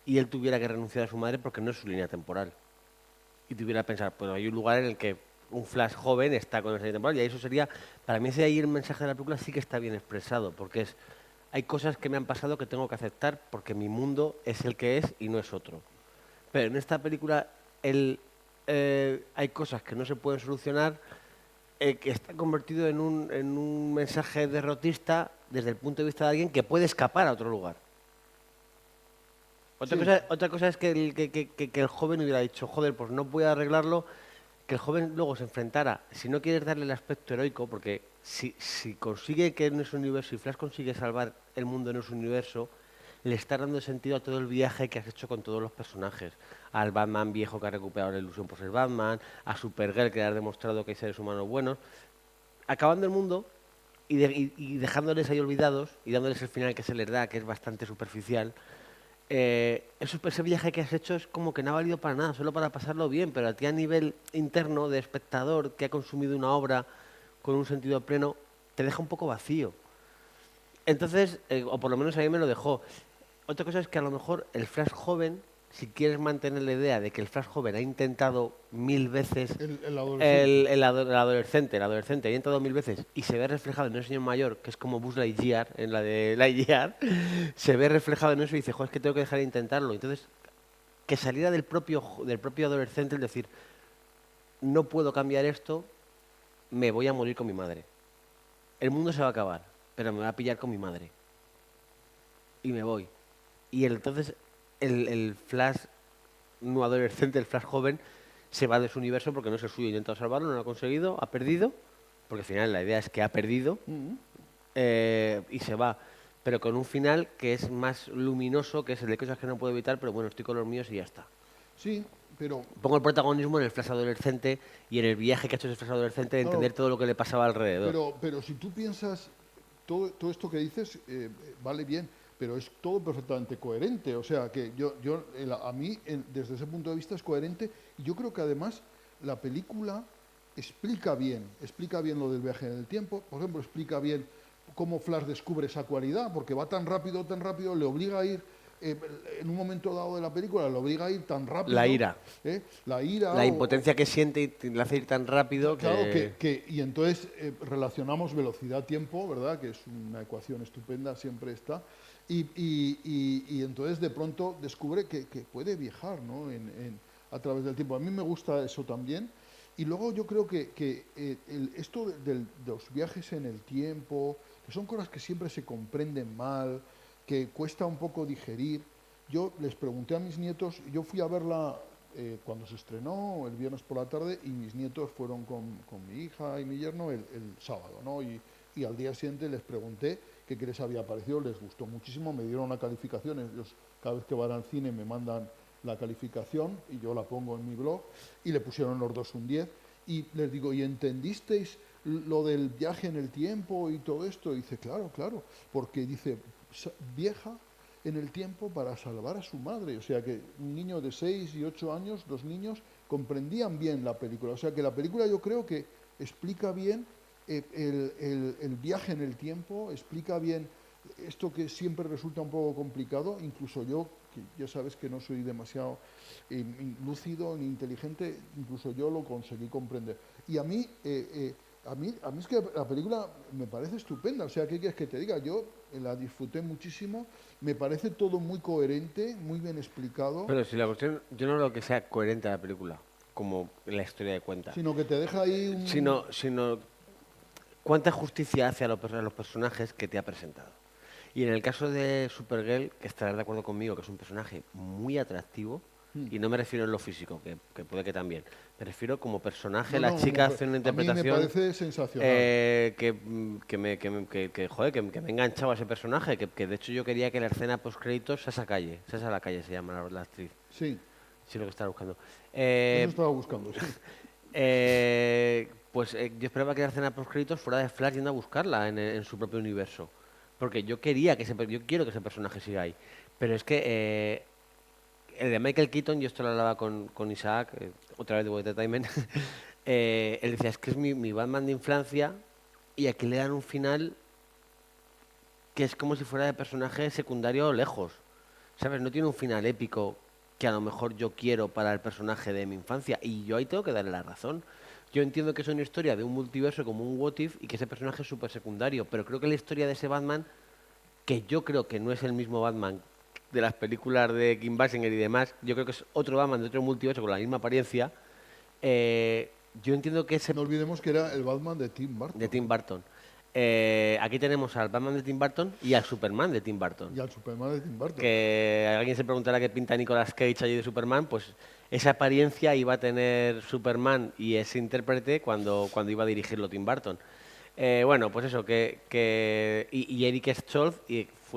Y él tuviera que renunciar a su madre porque no es su línea temporal. Y tuviera que pensar, pues hay un lugar en el que un Flash joven está con esa línea temporal. Y eso sería, para mí ese ahí el mensaje de la película sí que está bien expresado, porque hay cosas que me han pasado que tengo que aceptar porque mi mundo es el que es y no es otro. Pero en esta película hay cosas que no se pueden solucionar, que está convertido en un mensaje derrotista desde el punto de vista de alguien que puede escapar a otro lugar. Sí. Otra cosa es que el joven hubiera dicho, joder, pues no voy a arreglarlo, que el joven luego se enfrentara, si no quieres darle el aspecto heroico, porque si consigue que en ese universo, si Flash consigue salvar el mundo en ese universo, le está dando sentido a todo el viaje que has hecho con todos los personajes. Al Batman viejo que ha recuperado la ilusión por ser Batman, a Supergirl que ha demostrado que hay seres humanos buenos. Acabando el mundo y dejándoles ahí olvidados y dándoles el final que se les da, que es bastante superficial, ese viaje que has hecho es como que no ha valido para nada, solo para pasarlo bien, pero a ti a nivel interno de espectador que ha consumido una obra con un sentido pleno, te deja un poco vacío. Entonces, o por lo menos a mí me lo dejó. Otra cosa es que a lo mejor el Flash joven, si quieres mantener la idea de que el Flash joven ha intentado 1000 veces, El adolescente. el adolescente ha intentado 1000 veces y se ve reflejado en un señor mayor, que es como Buzz Lightyear, en la de Lightyear, se ve reflejado en eso y dice, joder, es que tengo que dejar de intentarlo. Entonces, que saliera del propio adolescente el decir, no puedo cambiar esto, me voy a morir con mi madre. El mundo se va a acabar, pero me voy a pillar con mi madre. Y me voy. Y entonces el Flash no adolescente, el Flash joven, se va de su universo porque no es el suyo. Ha intentado salvarlo, no lo ha conseguido, ha perdido, porque al final la idea es que ha perdido, y se va. Pero con un final que es más luminoso, que es el de cosas que no puedo evitar, pero bueno, estoy con los míos y ya está. Sí, pero Pongo el protagonismo en el Flash adolescente y en el viaje que ha hecho ese Flash adolescente de entender todo lo que le pasaba alrededor. Pero si tú piensas, todo esto que dices vale bien, pero es todo perfectamente coherente. O sea, que a mí, desde ese punto de vista, es coherente. Y yo creo que además la película explica bien lo del viaje en el tiempo. Por ejemplo, explica bien cómo Flash descubre esa cualidad, porque va tan rápido, le obliga a ir, en un momento dado de la película, le obliga a ir tan rápido. La ira. La ira. La impotencia que siente y le hace ir tan rápido claro, y entonces relacionamos velocidad-tiempo, ¿verdad? Que es una ecuación estupenda, siempre está. Y entonces de pronto descubre que puede viajar, ¿no? A través del tiempo. A mí me gusta eso también. Y luego yo creo que esto de los viajes en el tiempo, que son cosas que siempre se comprenden mal, que cuesta un poco digerir. Yo les pregunté a mis nietos, yo fui a verla cuando se estrenó el viernes por la tarde y mis nietos fueron con mi hija y mi yerno el sábado, ¿no? Y al día siguiente les pregunté qué les había parecido, les gustó muchísimo, me dieron una calificación, ellos cada vez que van al cine me mandan la calificación y yo la pongo en mi blog y le pusieron los dos un 10 y les digo, ¿y entendisteis lo del viaje en el tiempo y todo esto? Y dice, claro, porque dice, vieja en el tiempo para salvar a su madre. O sea que un niño de 6 y 8 años, dos niños, comprendían bien la película. O sea que la película yo creo que explica bien el viaje en el tiempo, explica bien esto que siempre resulta un poco complicado, incluso yo, que ya sabes que no soy demasiado lúcido ni inteligente, incluso yo lo conseguí comprender. Y a mí es que la película me parece estupenda, o sea, ¿qué quieres que te diga? Yo la disfruté muchísimo, me parece todo muy coherente, muy bien explicado. Pero si la cuestión, yo no creo que sea coherente la película, como la historia de cuenta. Sino que te deja ahí un... Sino cuánta justicia hace a los personajes que te ha presentado. Y en el caso de Supergirl, que estarás de acuerdo conmigo, que es un personaje muy atractivo, y no me refiero en lo físico, que puede que también, me refiero como personaje, la chica hace una interpretación... A mí me parece sensacional. Que me he enganchado a ese personaje, que de hecho yo quería que la escena post-créditos, Sasha la calle se llama la actriz. Sí. Sí, lo que estaba buscando. Eso estaba buscando, sí. Yo esperaba que la escena post-créditos fuera de Flash yendo a buscarla en su propio universo. Porque yo quiero que ese personaje siga ahí. Pero es que el de Michael Keaton, yo esto lo hablaba con Isaac, otra vez de Boy Entertainment, él decía, es que es mi Batman de infancia y aquí le dan un final que es como si fuera de personaje secundario lejos. ¿Sabes? No tiene un final épico que a lo mejor yo quiero para el personaje de mi infancia. Y yo ahí tengo que darle la razón. Yo entiendo que es una historia de un multiverso como un What If y que ese personaje es súper secundario, pero creo que la historia de ese Batman, que yo creo que no es el mismo Batman de las películas de Kim Basinger y demás, yo creo que es otro Batman de otro multiverso con la misma apariencia, yo entiendo que ese... No olvidemos que era el Batman de Tim Burton. De Tim Burton. Aquí tenemos al Batman de Tim Burton y al Superman de Tim Burton. Y al Superman de Tim Burton. Que alguien se preguntará qué pinta Nicolas Cage allí de Superman, pues esa apariencia iba a tener Superman y ese intérprete cuando iba a dirigirlo Tim Burton. Bueno, pues eso, y Eric Stoltz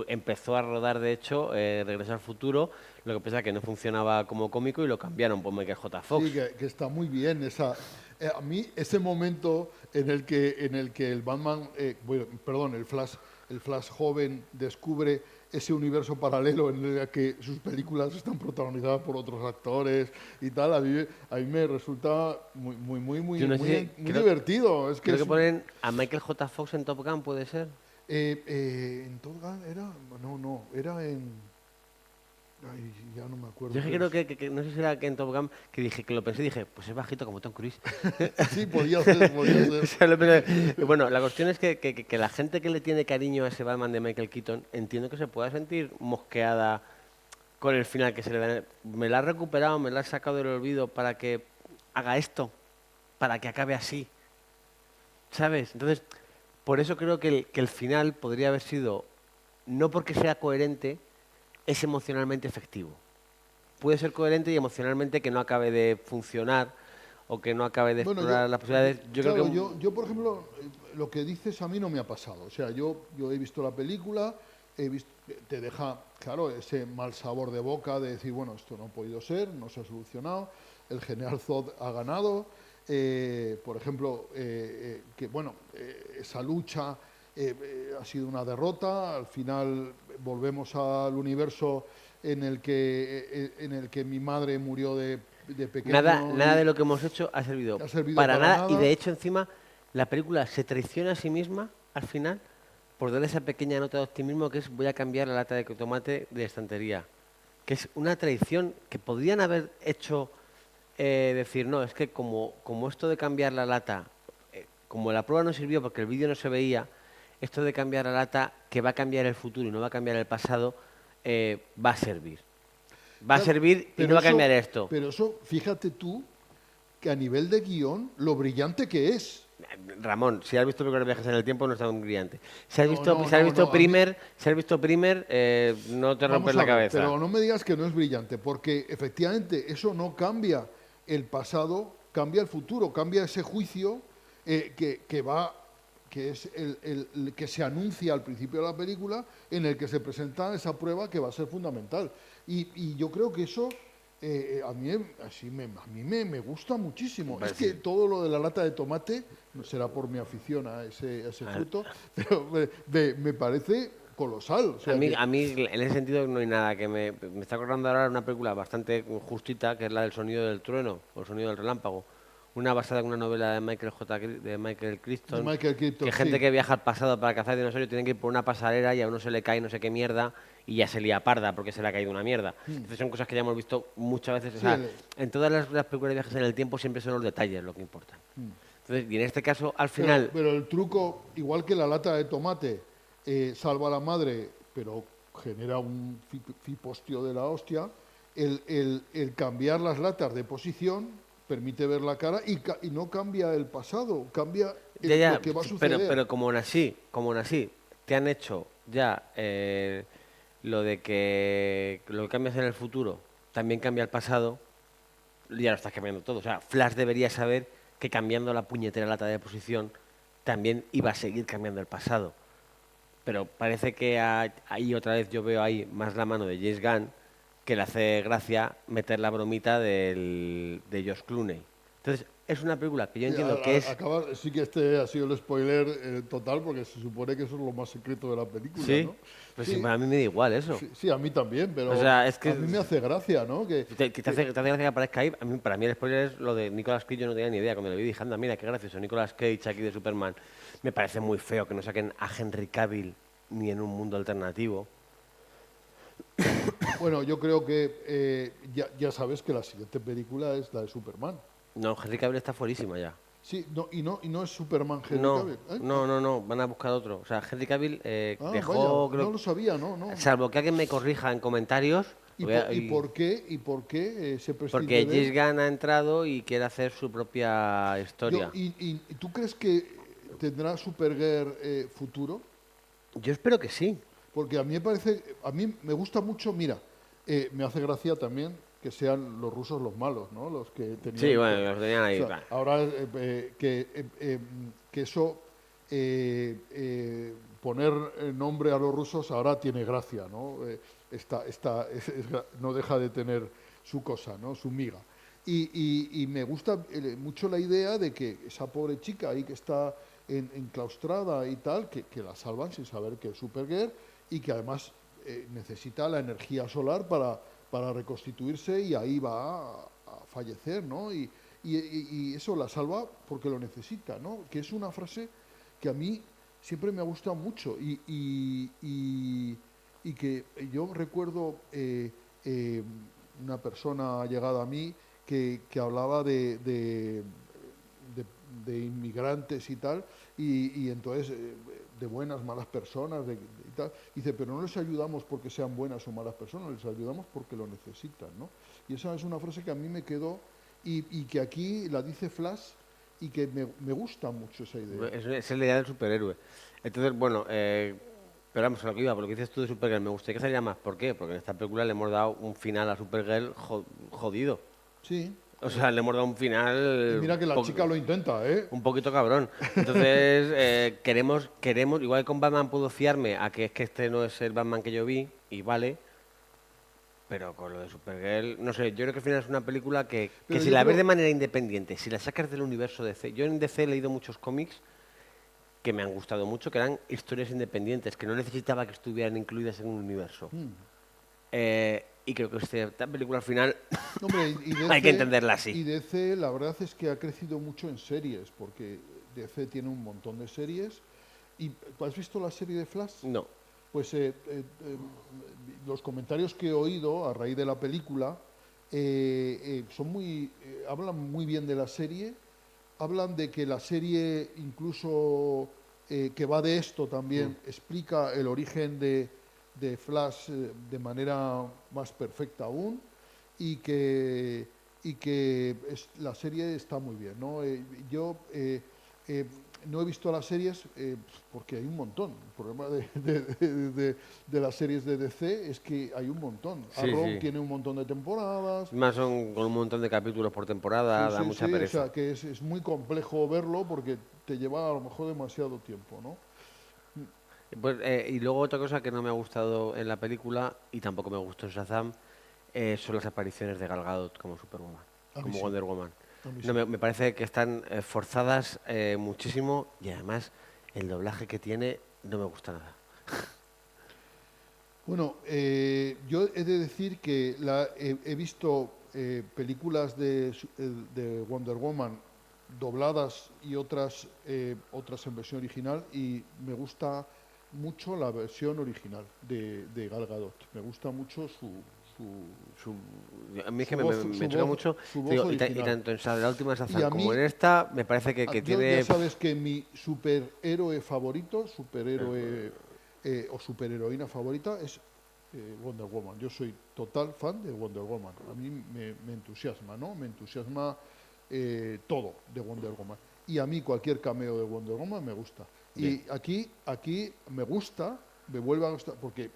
empezó a rodar, de hecho, Regreso al Futuro, lo que pasa es que no funcionaba como cómico y lo cambiaron por Michael J. Fox. Sí, que está muy bien. A mí ese momento en el que el Batman, el Flash joven descubre ese universo paralelo en el que sus películas están protagonizadas por otros actores y tal, a mí me resulta muy divertido. Creo que ponen a Michael J. Fox en Top Gun, ¿puede ser? En Top Gun era en... Ay, ya no me acuerdo. Yo creo que no sé si era que en Top Gun, que lo pensé y dije, pues es bajito como Tom Cruise. Sí, podía ser. Bueno, la cuestión es que la gente que le tiene cariño a ese Batman de Michael Keaton, entiendo que se pueda sentir mosqueada con el final que se le da. Me la ha recuperado, me la ha sacado del olvido para que haga esto, para que acabe así. ¿Sabes? Entonces, por eso creo que el final podría haber sido, no porque sea coherente, es emocionalmente efectivo. Puede ser coherente y emocionalmente que no acabe de funcionar o que no acabe de explorar las posibilidades. Yo, por ejemplo, lo que dices a mí no me ha pasado. O sea, yo he visto la película, te deja, claro, ese mal sabor de boca de decir, bueno, esto no ha podido ser, no se ha solucionado, el general Zod ha ganado. Por ejemplo, esa lucha ha sido una derrota. Al final volvemos al universo en el que mi madre murió de pequeño. Nada de lo que hemos hecho ha servido para nada. Y de hecho, encima, la película se traiciona a sí misma al final por darle esa pequeña nota de optimismo que es voy a cambiar la lata de tomate de estantería. Que es una traición que podrían haber hecho decir, no, es que como esto de cambiar la lata, como la prueba no sirvió porque el vídeo no se veía, esto de cambiar la lata, que va a cambiar el futuro y no va a cambiar el pasado, va a servir. Va a servir y no va a cambiar esto. Pero eso, fíjate tú, que a nivel de guión, lo brillante que es. Ramón, si has visto Pequeños Viajes en el Tiempo, no está muy brillante. Si has No, visto, no, si has no, visto no, Primer, si has visto Primer, no te Vamos rompes a la ver, cabeza. pero no me digas que no es brillante, porque efectivamente eso no cambia el pasado, cambia el futuro, cambia ese juicio que es el que se anuncia al principio de la película, en el que se presenta esa prueba que va a ser fundamental. Y yo creo que eso a mí me gusta muchísimo. Pues Es que sí. todo lo de la lata de tomate, no será por mi afición a ese fruto, pero me parece colosal. O sea que- A mí, en ese sentido, no hay nada que me está acordando ahora de una película bastante justita, que es la del sonido del trueno, o el sonido del relámpago. Una basada en una novela de Michael de Crichton, Michael Keaton, que gente sí. que viaja al pasado para cazar dinosaurios tiene que ir por una pasarela y a uno se le cae no sé qué mierda y ya se lía parda porque se le ha caído una mierda. Entonces son cosas que ya hemos visto muchas veces. O Sí, sea, en todas las películas de viajes en el tiempo siempre son los detalles lo que importan. Entonces, y en este caso, al final... Pero el truco, igual que la lata de tomate, salva a la madre, pero genera un fipostio de la hostia, el cambiar las latas de posición permite ver la cara y no cambia el pasado, cambia Ya, lo que va a suceder. pero como aún así, te han hecho ya lo de que lo que cambias en el futuro también cambia el pasado, ya lo estás cambiando todo. O sea, Flash debería saber que cambiando la puñetera lata de posición también iba a seguir cambiando el pasado. Pero parece que ahí otra vez yo veo ahí más la mano de James Gunn, que le hace gracia meter la bromita de Josh Clooney. Entonces, es una película que yo entiendo que es... Sí que este ha sido el spoiler total, porque se supone que eso es lo más secreto de la película, Sí, ¿no? pues Sí, sí, a mí me da igual eso. sí, a mí también, pero O sea, es que- a mí me hace gracia, ¿no? Que te hace gracia que aparezca ahí. Para mí el spoiler es lo de Nicolas Cage, yo no tenía ni idea. Cuando lo vi dije, anda, mira, qué gracioso, Nicolas Cage aquí de Superman. Me parece muy feo que no saquen a Henry Cavill ni en un mundo alternativo. Bueno, yo creo que ya sabes que la siguiente película es la de Superman. No, Henry Cavill está fuerísima ya. Sí, y no es Superman Henry No, Cavill. ¿eh? no, van a buscar otro. O sea, Henry Cavill Vaya, dejó, creo, no lo sabía, no. salvo que alguien me corrija en comentarios, ¿Y por qué se prescinde porque de él? James Gunn ha entrado y quiere hacer su propia historia. ¿Y tú crees que tendrá Supergirl futuro? Yo espero que sí. Porque a mí me gusta mucho, mira, me hace gracia también que sean los rusos los malos, ¿no? Los que tenían... Sí, bueno, los tenían ahí. O sea, ahora que eso, poner nombre a los rusos ahora tiene gracia, ¿no? No deja de tener su cosa, ¿no? Su miga. Y me gusta mucho la idea de que esa pobre chica ahí que está enclaustrada y tal, que la salvan sin saber que es Supergirl y que además necesita la energía solar para reconstituirse y ahí va a fallecer, ¿no? Y eso la salva porque lo necesita, ¿no? Que es una frase que a mí siempre me ha gustado mucho y que yo recuerdo una persona llegada a mí que hablaba de inmigrantes y tal, y entonces de buenas, malas personas, y tal. Dice, pero no les ayudamos porque sean buenas o malas personas, les ayudamos porque lo necesitan, ¿no? Y esa es una frase que a mí me quedó y que aquí la dice Flash y que me gusta mucho esa idea. Es la idea del superhéroe. Entonces, bueno, pero vamos, a lo que iba, por lo que dices tú de Supergirl, me gustaría que saliera más. ¿Por qué? Porque en esta película le hemos dado un final a Supergirl jodido. Sí. O sea, le hemos dado un final... Y mira que la chica lo intenta, ¿eh? Un poquito cabrón. Entonces, queremos, igual que con Batman puedo fiarme a que es que este no es el Batman que yo vi, y vale, pero con lo de Supergirl, no sé, yo creo que al final es una película que Pero si yo la ves creo- de manera independiente, si la sacas del universo DC, yo en DC he leído muchos cómics que me han gustado mucho, que eran historias independientes, que no necesitaba que estuvieran incluidas en un universo. Y creo que esta película al final Hombre, y hay que entenderla así. Y DC, la verdad es que ha crecido mucho en series, porque DC tiene un montón de series. ¿Y has visto la serie de Flash? No. Pues los comentarios que he oído a raíz de la película hablan muy bien de la serie, hablan de que la serie incluso que va de esto también explica el origen de Flash de manera más perfecta aún y que la serie está muy bien, ¿no? no he visto las series porque hay un montón. El problema de las series de DC es que hay un montón. Sí, Arrow sí. tiene un montón de temporadas. Más son con un montón de capítulos por temporada, Sí, da sí, mucha sí, pereza. o sea, que es muy complejo verlo porque te lleva a lo mejor demasiado tiempo, ¿no? Pues, y luego otra cosa que no me ha gustado en la película, y tampoco me gustó en Shazam, son las apariciones de Gal Gadot como Superwoman, A mí como sí. Wonder Woman. A mí No, sí. me parece que están forzadas muchísimo y además el doblaje que tiene no me gusta nada. Bueno, yo he de decir que he visto películas de Wonder Woman dobladas y otras en versión original y me gusta mucho la versión original de Gal Gadot. Me gusta mucho A mí es su que voz, me choca mucho. su Te voz digo, y original. tanto en la última Y Shazam a como mí, en esta, me parece que yo ya tiene... sabes que mi superhéroe favorito, superhéroe o superheroína favorita es Wonder Woman. Yo soy total fan de Wonder Woman. A mí me entusiasma, ¿no? Me entusiasma todo de Wonder Woman. Y a mí cualquier cameo de Wonder Woman me gusta. Bien. Y aquí me gusta, me vuelve a gustar, porque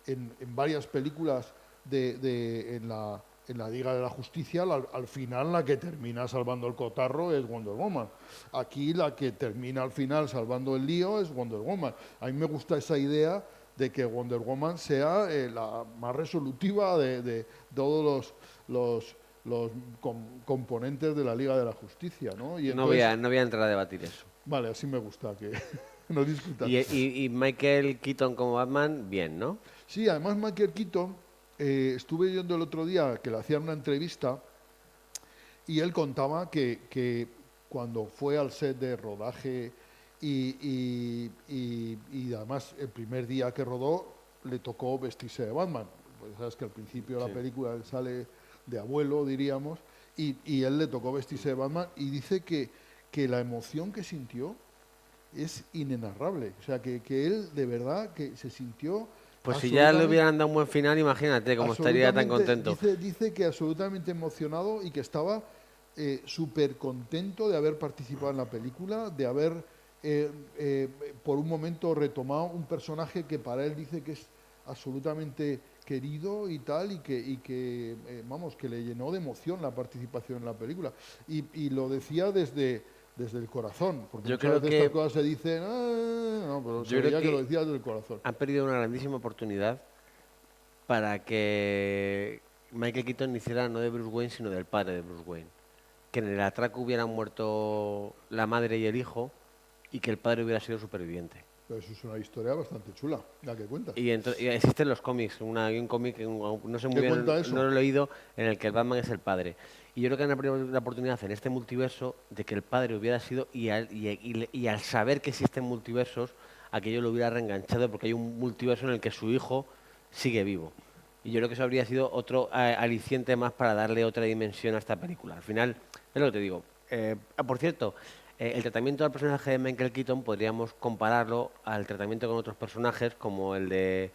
en varias películas en la Liga de la Justicia, al final la que termina salvando el cotarro es Wonder Woman. Aquí la que termina al final salvando el lío es Wonder Woman. A mí me gusta esa idea de que Wonder Woman sea la más resolutiva de todos los componentes de la Liga de la Justicia, ¿no? Y No voy entonces, no voy a entrar a debatir eso. vale, así me gusta que no discutan. Y Michael Keaton como Batman, bien, ¿no? Sí, además Michael Keaton, estuve viendo el otro día que le hacían una entrevista y él contaba que cuando fue al set de rodaje y además el primer día que rodó le tocó vestirse de Batman. Pues sabes que al principio de la Sí. película él sale de abuelo, diríamos, y él le tocó vestirse de Batman y dice que la emoción que sintió es inenarrable. O sea, que él de verdad que se sintió Pues si ya le absolutamente- hubieran dado un buen final, imagínate cómo estaría tan absolutamente, contento. dice que absolutamente emocionado y que estaba súper contento de haber participado en la película, de haber por un momento retomado un personaje que para él dice que es absolutamente querido y tal, y que vamos, que le llenó de emoción la participación en la película. Y lo decía desde el corazón, porque Yo muchas creo veces que- estas cosas se dicen, "Ah", no, pero se Yo creo veía que que- lo decía desde el corazón. Han perdido una grandísima oportunidad para que Michael Keaton hiciera no de Bruce Wayne, sino del padre de Bruce Wayne. Que en el atraco hubieran muerto la madre y el hijo y que el padre hubiera sido superviviente. Pero eso es una historia bastante chula, la que cuentas. Y existen los cómics, hay un cómic, no sé muy ¿Qué bien, cuenta eso? no lo he leído, en el que el Batman es el padre. Y yo creo que han perdido la oportunidad en este multiverso de que el padre hubiera sido, y al saber que existen multiversos, aquello lo hubiera reenganchado porque hay un multiverso en el que su hijo sigue vivo. Y yo creo que eso habría sido otro aliciente más para darle otra dimensión a esta película. Al final, es lo que te digo. Por cierto, el tratamiento del personaje de Michael Keaton podríamos compararlo al tratamiento con otros personajes, como el de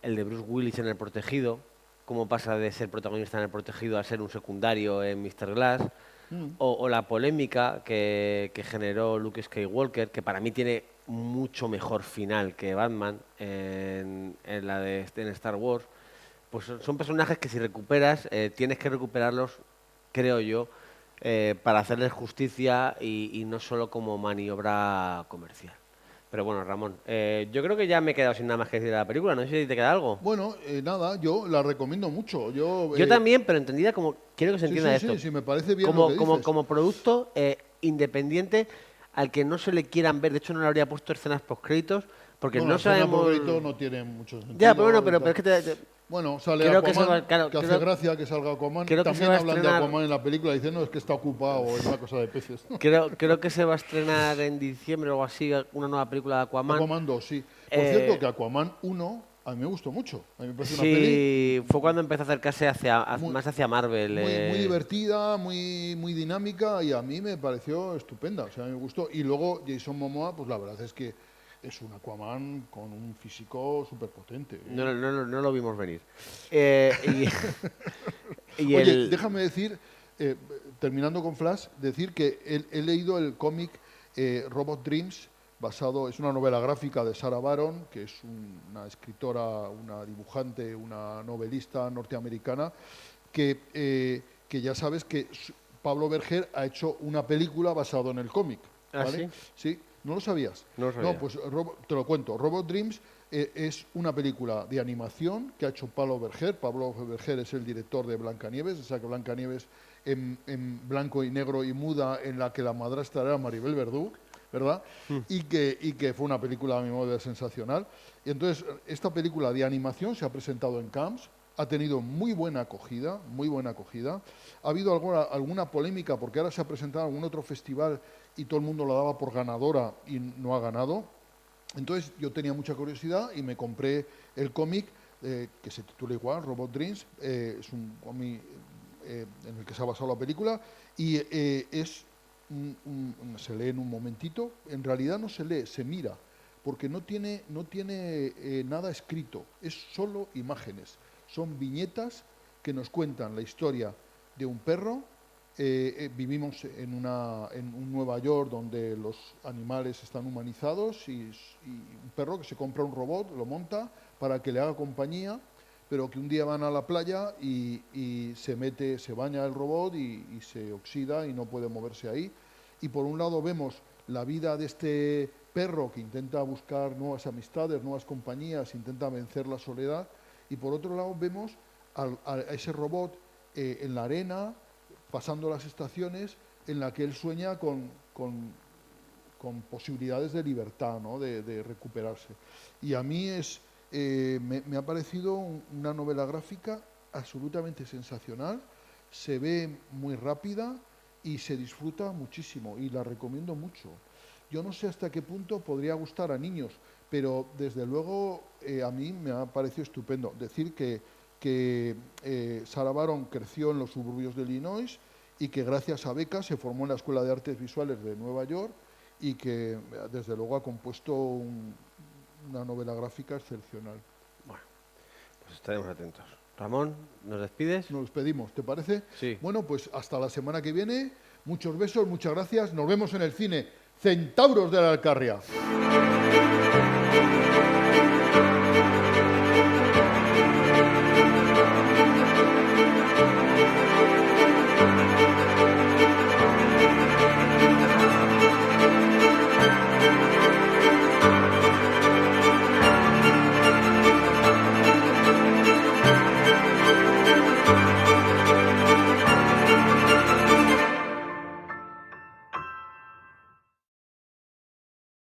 Bruce Willis en El Protegido, cómo pasa de ser protagonista en El Protegido a ser un secundario en Mr. Glass, o la polémica que generó Luke Skywalker, que para mí tiene mucho mejor final que Batman en Star Wars. Pues son personajes que si recuperas, tienes que recuperarlos, creo yo, para hacerles justicia y no solo como maniobra comercial. Pero bueno, Ramón, yo creo que ya me he quedado sin nada más que decir de la película. No sé si te queda algo. Bueno, nada, yo la recomiendo mucho. Yo También, pero entendida como... Quiero que se sí, entienda sí, esto. sí, me parece bien lo que dices. Como producto independiente al que no se le quieran ver. De hecho, no le habría puesto escenas postcréditos porque Bueno, no la escena sabemos... post-crédito no tiene mucho sentido. Ya, pero bueno, y pero tal. es que Bueno, sale creo que Aquaman, se va- claro, que hace creo- gracia que salga Aquaman. creo que También se va a hablan de estrenar- Aquaman en la película, dicen, no, es que está ocupado, o es una cosa de peces. creo que se va a estrenar en diciembre o algo así una nueva película de Aquaman. Aquaman 2, sí. Por cierto, que Aquaman 1 a mí me gustó mucho. A mí me parece una peli Sí, fue cuando empezó a acercarse más hacia Marvel. muy divertida, muy dinámica, y a mí me pareció estupenda, o sea, me gustó. Y luego Jason Momoa, pues la verdad es que es un Aquaman con un físico súper potente. No lo vimos venir. Y Oye, el... déjame decir, terminando con Flash, decir que he leído el cómic Robot Dreams, es una novela gráfica de Sarah Baron, que es una escritora, una dibujante, una novelista norteamericana, que ya sabes que Pablo Berger ha hecho una película basada en el cómic. ¿Vale? ¿Sí? ¿No lo sabías? No lo sabía. No, pues te lo cuento. Robot Dreams es una película de animación que ha hecho Pablo Berger. Pablo Berger es el director de Blancanieves, o sea que Blancanieves en blanco y negro y muda, en la que la madrastra era Maribel Verdú, ¿verdad? Y que fue una película, a mi modo de ver, sensacional. Y entonces, esta película de animación se ha presentado en Cannes, ha tenido muy buena acogida, muy buena acogida. Ha habido alguna polémica, porque ahora se ha presentado en algún otro festival y todo el mundo la daba por ganadora y no ha ganado. Entonces, yo tenía mucha curiosidad y me compré el cómic, que se titula igual, Robot Dreams. Es un cómic en el que se ha basado la película, y se lee en un momentito. En realidad no se lee, se mira, porque no tiene nada escrito, es solo imágenes. Son viñetas que nos cuentan la historia de un perro. Vivimos en un Nueva York donde los animales están humanizados, y un perro que se compra un robot, lo monta para que le haga compañía, pero que un día van a la playa y se baña el robot y se oxida y no puede moverse ahí. Y por un lado vemos la vida de este perro que intenta buscar nuevas amistades, nuevas compañías, intenta vencer la soledad, y por otro lado vemos a ese robot en la arena, pasando las estaciones, en la que él sueña con posibilidades de libertad, ¿no? de recuperarse. Y a mí me ha parecido una novela gráfica absolutamente sensacional, se ve muy rápida y se disfruta muchísimo, y la recomiendo mucho. Yo no sé hasta qué punto podría gustar a niños, pero desde luego a mí me ha parecido estupendo. Decir que Sarah Baron creció en los suburbios de Illinois y que gracias a becas se formó en la Escuela de Artes Visuales de Nueva York, y que desde luego ha compuesto una novela gráfica excepcional. Bueno, pues estaremos atentos. Ramón, ¿nos despides? Nos despedimos, ¿te parece? Sí. Bueno, pues hasta la semana que viene. Muchos besos, muchas gracias. Nos vemos en el cine Centauros de la Alcarria.